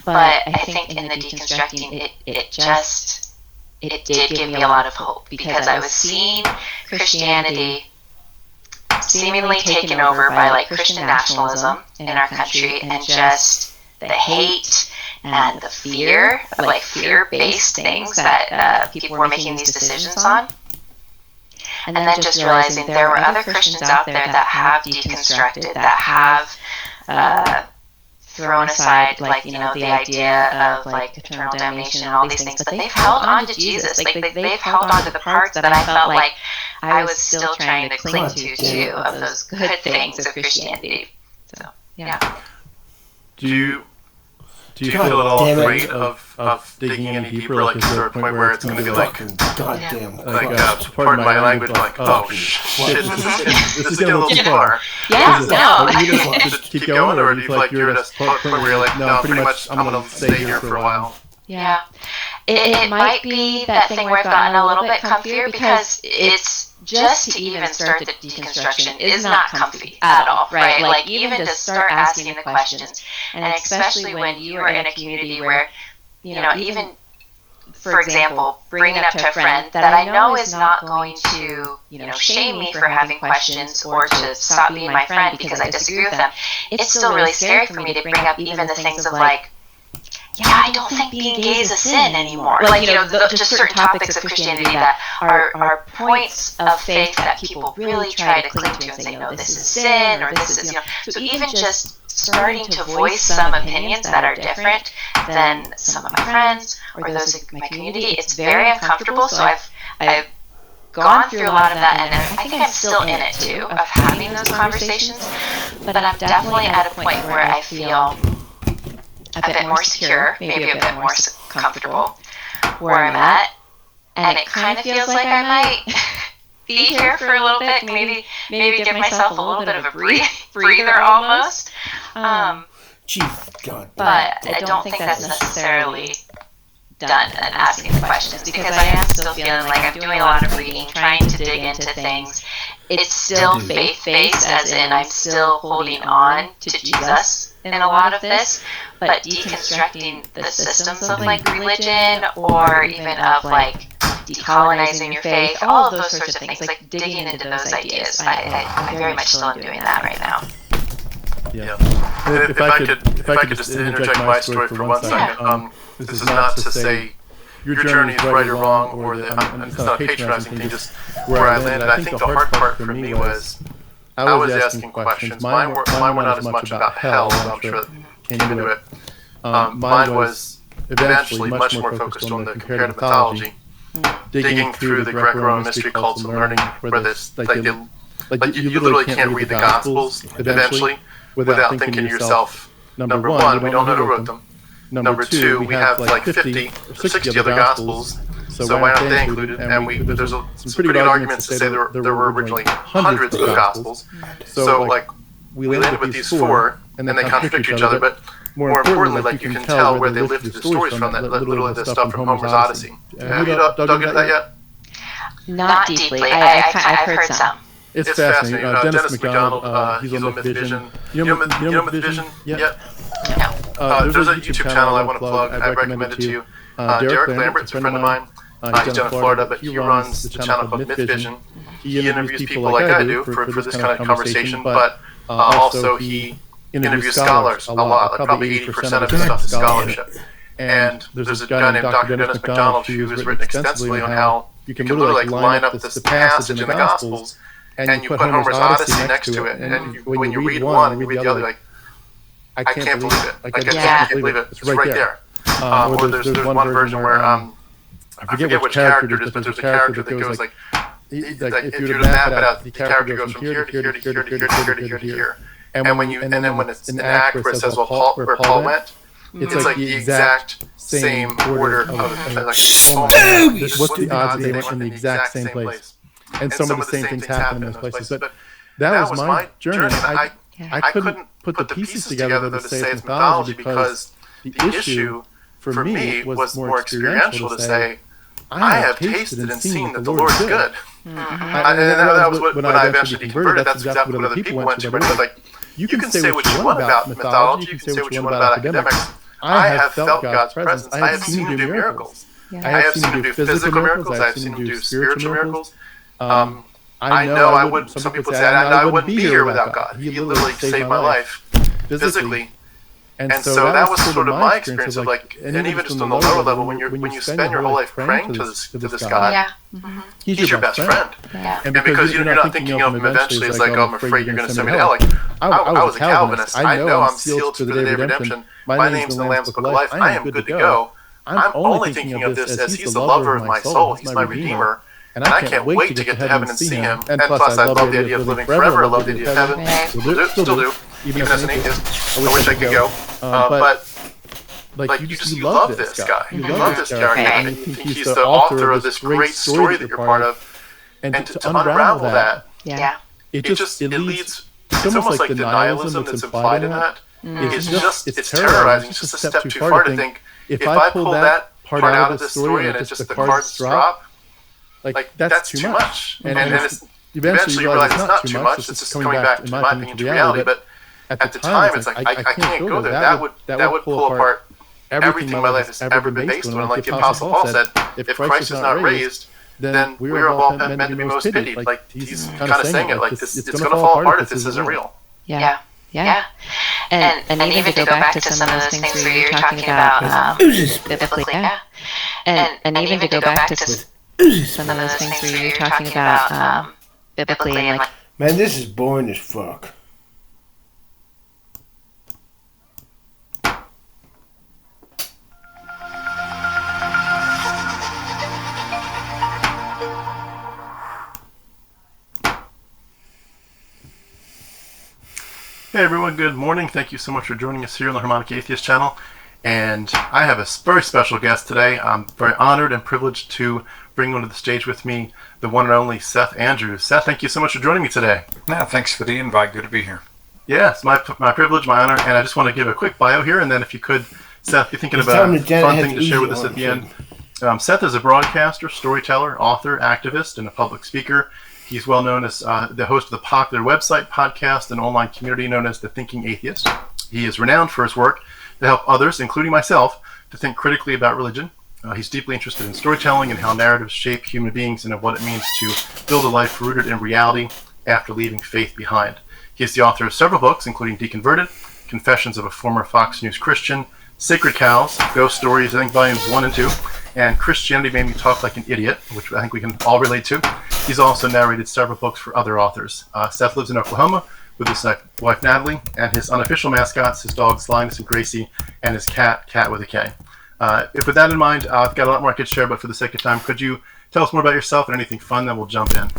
But I think in the deconstructing, it did give me a lot of hope, because I was seeing Christianity seemingly taken over by like Christian nationalism in our country, and just the hate and the fear, like fear-based things that people were making these decisions on. And then just realizing there were other Christians out there that have deconstructed, that have thrown aside, like, the idea of like eternal damnation and all these things, but they've held on to Jesus. Like they've held on to the parts that I felt like I was still trying to cling to too, of those good things of Christianity. So yeah. Do you feel at all afraid of digging any deeper? Like, is there a point where it's going to be like, goddamn, pardon my language, like, oh shit, this is getting a little too far. Yeah, no. You just keep going, or do you feel like you're at a point where you're like, no, pretty much I'm going to stay here for a while? Yeah. It might be that thing where I've gotten a little bit comfier, because it's just to even start the deconstruction is not comfy at all, right? Like even to start asking the questions, and especially when you are in a community where, even, for example, bringing it up to a friend that I know is not going to, shame me for having questions or to stop being my friend because I disagree with them, it's still really scary for me to bring up even the things of like, I don't think being gay is a sin anymore. Like, just certain topics of Christianity that are points of faith that people really try to cling to and say, this is sin, or this is, so even just starting to voice some opinions that are different than some of my friends or those in my community, it's very uncomfortable. So I've gone through a lot of that, and I think I'm still in it too, of having those conversations, but I'm definitely at a point where I feel a bit more secure, maybe a bit more comfortable where I'm at, and it kind of feels like I might be here for a little bit, maybe give myself a little bit of a breather almost. God. But I don't think that's necessarily done and asking the questions, because I am still feeling like I'm doing a lot of reading, trying to dig into things. It's still faith-based, as in I'm still holding on to Jesus in a lot of this, but deconstructing the systems of like religion, or even of like decolonizing your faith, all of those sorts of things, like digging into those ideas. I very much still am doing that right now. Yeah. If I could just interject my story for 1 second. This is not to say your journey is right or wrong, or that it's not a patronizing thing, just where I landed. I think the hard part for me was I was asking questions. Mine were not as much about hell, I'm sure came into it. Mine was eventually much more focused on the comparative mythology, digging through the Greco-Roman mystery cults and learning where this, like you literally can't read the Gospels eventually without thinking to yourself, number one, we don't know who wrote them. Number two, we have like 50 or 60 other Gospels, so why aren't they included? And there's some pretty good arguments to say there were originally hundreds of Gospels. So like we landed with these four, and then they contradict each other, but more importantly, like you can tell where they lifted the stories from, that literally the stuff from Homer's Odyssey. Have you dug into that yet? Not deeply. I've heard some. It's fascinating. Dennis McDonald, he's on Mythvision. You know Mythvision? Yeah. No. There's a YouTube channel I want to plug. I recommend it to you. Derek Lambert's a friend of mine. He's down in Florida, but he runs the channel called Mythvision. He interviews people like I do for this kind of conversation, but also he interviews scholars a lot. Like probably 80% of his stuff is scholarship. And there's a guy named Dr. Dennis McDonald who has written extensively on how you can literally line up this passage in the Gospels, and you put Homer's Odyssey next to it, and when you read one and you read the other, like, I can't believe it. Like, I just can't believe it. It's right there. Or there's one version where, I forget which character it is, but there's a character that goes like if you were to map it out, the character goes from here to here to here to here to here to here to here. And then when it's in the act where it says where Paul went, it's like the exact same order of like, oh my God, what's the odds they went in the exact same place? And some of the same things happen in those places. But that was my journey. I couldn't put the pieces together to say it's mythology, because the issue for me was more experiential to say, I have tasted and seen that the Lord is good. And that was when I eventually converted. That's exactly what other people went to. But it's like, you can say what you want about mythology, you can say what you want about academics. I have felt God's presence. I have seen him do miracles. I have seen him do physical miracles. I have seen him do spiritual miracles. I know I wouldn't, some people say, I wouldn't be here without God. He literally saved my life physically. And so that was sort of my experience of like, and even just on the lower level, when you spend your whole life praying to this God, He's your best friend. And because you're not thinking of him eventually as like, oh, I'm afraid you're going to send me to hell. Like, I was a Calvinist. I know I'm sealed to the day of redemption. My name's in the Lamb's Book of Life. I am good to go. I'm only thinking of this as He's the lover of my soul. He's my Redeemer. And I can't wait to get to heaven and see Him. And plus, I love the idea of living forever. I love the idea of heaven. Still do. Even as an atheist. I wish I could go. But like you love this guy. You love this character. And you think he's the author of this great story that you're part of. And to unravel that, it leads, it's almost like the nihilism that's implied in that. It's terrorizing. It's just a step too far to think, if I pull that part out of this story and it's just the cards drop, like that's too much. And eventually you realize it's not too much. It's just coming back, in my opinion, to reality. But at the time, it's like, I can't go there. That would pull apart everything my life has ever been based on. Like the Apostle Paul said, if Christ is not raised, then we are all meant to be most pitied. Like, he's kind of saying it, like, it's going to fall apart if this isn't real. Yeah. And even to go back to some of those things where you're talking about biblically, and even to go back to some of those things where you're talking about biblically, and like, man, this is boring as fuck. Hey everyone, good morning. Thank you so much for joining us here on the Harmonic Atheist channel. And I have a very special guest today. I'm very honored and privileged to bring onto the stage with me the one and only Seth Andrews. Seth, thank you so much for joining me today. Yeah, thanks for the invite. Good to be here. Yes, my privilege, my honor. And I just want to give a quick bio here, and then if you could, Seth, you're thinking about a fun thing to share with us at the end. Seth is a broadcaster, storyteller, author, activist, and a public speaker. He's well known as the host of the popular website, podcast, and online community known as The Thinking Atheist. He is renowned for his work to help others, including myself, to think critically about religion. He's deeply interested in storytelling and how narratives shape human beings and of what it means to build a life rooted in reality after leaving faith behind. He is the author of several books, including Deconverted, Confessions of a Former Fox News Christian, Sacred Cows, Ghost Stories, I think volumes 1 and 2, and Christianity Made Me Talk Like an Idiot, which I think we can all relate to. He's also narrated several books for other authors. Seth lives in Oklahoma with his wife Natalie, and his unofficial mascots, his dogs Linus and Gracie, and his cat with a K. If with that in mind, I've got a lot more I could share, but for the sake of time, could you tell us more about yourself and anything fun, then we'll jump in.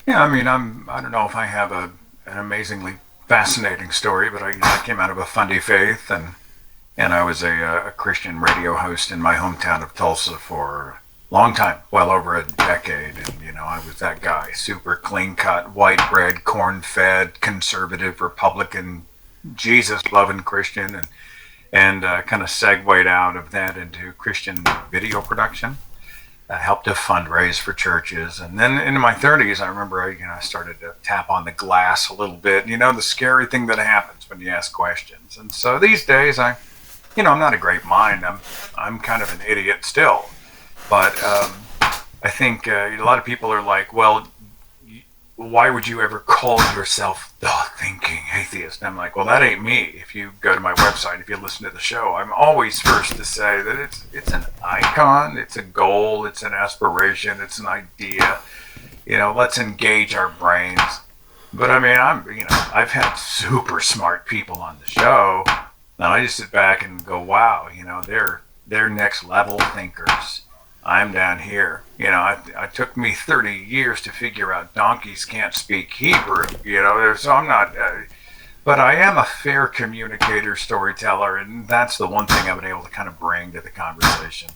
Yeah, I mean, I don't know if I have an amazingly fascinating story, but I came out of a Fundy faith, and I was a Christian radio host in my hometown of Tulsa for a long time, well over a decade. And, I was that guy, super clean-cut, white bread, corn-fed, conservative, Republican, Jesus-loving Christian, and kind of segued out of that into Christian video production. I helped to fundraise for churches. And then in my 30s, I remember I started to tap on the glass a little bit. The scary thing that happens when you ask questions. And so these days, I'm not a great mind. I'm kind of an idiot still. But I think a lot of people are like, well, why would you ever call yourself the Thinking Atheist? And I'm like, well, that ain't me. If you go to my website, if you listen to the show, I'm always first to say that it's an icon, it's a goal, it's an aspiration, it's an idea. Let's engage our brains. But I mean, I've had super smart people on the show, and I just sit back and go, wow, they're next level thinkers. I'm down here. It took me 30 years to figure out donkeys can't speak Hebrew, so I'm not, but I am a fair communicator, storyteller, and that's the one thing I've been able to kind of bring to the conversation.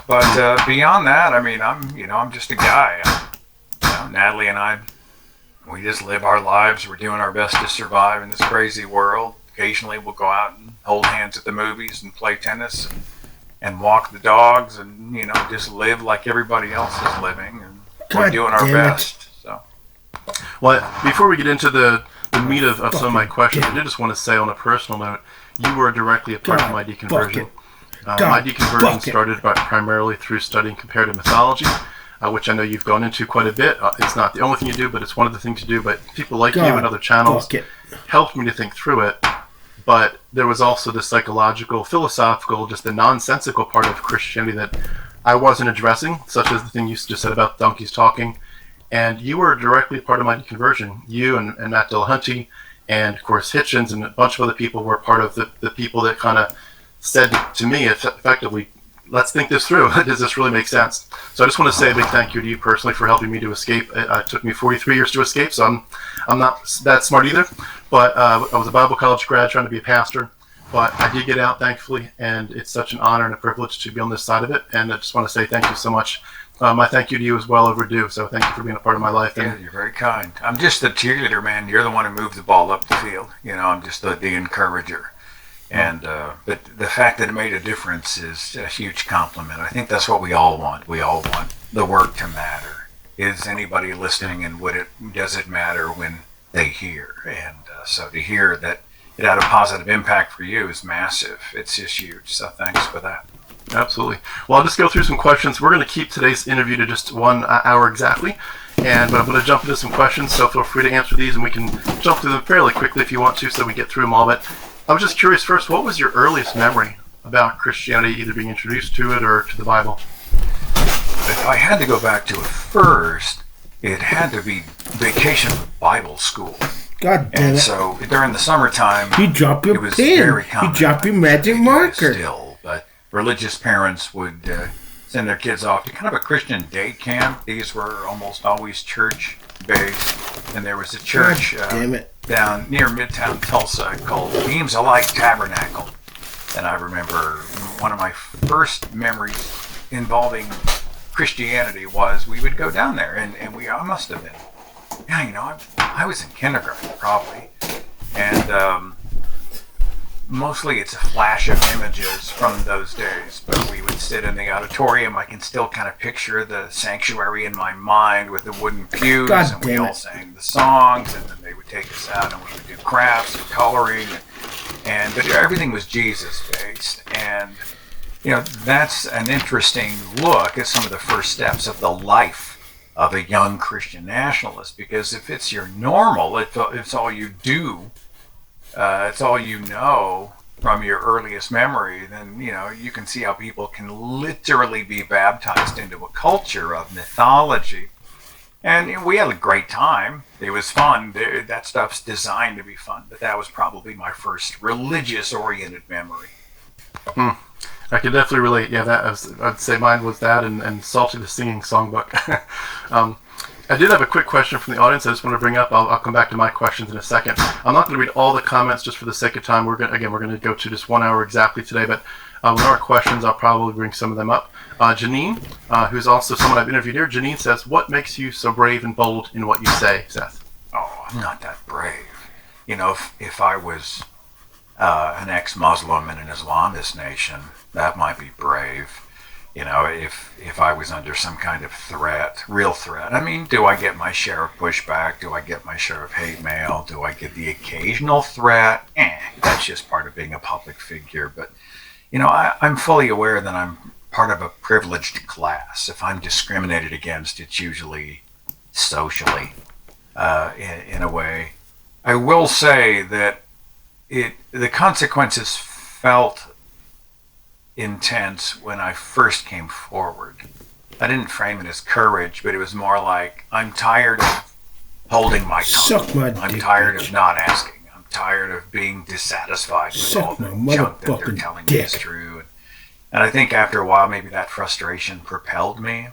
But beyond that, I mean, I'm just a guy. Natalie and I, we just live our lives. We're doing our best to survive in this crazy world. Occasionally we'll go out and hold hands at the movies and play tennis and and walk the dogs and, just live like everybody else is living. And we're doing our best. So. Well, before we get into the meat of some of my questions, I did just want to say on a personal note, you were directly a part of my deconversion. My deconversion started primarily through studying comparative mythology, which I know you've gone into quite a bit. It's not the only thing you do, but it's one of the things you do. But people like you and other channels helped me to think through it. But there was also the psychological, philosophical, just the nonsensical part of Christianity that I wasn't addressing, such as the thing you just said about donkeys talking. And you were directly part of my deconversion. You and Matt Dillahunty and, of course, Hitchens and a bunch of other people were part of the people that kind of said to me effectively, let's think this through. Does this really make sense? So I just want to say a big thank you to you personally for helping me to escape. It took me 43 years to escape, so I'm not that smart either. But I was a Bible college grad trying to be a pastor. But I did get out, thankfully, and it's such an honor and a privilege to be on this side of it. And I just want to say thank you so much. My thank you to you is well overdue, so thank you for being a part of my life. Yeah, you're very kind. I'm just the cheerleader, man. You're the one who moved the ball up the field. I'm just the encourager. And but the fact that it made a difference is a huge compliment. I think that's what we all want. We all want the work to matter. Is anybody listening, and does it matter when they hear? And so to hear that it had a positive impact for you is massive. It's just huge. So thanks for that. Absolutely. Well, I'll just go through some questions. We're going to keep today's interview to just 1 hour exactly. But I'm going to jump into some questions, so feel free to answer these, and we can jump through them fairly quickly if you want to, so we get through them all. But I was just curious first, what was your earliest memory about Christianity, either being introduced to it or to the Bible? If I had to go back to it first, it had to be vacation Bible school. God damn it. And so during the summertime, you drop your it was pen. very common. You drop your magic marker. Still, but religious parents would send their kids off to kind of a Christian day camp. These were almost always church-based. And there was a church down near Midtown Tulsa called Beams of Light Tabernacle. And I remember one of my first memories involving Christianity was we would go down there, and I must have been, I was in kindergarten probably. And mostly it's a flash of images from those days, but we would sit in the auditorium. I can still kind of picture the sanctuary in my mind with the wooden pews, and we all sang the songs, and then they would take us out and we would do crafts and coloring, but everything was Jesus based. And that's an interesting look at some of the first steps of the life of a young Christian nationalist, because if it's your normal, it's all you do, it's all you know from your earliest memory, then you can see how people can literally be baptized into a culture of mythology. And we had a great time. It was fun. That stuff's designed to be fun, but that was probably my first religious-oriented memory. I could definitely relate. Yeah, I'd say mine was that and Salty the Singing Songbook. I did have a quick question from the audience I just want to bring up. I'll come back to my questions in a second. I'm not going to read all the comments just for the sake of time. We're going to go to just 1 hour exactly today, but when there are questions, I'll probably bring some of them up. Janine, who's also someone I've interviewed here, Janine says, what makes you so brave and bold in what you say, Seth? Oh, I'm not that brave. If I was an ex-Muslim in an Islamist nation, that might be brave. If I was under some kind of threat, real threat. I mean, do I get my share of pushback? Do I get my share of hate mail? Do I get the occasional threat? That's just part of being a public figure. But, I'm fully aware that I'm part of a privileged class. If I'm discriminated against, it's usually socially, in a way. I will say that the consequences felt intense when I first came forward. I didn't frame it as courage, but it was more like, I'm tired of holding my tongue. I'm tired of not asking. I'm tired of being dissatisfied with all the junk that they're telling me is true. And I think after a while, maybe that frustration propelled me.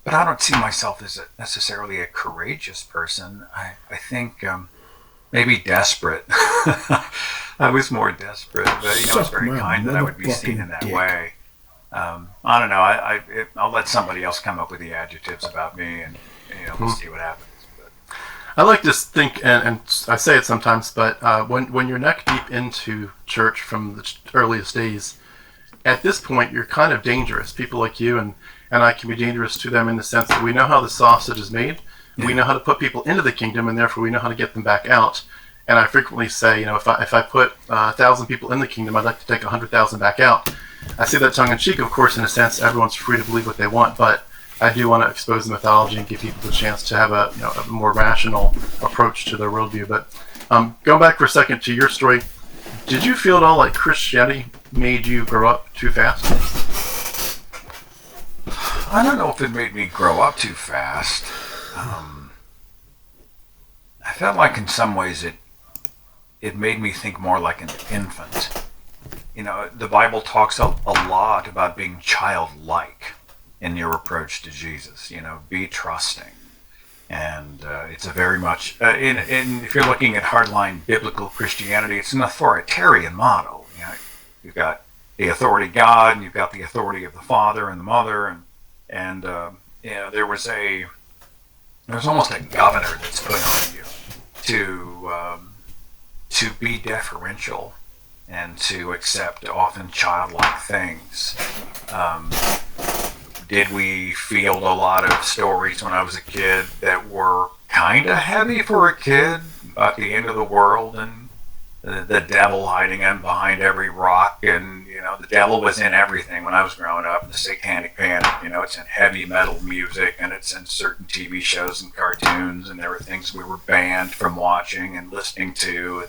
But I don't see myself as necessarily a courageous person. I think maybe desperate. I was more desperate, but it's very kind that I would be seen in that way. I don't know. I'll let somebody else come up with the adjectives about me, and we'll see what happens. But I like to think, and I say it sometimes, but when you're neck deep into church from the earliest days, at this point, you're kind of dangerous. People like you and I can be dangerous to them in the sense that we know how the sausage is made. Yeah. We know how to put people into the kingdom, and therefore we know how to get them back out. And I frequently say, if I put 1,000 people in the kingdom, I'd like to take 100,000 back out. I say that tongue-in-cheek, of course, in a sense. Everyone's free to believe what they want, but I do want to expose the mythology and give people the chance to have a more rational approach to their worldview. But going back for a second to your story, did you feel at all like Christianity made you grow up too fast? I don't know if it made me grow up too fast. I felt like in some ways it made me think more like an infant. The Bible talks a lot about being childlike in your approach to Jesus. Be trusting. And it's a very much, if you're looking at hardline biblical Christianity, it's an authoritarian model. You've got the authority of God, and you've got the authority of the Father and the Mother, and there was almost a governor that's put on you to be deferential and to accept often childlike things. Did we feel a lot of stories when I was a kid that were kind of heavy for a kid about the end of the world and the devil hiding in behind every rock? And, the devil was in everything when I was growing up. The Satanic Panic, it's in heavy metal music, and it's in certain TV shows and cartoons, and there were things we were banned from watching and listening to.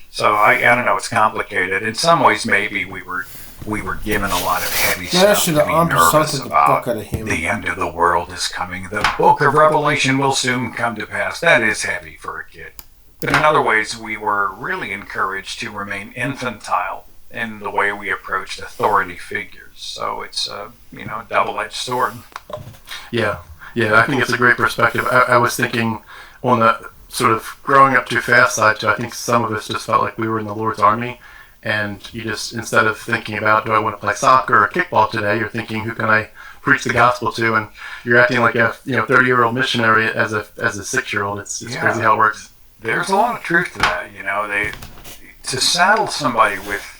So I don't know, it's complicated. In some ways, maybe we were given a lot of heavy stuff to be nervous about. The end of the world is coming. The book of Revelation will soon come to pass. That is heavy for a kid. But in other ways, we were really encouraged to remain infantile in the way we approached authority figures. So it's a double-edged sword. Yeah, I think it's a great perspective. I was thinking on the sort of growing up too fast side too. I think some of us just felt like we were in the Lord's army. And you just, instead of thinking about, do I want to play soccer or kickball today, you're thinking, who can I preach the gospel to? And you're acting like a 30-year-old missionary as a 6-year-old. It's crazy how it works. There's a lot of truth to that. To saddle somebody with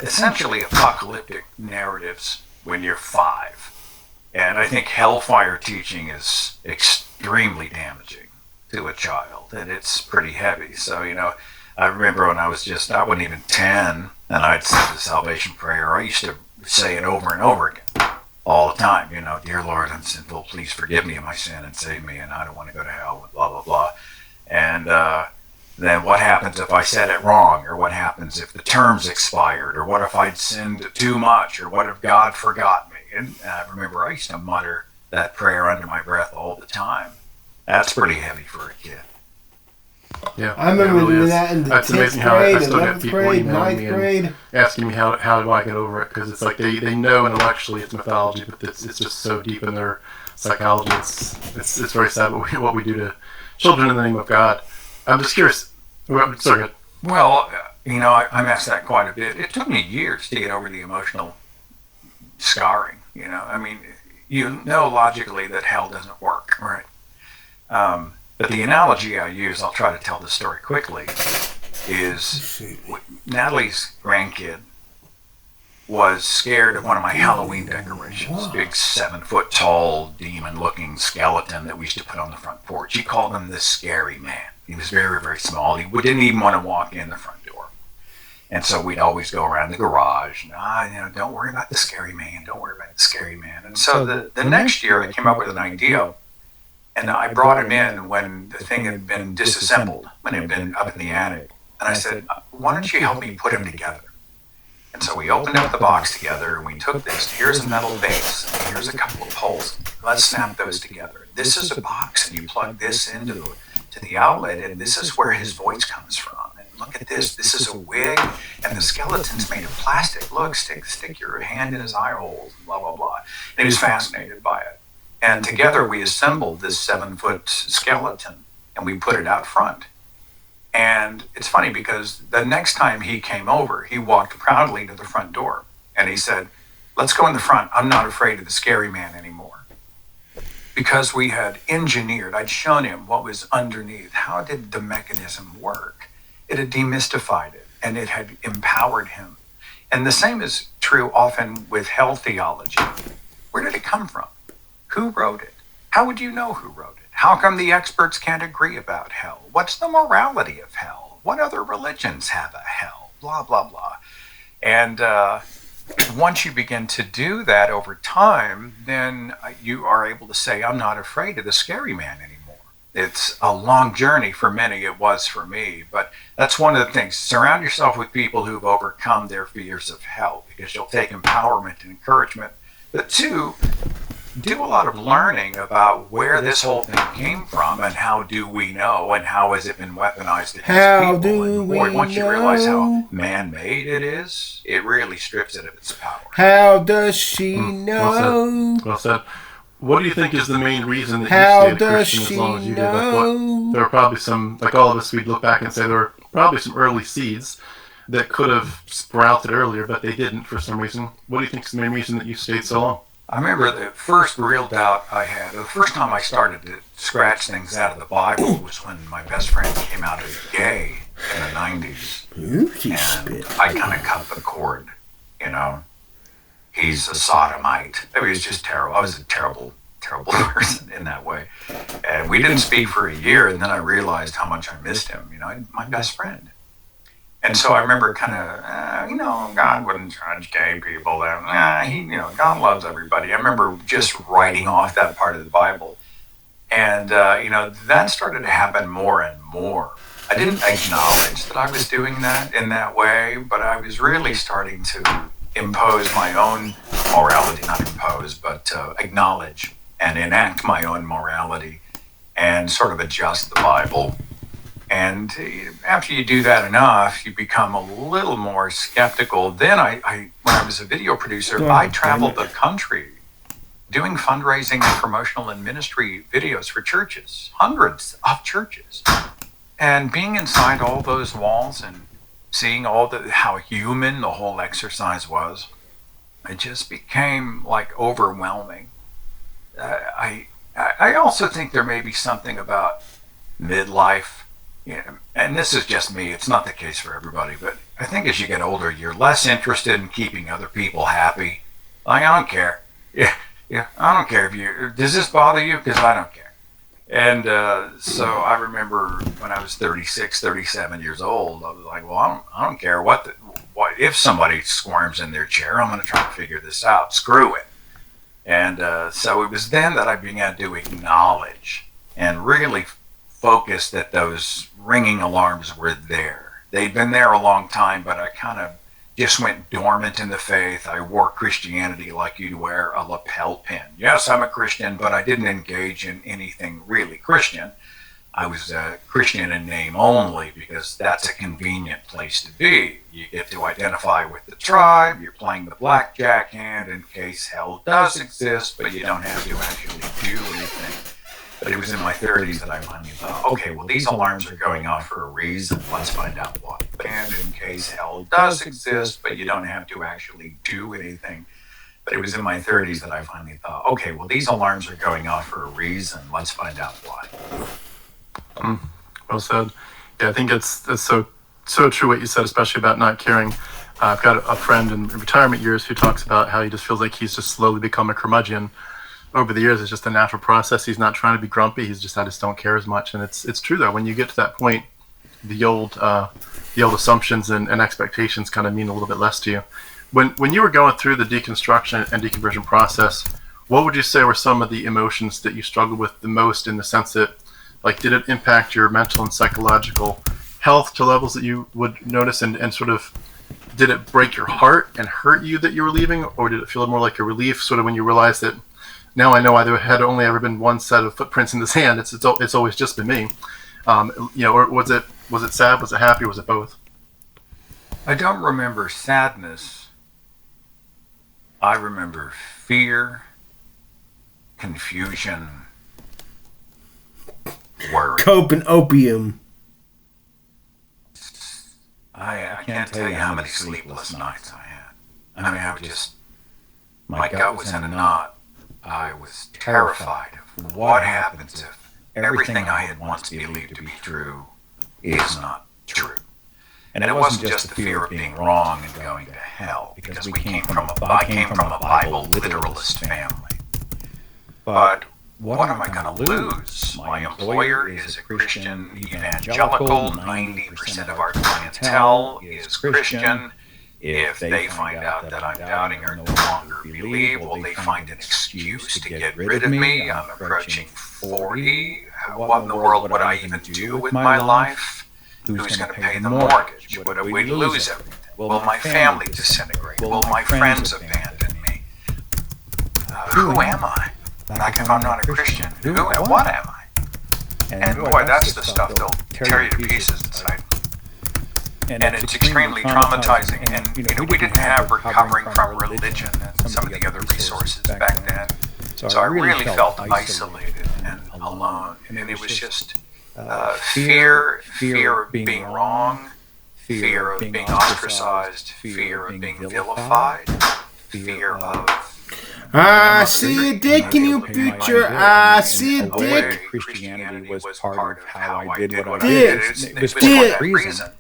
essentially apocalyptic narratives when you're 5, and I think hellfire teaching is extremely damaging to a child, and it's pretty heavy. So I remember when I wasn't even 10, and I'd say the salvation prayer. I used to say it over and over again, all the time. Dear Lord, I'm sinful. Please forgive me of my sin and save me, and I don't want to go to hell, and blah, blah, blah. And then what happens if I said it wrong, or what happens if the terms expired, or what if I'd sinned too much, or what if God forgot me? And I remember I used to mutter that prayer under my breath all the time. That's pretty heavy for a kid. Yeah, I remember doing that in the 10th grade, 11th grade, 9th grade. Asking me how do I get over it, because it's like they know intellectually it's mythology, but it's just so deep in their psychology. It's very sad what we do to children in the name of God. I'm just curious. Sorry, go ahead. Well, I'm asked that quite a bit. It took me years to get over the emotional scarring. Logically that hell doesn't work, right? But the analogy I use, I'll try to tell the story quickly, is Natalie's grandkid was scared of one of my Halloween decorations, big 7-foot-tall, demon-looking skeleton that we used to put on the front porch. He called him the Scary Man. He was very, very small. He didn't even want to walk in the front door. And so we'd always go around the garage, and, don't worry about the Scary Man, don't worry about the Scary Man. And so the next year I came up with an idea. And I brought him in when the thing had been disassembled, when it had been up in the attic. And I said, why don't you help me put them together? And so we opened up the box together, and we took this. Here's a metal base, and here's a couple of holes. Let's snap those together. This is a box, and you plug this into the outlet, and this is where his voice comes from. And look at this. This is a wig, and the skeleton's made of plastic. Look, stick your hand in his eye holes, blah, blah, blah. And he was fascinated by it. And together we assembled this 7-foot skeleton, and we put it out front. And it's funny because the next time he came over, he walked proudly to the front door, and he said, let's go in the front. I'm not afraid of the Scary Man anymore. Because we had engineered, I'd shown him what was underneath. How did the mechanism work? It had demystified it, and it had empowered him. And the same is true often with hell theology. Where did it come from? Who wrote it? How would you know who wrote it? How come the experts can't agree about hell? What's the morality of hell? What other religions have a hell? Blah, blah, blah. And once you begin to do that over time, then you are able to say, I'm not afraid of the scary man anymore. It's a long journey for many. It was for me. But that's one of the things. Surround yourself with people who've overcome their fears of hell, because you'll take empowerment and encouragement. But two, do a lot of learning about where this whole thing came from and how do we know and how has it been weaponized against How people. do And boy, we once you realize how know? man-made it is, it really strips it of its power. How does she Well know? said. Well said. What do you think is the main reason that How you stayed a does Christian as she long as you did? know? There were probably some, like all of us, we'd look back and say there were probably some early seeds that could have sprouted earlier, but they didn't for some reason. What do you think is the main reason that you stayed so long? I remember the first real doubt I had, the first time I started to scratch things out of the Bible was when my best friend came out as gay in the 90s. And I kind of cut the cord, you know. He's a sodomite. I mean, it's just terrible. I was a terrible, terrible person in that way. And we didn't speak for a year, and then I realized how much I missed him, you know, my best friend. And so I remember kind of, you know, God wouldn't judge gay people. You know, God loves everybody. I remember just writing off that part of the Bible. And, you know, that started to happen more and more. I didn't acknowledge that I was doing that in that way, but I was really starting to impose my own morality, not impose, but acknowledge and enact my own morality and sort of adjust the Bible. And after you do that enough, you become a little more skeptical. Then when I was a video producer, I traveled the country doing fundraising and promotional and ministry videos for churches, hundreds of churches. And being inside all those walls and seeing how human the whole exercise was, it just became like overwhelming. I also think there may be something about midlife. Yeah, and this is just me, it's not the case for everybody, but I think as you get older, you're less interested in keeping other people happy. Like, I don't care. Yeah, I don't care does this bother you? Because I don't care. And so I remember when I was 36, 37 years old, I was like, well, I don't care what if somebody squirms in their chair, I'm going to try to figure this out. Screw it. And so it was then that I began to acknowledge and really focused that those ringing alarms were there. They'd been there a long time, but I kind of just went dormant in the faith. I wore Christianity like you'd wear a lapel pin. Yes, I'm a Christian, but I didn't engage in anything really Christian. I was a Christian in name only because that's a convenient place to be. You get to identify with the tribe, you're playing the blackjack hand in case hell does exist, but you don't have to actually do anything. But it was in my 30s that I finally thought, okay, well, these alarms are going off for a reason. Let's find out why. And in case hell does exist, but you don't have to actually do anything. But it was in my 30s that I finally thought, okay, well, these alarms are going off for a reason. Let's find out why. Well said. Yeah, I think it's so true what you said, especially about not caring. I've got a friend in retirement years who talks about how he just feels like he's just slowly become a curmudgeon. Over the years, it's just a natural process. He's not trying to be grumpy. He's just, I just don't care as much. And it's true though. When you get to that point, the old assumptions and expectations kind of mean a little bit less to you. When you were going through the deconstruction and deconversion process, what would you say were some of the emotions that you struggled with the most, in the sense that, like, did it impact your mental and psychological health to levels that you would notice, and sort of, did it break your heart and hurt you that you were leaving, or did it feel more like a relief, sort of, when you realized that, now I know there had only ever been one set of footprints in the sand. It's always just been me. Or was it sad? Was it happy? Was it both? I don't remember sadness. I remember fear, confusion, worry. Cope and opium. I can't tell you how many sleepless nights I had. I mean, my gut was in a knot. I was terrified of what happens if everything I had once believed to be true is not true. And it wasn't just the fear of being wrong and going to hell, because I came from a Bible literalist family. But what am I going to lose? My employer is a Christian evangelical. 90% of our clientele is Christian. If they find out that I'm doubting or no longer believe, will they find an excuse to get rid of me? I'm approaching 40. What in the world would I even do with my life? Who's going to pay the mortgage? What if we lose everything? Will my family disintegrate? Will my friends abandon me? Who am I? Like, if I'm not a Christian, what am I? And boy, that's the stuff that'll tear you to pieces inside. And it's extremely traumatizing. And, we didn't have recovering from religion and some of the other resources back then. So I really felt isolated and alone. And it was just fear of being wrong, fear of being ostracized, fear of being vilified, fear of... I see a dick in your future. I see a dick. Christianity was part of how I did what I did. It was for that reason.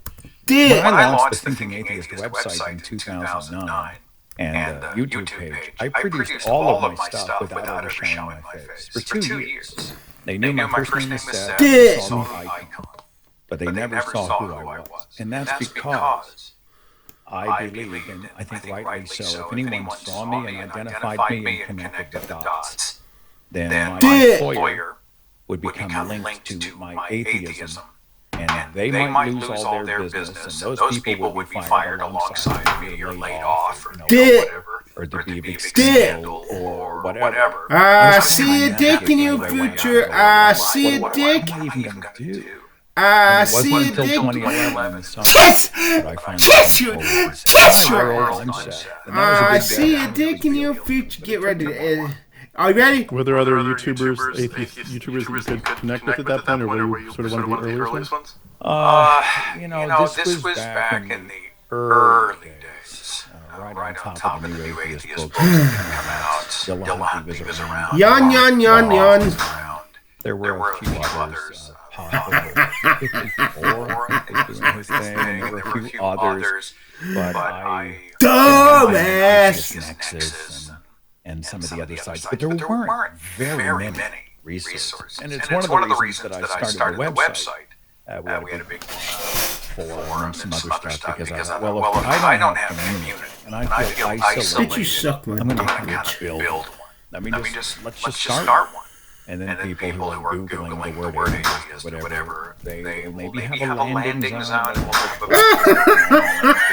Dick. When I launched the Thinking Atheist website in 2009 and the YouTube page, I produced all of my stuff without ever showing my face for 2 years. They knew my first name was Seth, Dick. saw the icon, but they never saw who I was. And that's because I believe, and I think rightly so, if anyone saw me and identified me and connected the dots, then my employer would become linked to my atheism, and they might lose all their business, and those people would be fired alongside me or laid off or whatever, or there'd be a big scandal or whatever. I see a dick in your future. I see a dick. What am I even going to do? I see a until dick. 2011 summer Yes! that I finally Yes, you. Yes, you. I'm set. And that was a I big see day. a dick in your future. Get ready. Are you ready? Were there other YouTubers, atheist YouTubers that you could connect with at that point, or were you sort of one of the earliest ones? This was back in the early days. Right on top of the new atheist books that come out. Still was around. Yon. There were a few others. Possible 54, I think, was doing his thing, and there were a few others, but I... Dumbass! Nexus and some of the other sites, but there weren't very many resources. And it's one of the reasons that I started the website. We had a big forum and some other stuff, because I thought, well, if I don't have community, and I feel isolated, Did you suck my I'm going to dick, have to build one. I mean, let's just start one. And then people who are Googling the word atheist or whatever, they will maybe have a landing zone,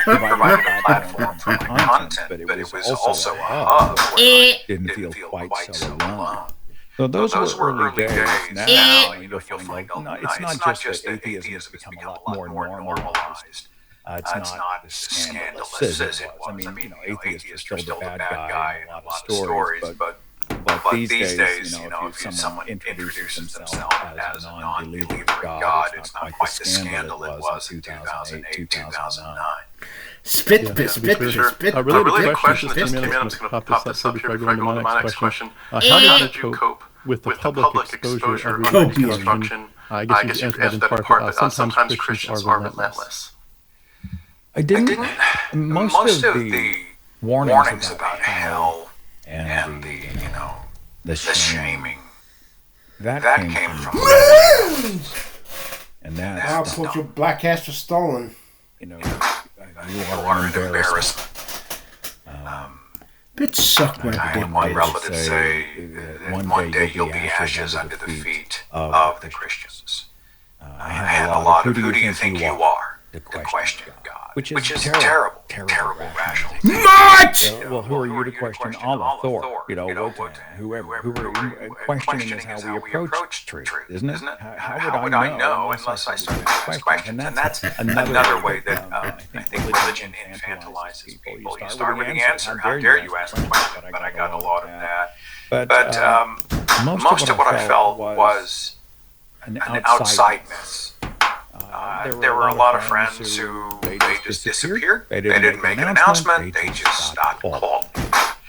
provide a platform for content, but it was also a hub where I didn't feel quite so alone. So those were early days. Now you'll find, like, no, it's not just that atheism has become a lot more normalized. It's not as scandalous as it was. I mean, atheist is still the bad guy in a lot of stories, but these days, if someone introduces themselves as a non-believer in God, it's not quite the scandal it was in 2008, 2009. Spit. A related question that came in, I'm just going to pop this up here before I go on to my next question. How did you cope with the public exposure of reconstruction? I guess you answered that in part, but sometimes Christians are relentless. I didn't. Most of the warnings about hell and the shaming, that came from and I'll put your black ass for stolen. You are an embarrassment. Bitch, suck my dick. I had one relative say that one day you'll be ashes under the feet of the Christians. I had a lot of who do you think you are? The question God. Which is terrible rational. Much! Well, who are you to question Allah, Thor? Whoever. Who are questioning is how we approach truth, isn't it? How would I know unless I started to ask questions? And that's another way that I think religion infantilizes people. You start with the answer. How dare you ask the question? But I got a lot of that. But most of what I felt was an outsideness. There were a lot of friends who they just disappeared. They didn't make an announcement. They just stopped calling.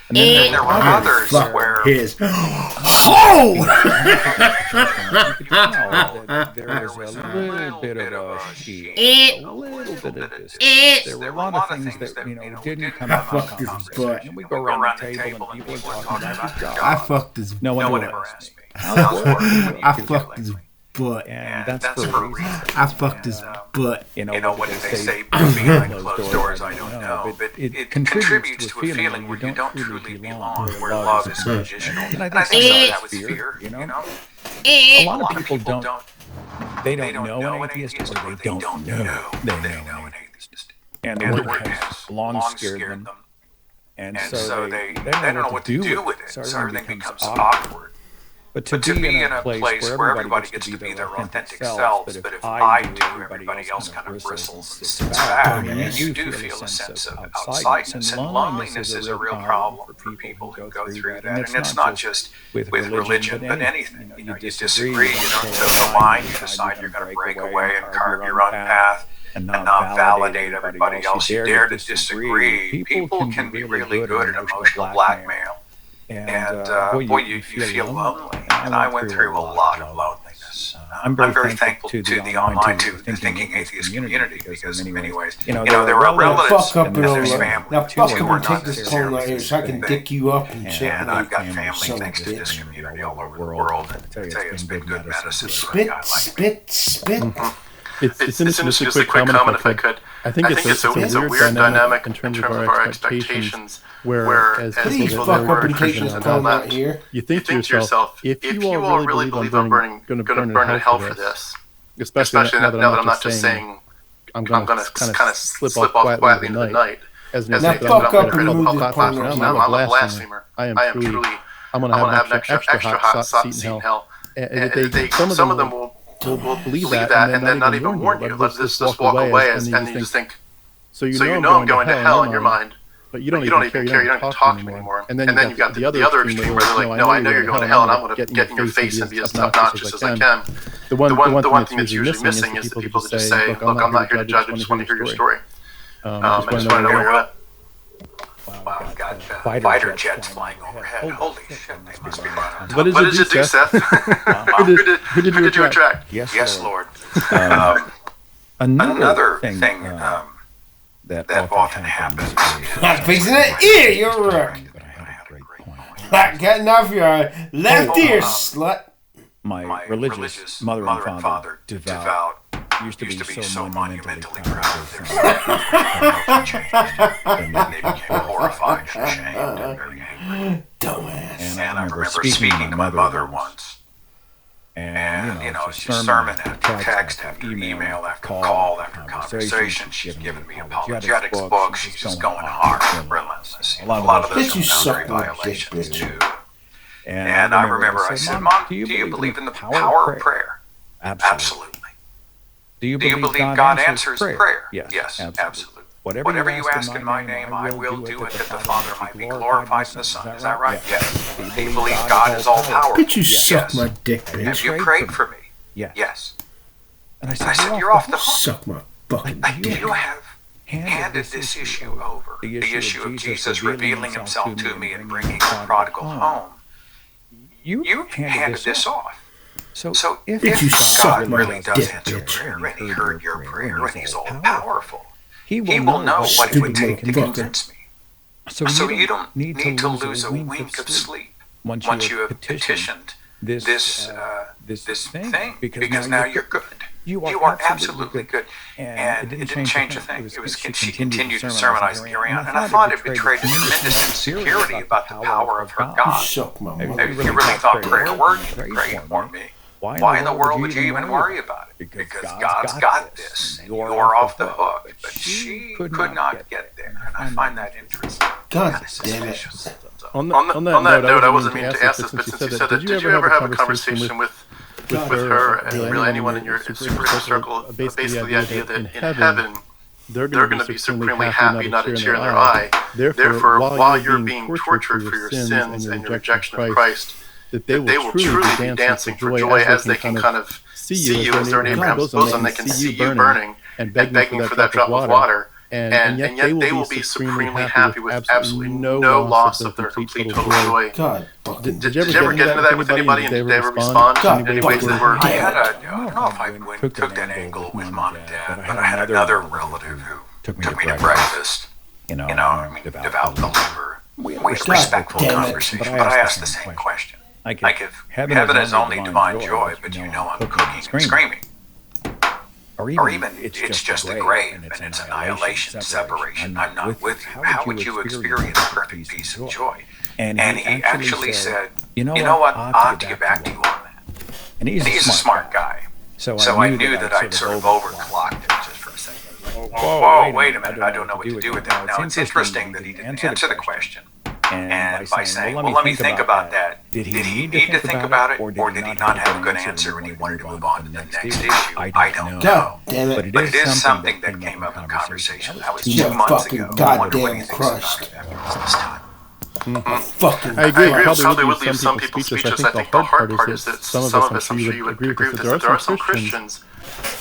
And then there were others where Oh! There was a little bit of a shield, a little bit of distance. There were a lot of things that, didn't come up in conversation. And we go around the table and people are talking about your job. I fucked his No one ever asked me. I fucked his butt. And that's for a reason. I fucked his butt. What did they say behind closed doors? I don't know. But it contributes to a feeling where you don't truly belong, where love is conditional. And I think some of that was fear, A lot of people don't know an atheist, or they don't know they know an atheist. And the word has long scared them. And so they don't know what to do with it. So everything becomes awkward. But to be in a place where everybody gets to be their authentic selves, but if I do, everybody else kind of bristles and sits back, and you do feel a sense of outsideness, and loneliness is a real problem for people who go through that. And it's not just with religion, but anything. You disagree, you don't toe the line, you decide you're going to break away and carve your own path and not validate everybody else. You dare to disagree. People can be really good at emotional blackmail. And boy, you feel lonely. And I went through a lot of loneliness. I'm very thankful to the online, to the thinking atheist community, because in many ways, there were relatives and there's family. Now fuck up and take this phone right here so I can dick you up and shit. And I've got family thanks to this community all over the world. And I tell you, it's been good medicine for a guy like me. Spit. It's just a quick comment if I could. I think it's a weird dynamic in terms of our expectations, where as people that are working here, you think to yourself, if you all really believe I'm going to burn in hell for this, especially now that I'm not just saying I'm going to kind of slip off quietly into the night, as an example, I'm a blasphemer. I am truly, I'm going to have an extra hot seat in hell. Some of them will believe that and then not even warn you. Let's just walk away, and you just think, so you know I'm going to hell in your mind, but you don't even care, you don't even talk to me anymore. And then you've got the other extreme where they're like, no, I know you're going to hell, and I'm going to get in your face and be as obnoxious as I can. The one thing that's usually missing is the people that just say, look, I'm not here to judge, I just want to hear your story. I just want to know where you're at. Wow, we've got fighter jets flying overhead. Holy shit, they must be fun. What did you do, Seth? Who did you attract? Yes, Lord. Another thing that often happens. Not facing it ear, you're right. Not getting off your left ear, slut. My religious mother and father, devout, used to be so monumentally proud of themselves. And they became horrified and ashamed and very angry. Dumbass. And I remember speaking to my mother once. And, it's just sermon after text, after email, after call, after conversation. She's given me apologetics books. She's just going hard, relentless. A lot of those are boundary violations, too. And I remember I said, Mom, do you believe in the power of prayer? Absolutely. Do you believe God answers prayer? Yes, absolutely. Whatever you ask in my name, I will do it, that the Father might be glorified in the Son. Is that right? Yes. Do you believe God is all powerful? Bitch, you suck my dick, bitch. Have you prayed for me? Yes. And I said, you're off the hook. Suck my fucking dick. You have handed this issue over. The issue of Jesus revealing himself to me and bringing the prodigal home. You handed this off. So if God really does answer prayer, and he heard your prayer, and he's all powerful, he will know what it would take to convince me. So you don't need to lose a wink of sleep once you have petitioned this thing, because now you're good. You are absolutely good. And it didn't change a thing. She continued to sermonize me around, and I thought it betrayed a tremendous insecurity about the power of her God. If you really thought prayer worked, pray for me. Why in the world would you even worry about it? Because God's got this, and you're off the hook. But she could not get there, and I find that interesting. God damn it. On that note, I wasn't meaning to ask this, but since you said that, did you ever have a conversation with her and really anyone in your super circle, basically the idea that in heaven, they're going to be supremely happy, not a tear in their eye. Therefore, while you're being tortured for your sins and your rejection of Christ, that they will truly be dancing for joy as they can kind of see you as they're in Abraham's bosom. They can see you burning and begging for that drop of water. and yet they will be supremely happy with absolutely no loss of their complete total joy. God, did you ever get into that with anybody, and did they ever respond in any ways that were... I don't know if I took that angle with Mom and Dad, but I had another relative who took me to breakfast. I mean, devout believer. We had respectful conversation, but I asked the same question. Like, if heaven is only divine joy, but I'm cooking and screaming. Or even it's just a grave, and it's annihilation, separation. I'm not with you. How would you experience perfect peace and joy? And he actually said, you know what, I'll have to get back to you on that. And he's a smart guy. So I knew that I'd sort of overclocked it just for a second. Whoa, wait a minute, I don't know what to do with that. Now, it's interesting that he didn't answer the question. And by saying, well, let me think about that, did he need to think about it, or did he not have a good answer and he wanted to move on to the next issue? I don't know. But it is something that came up in conversation. That was 2 months ago. Goddamn crushed. I agree. It probably would leave some people speechless. I think the hard part is that some of us, I'm sure you would agree with this, that there are some Christians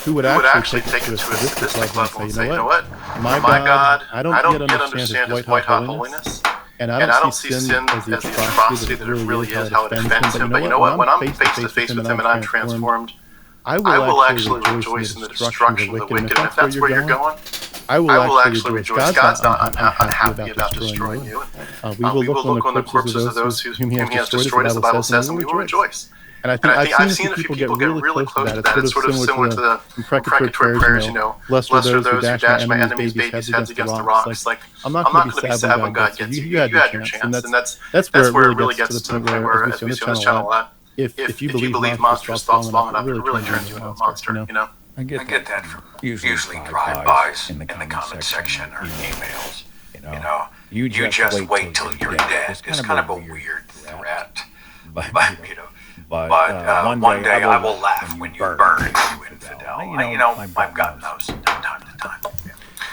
who would actually take it to a sadistic level and say, you know what, my God, I don't yet understand his white-hot holiness. And I don't see sin as the atrocity that it really is, how it offends him. But you know what? When I'm face to face with him and I'm transformed, I will actually rejoice in the destruction of the wicked. And if that's where you're going, I will actually rejoice. God's not unhappy about destroying you. We will look on the corpses of those whom he has destroyed, as the Bible says, and we will rejoice. And I think I've seen a few people get really close to that. It's sort of similar to the imprecatory prayers, blessed are those who dash my enemies' babies' heads against the rocks. Like, I'm not going to be sad when God gets you. You had your chance. And that's where it really gets to the point where, as we see on this channel a lot, if you believe monstrous thoughts long enough, it really turns you into a monster, you know? I get that from usually drive-bys in the comment section or emails. You just wait till you're dead. It's kind of a weird threat. But one day I will laugh when you burn, you infidel. I've gotten those from time to time.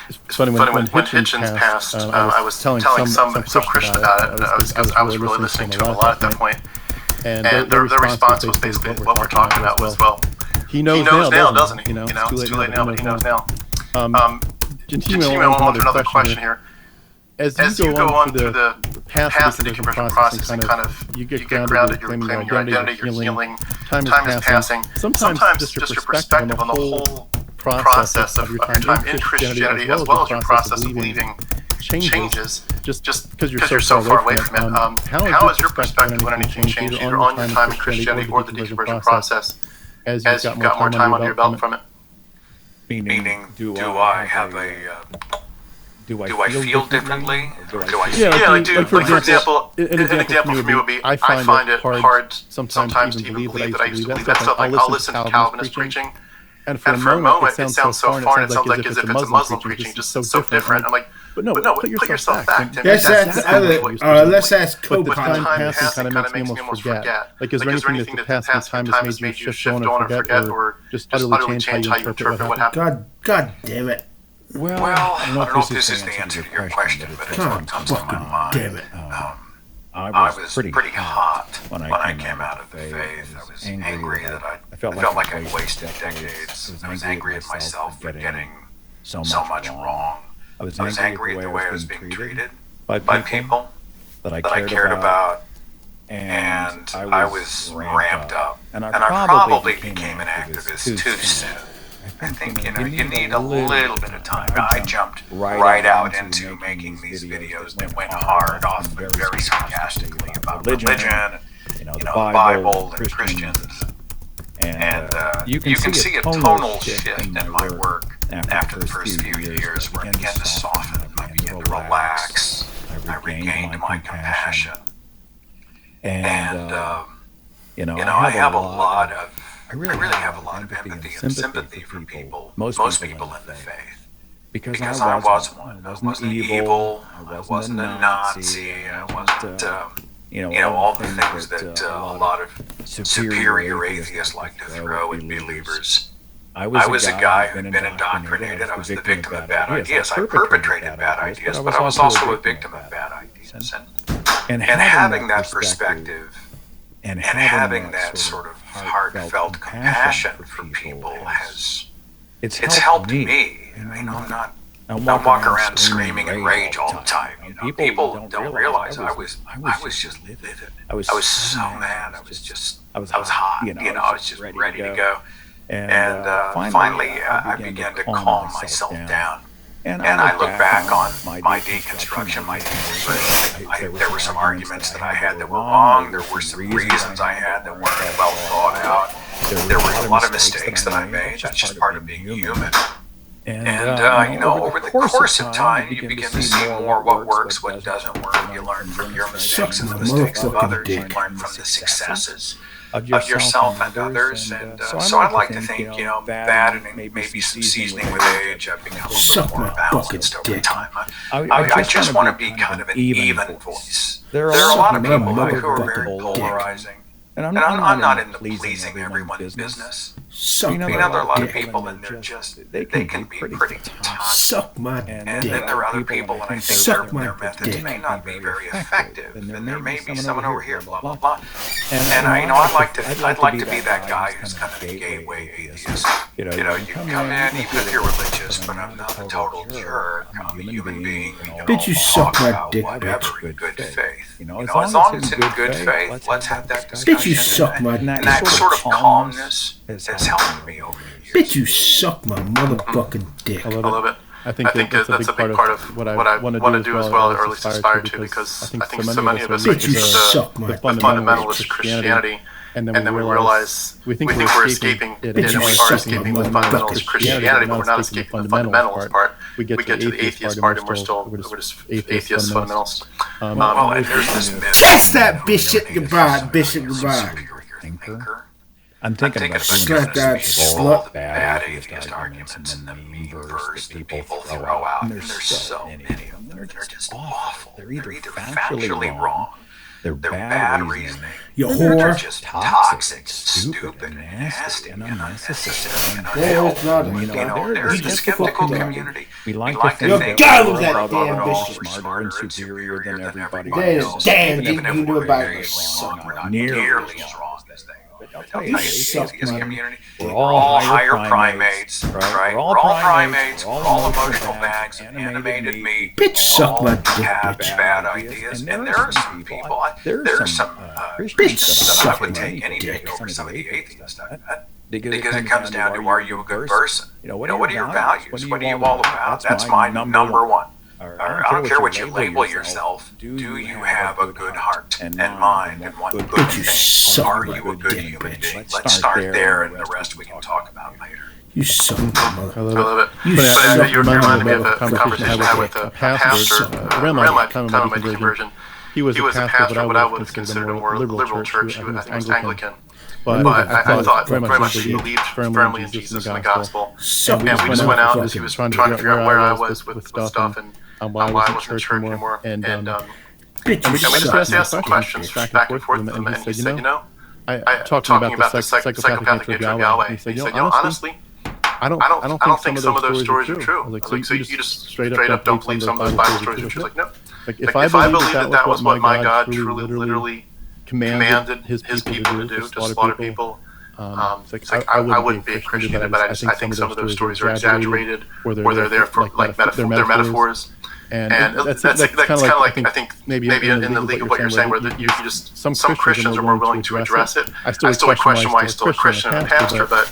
It's funny, when Hitchens passed, I was telling some Christian about it. I was really listening to him a lot at that point. And their response was basically what we're talking about was, well, he knows now, doesn't he? It's too late now, but he knows now. Continue on to another question here. As you go on through the path of the deconversion process and kind of you get grounded, you're claiming your identity, you're healing, time is passing. Sometimes just your perspective on the whole process of your time in Christianity, as well as your process of leaving, changes just because you're so far away from it. How is your perspective when anything changed, either on your time in Christianity or the deconversion process, as you've got more time under your belt from it? Meaning, do I have a... Do I feel differently? Or do I like for example, an example for me would be, I find it hard sometimes to even believe that I used to believe that stuff. Like, I'll listen to Calvinist preaching, and for a moment it sounds so foreign, it sounds like as if it's a Muslim preaching, just so different. I'm like, but no, put yourself back. Let's ask Cope. But the time passing kind of makes me almost forget. Like, is there anything that the passing time has made you shift on and forget, or just utterly change how you interpret what happened? God damn it. Well, I don't know if this is the answer to your question, but it's what comes to my mind. Damn it. I was pretty hot when I came out of the faith. I was angry that I felt like I wasted decades. I was angry at myself for getting so much wrong. I was angry at the way I was being treated by people that I cared about, and I was ramped up. And I probably became an activist too soon. I think you need a little bit of time. I jumped right out into making these videos that went hard, often very sarcastically about religion, the Bible, and Christians. And you can see a tonal shift in my work after the first few years, where I began to soften, I began to relax, I regained my compassion. And I have a lot of I really have a lot of empathy and sympathy for people, most people in the faith. Because I was one. I wasn't evil, I wasn't a Nazi, I wasn't, all the things that a lot of superior atheists like to throw at believers. I was a guy who'd been indoctrinated. I was the victim of bad ideas. I perpetrated bad ideas, but I was also a victim of bad ideas. And having that perspective, and having that sort of heartfelt compassion for people it's helped me. I'm don't walk around screaming in rage all the time. People don't realize I was just livid. I was so mad. I was hot. I was just ready to go. And finally, I began to calm myself down. And I look back on my deconstruction, there were some arguments that I had that were wrong. There were some reasons I had that weren't well thought out. There were a lot of mistakes that I made. That's just part of being human. And over the course of time, you begin to see more what works, what doesn't work. You learn from your mistakes and the mistakes of others. You learn from the successes of yourself and others. And so I'd like to think, that and maybe some seasoning with age, I've become a little more balanced over time. I just want to be kind of an even voice. There are a lot of people who are very polarizing. And I'm not into pleasing everyone's business. There are a lot of people and they can be pretty tough. Suck my dick. And then there are other people and I think their methods may not be very effective. And there may be someone over here, blah, blah, blah. And I'd like to be that guy who's kind of a gateway atheist. You come in, even if you're religious, but I'm not a total jerk. I'm a human being. Bitch, you suck my dick, bitch. In good faith. As long as it's in good faith, let's have that discussion. Bitch, you suck my dick. And that sort of calmness has helped me over the years. Bitch, you suck my motherfucking dick. I love it. I think that's a big part of what I want to do as well, or at least aspire to, because I think so many of us look at the fundamentalist Christianity, and then we realize we think we're escaping it, and we are escaping the fundamentalist Christianity, but we're not escaping the fundamentalist part. We get to the atheist part, and we're just atheist fundamentalists. And there's this myth. That's that Bishop goodbye, Bishop goodbye. I'm thinking about slap that slut. Bad atheist arguments and the mean verse that people throw out. And there's so many of them. They're just awful. They're either factually wrong. They're bad reasoning. You whore. They're just toxic, stupid, and nasty, and unnecessary. There's a skeptical community. We like to think that that damn bishop smarter and superior than everybody else. Damn, Even if do we're about very wrong, we're not nearly as wrong as they are. I'll tell you, the atheist community, we're all higher primates, right? We're all primates, we're all emotional bags, animated meat. Bitch, suck my dick, have bitch. bad ideas, and there are some people, there are some Christians that I would take any day over some of the atheists. Because it comes down to, are you a good person? What are your values? What are you all about? That's my number one. I don't care what you label yourself. Do you have a good heart and mind and want good things? Are you a good human being? Let's start there, and the rest we can talk about later. You suck my mother. I love it. You reminded me of a conversation I had with a pastor around my time of my deconversion. He was a pastor of what I would consider a more liberal church. He was Anglican. But I thought very much he believed firmly in Jesus and the gospel. And we just went out as he was trying to figure out where I was with stuff and why I wasn't in church anymore. And we just asked some questions back and forth with him. And he said, I talking about the psychopathic nature of Yahweh. And he said, honestly, I don't think some of those stories are true. I was like, so you just straight up don't believe some of those Bible stories are true? Like, no. Like, if I believed that was what my God truly, literally commanded his people to do, to slaughter people, I wouldn't be a Christian, but I think some of those stories are exaggerated, or they're there for like they're metaphors. And that's kind of like I think maybe in the league of what you're saying, where you just some Christians are more willing to address it. I still question why he's still a Christian and a pastor, but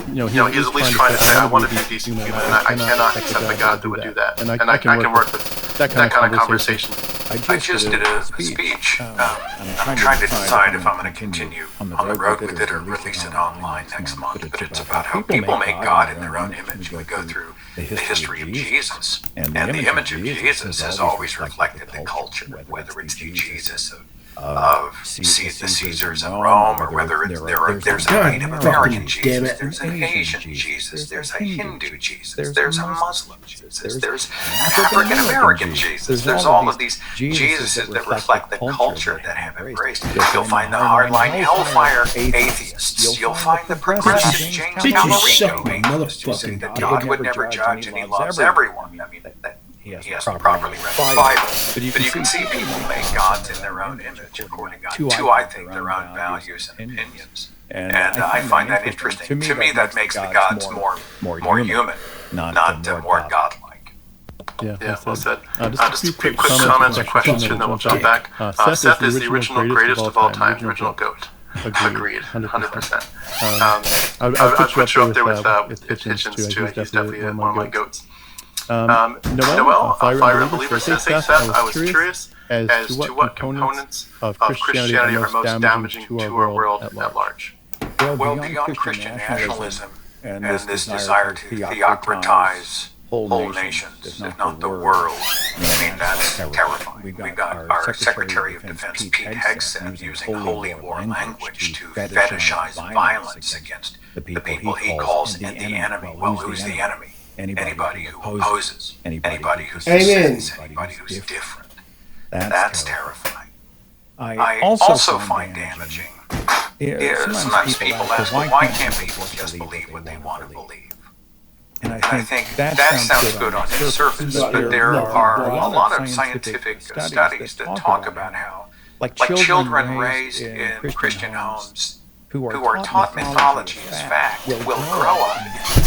he's at least trying to say, I want to be a decent human, and I cannot accept a God that would do that. And I can work with that kind of conversation. I just did a speech. I'm trying to decide if I'm going to continue on the road with it or release it online next month. But it's about how people make God in their own image. We go through the history of Jesus, and the image of Jesus has always reflected the culture, whether it's the Jesus of the Caesars in Rome, or whether there's a Native American Jesus, there's an Asian Jesus, there's a Hindu Jesus, there's a Muslim Jesus, there's African American Jesus. There's all of these Jesuses that reflect the culture that have embraced. You'll find the hardline hellfire atheists. You'll find the progressive James Calvarino atheists who say that God would never judge and he loves everyone. I mean, that he has to properly read the Bible. But you can see people make gods in their own image, according to, I think, their own values and opinions. And I find that interesting. To me, that makes the gods more human, not more godlike. Yeah, well said. Just a few quick comments or questions, and then we'll jump back. Seth is the original greatest of all time, original GOAT. Agreed, 100%. I would put you up there with Hitchens too. He's definitely one of my GOATs. Noel, Fire Believer says, "Hey Seth, I was curious as to what components of Christianity are most damaging to our world at large." Well, beyond Christian nationalism and this desire to theocratize whole nations, if not the world, I mean, that's terrifying. We got our Secretary of Defense, Pete Hegseth, using holy war language to fetishize violence against the people he calls the enemy. Well, who's the enemy? Anybody who opposes, anybody who sins, anybody who's different. That's terrifying. I also find damaging. Sometimes people ask, well, why can't people just believe what they want to believe? And I think that sounds good on the surface, but there are a lot of scientific studies that talk about how, like children raised in Christian homes who are taught mythology as fact will grow up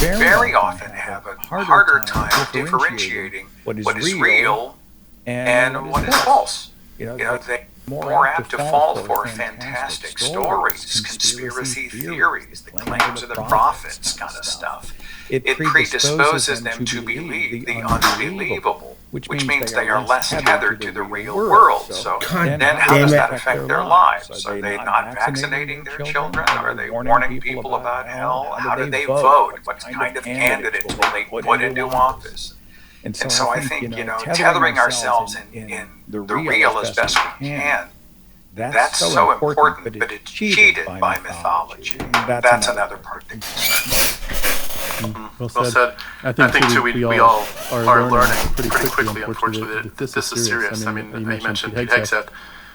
and very often have a harder time differentiating what is real and what is false. They're more apt to fall for fantastic stories, conspiracy theories, the claims of the prophets kind of stuff. It predisposes them to believe the unbelievable, which means they are less tethered to the real world. So then how does that affect their lives? Are they not vaccinating their children? Are they warning people about hell? How do they vote? What kind of candidates will they put into office? And so I think, tethering ourselves in the real as best we can, that's so important, but it's cheated by mythology. That's another part that concerns me. Well said. I think too, we all are learning pretty quickly, unfortunately, that this is serious. I mean, you mentioned Pete Hegseth.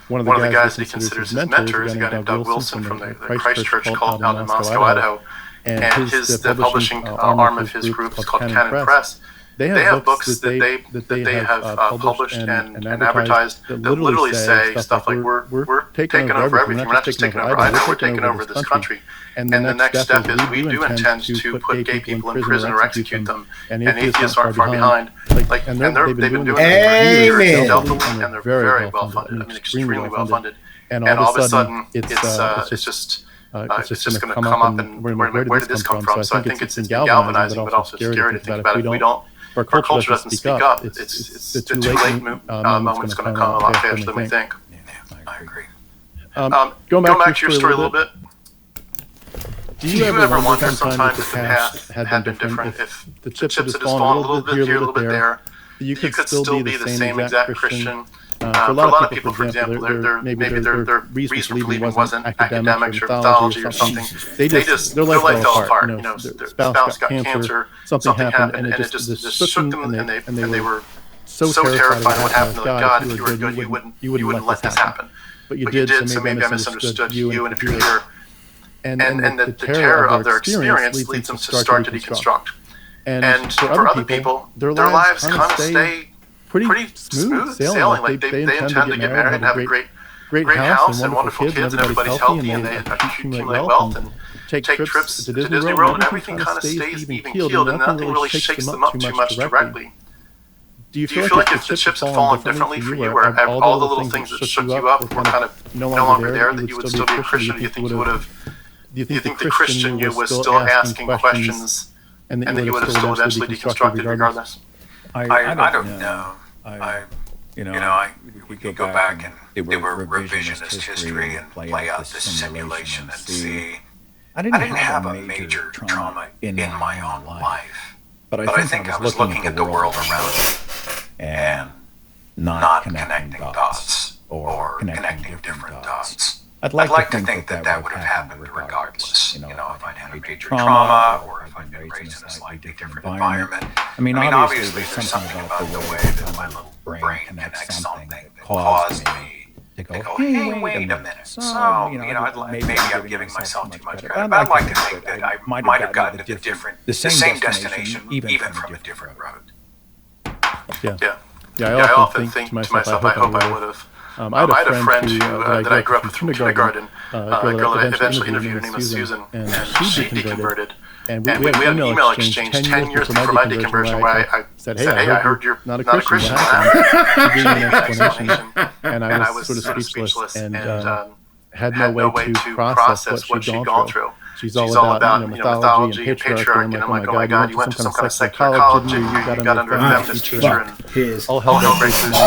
One of the guys that he considers his mentor is a guy named Doug Wilson from the Christ Church called out in Moscow, Idaho. And the publishing arm of his group is called Canon Press. They have books that they have published and advertised that literally say stuff like, we're taking over everything. We're not just taking over Idaho, we're taking over this country. And the next step is we do intend to put gay people in prison or execute them, and atheists aren't far behind. And they've been doing it for years, and they're very well funded. I mean, extremely well funded. And all of a sudden, it's just going to come up, and where did this come from? So I think it's galvanizing, but also scary to think about. If we don't, if our culture doesn't speak up, it's the too late moment's going to come a lot faster than we think. I agree. Going back to your story a little bit. Do you ever wonder sometimes if the past had been different, if the chips had just fallen a little bit here, a little bit there, you could still be the same exact Christian? For a lot of people, for example, their reason for leaving wasn't academics or mythology or something. Their life fell apart. Their spouse got cancer, something happened, and it just shook them, and they were so terrified of what happened. Like, God, if you were good, you wouldn't let this happen. But you did, so maybe I misunderstood you, and if you're here. And the terror of their experience leads them to start to deconstruct. And for other people, their lives kind of stay pretty smooth sailing. Like they intend to get married and have a great house and wonderful kids, and everybody's healthy, and they accumulate wealth and take trips to Disney World, and everything kind of stays even keeled, and nothing really shakes them up too much directly. Do you feel like if the chips had fallen differently for you, where all the little things that shook you up were kind of no longer there, that you would still be a Christian? Do you think you would have? Do you think the Christian you was still asking questions, and that you would have still eventually deconstructed regardless? I don't know. We could go back and they were revisionist history and play out the simulation and see. I didn't have a major trauma in my own life, but I think I was looking at the world around me and not connecting dots or connecting different dots. I'd like to think that would have happened regardless. If I'd had a major trauma or if I'd been raised in a slightly different environment. I mean, obviously there's something about the way that my little brain connects something that caused me to go, hey, wait a minute. So, maybe I'm giving myself too much credit, but I'd like to think that I might have gotten to the same destination, even from a different road. Yeah, I often think to myself, I hope I would have. I had a friend who, that I grew up with from kindergarten, a girl that I eventually interviewed. Her name was Susan, and she deconverted. And we had an email exchange 10 years before my deconversion where I said, hey, I heard you're not a Christian. What happened? She gave me an explanation, and I was sort of speechless and had no way to process what she'd gone through. She's all about mythology and patriarchy, and I'm like, oh my God, you went to some kind of psychology, you got under a feminist teacher, and all hell breaks loose.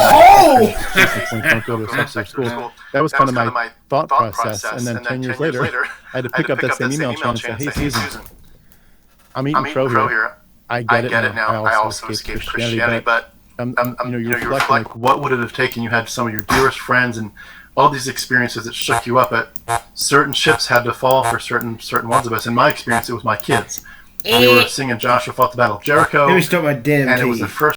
Don't go to a secular school. That was kind of my thought process, and then 10 years later, I had to pick up that same email chain and say, hey, Susan, I'm eating crow here. I get it now. I also escaped Christianity, but you're reflecting, like, what would it have taken? You had some of your dearest friends and all these experiences that shook you up. At certain ships had to fall for certain ones of us. In my experience, it was my kids. We were singing Joshua Fought the Battle of Jericho. Let me start my damn and it was the first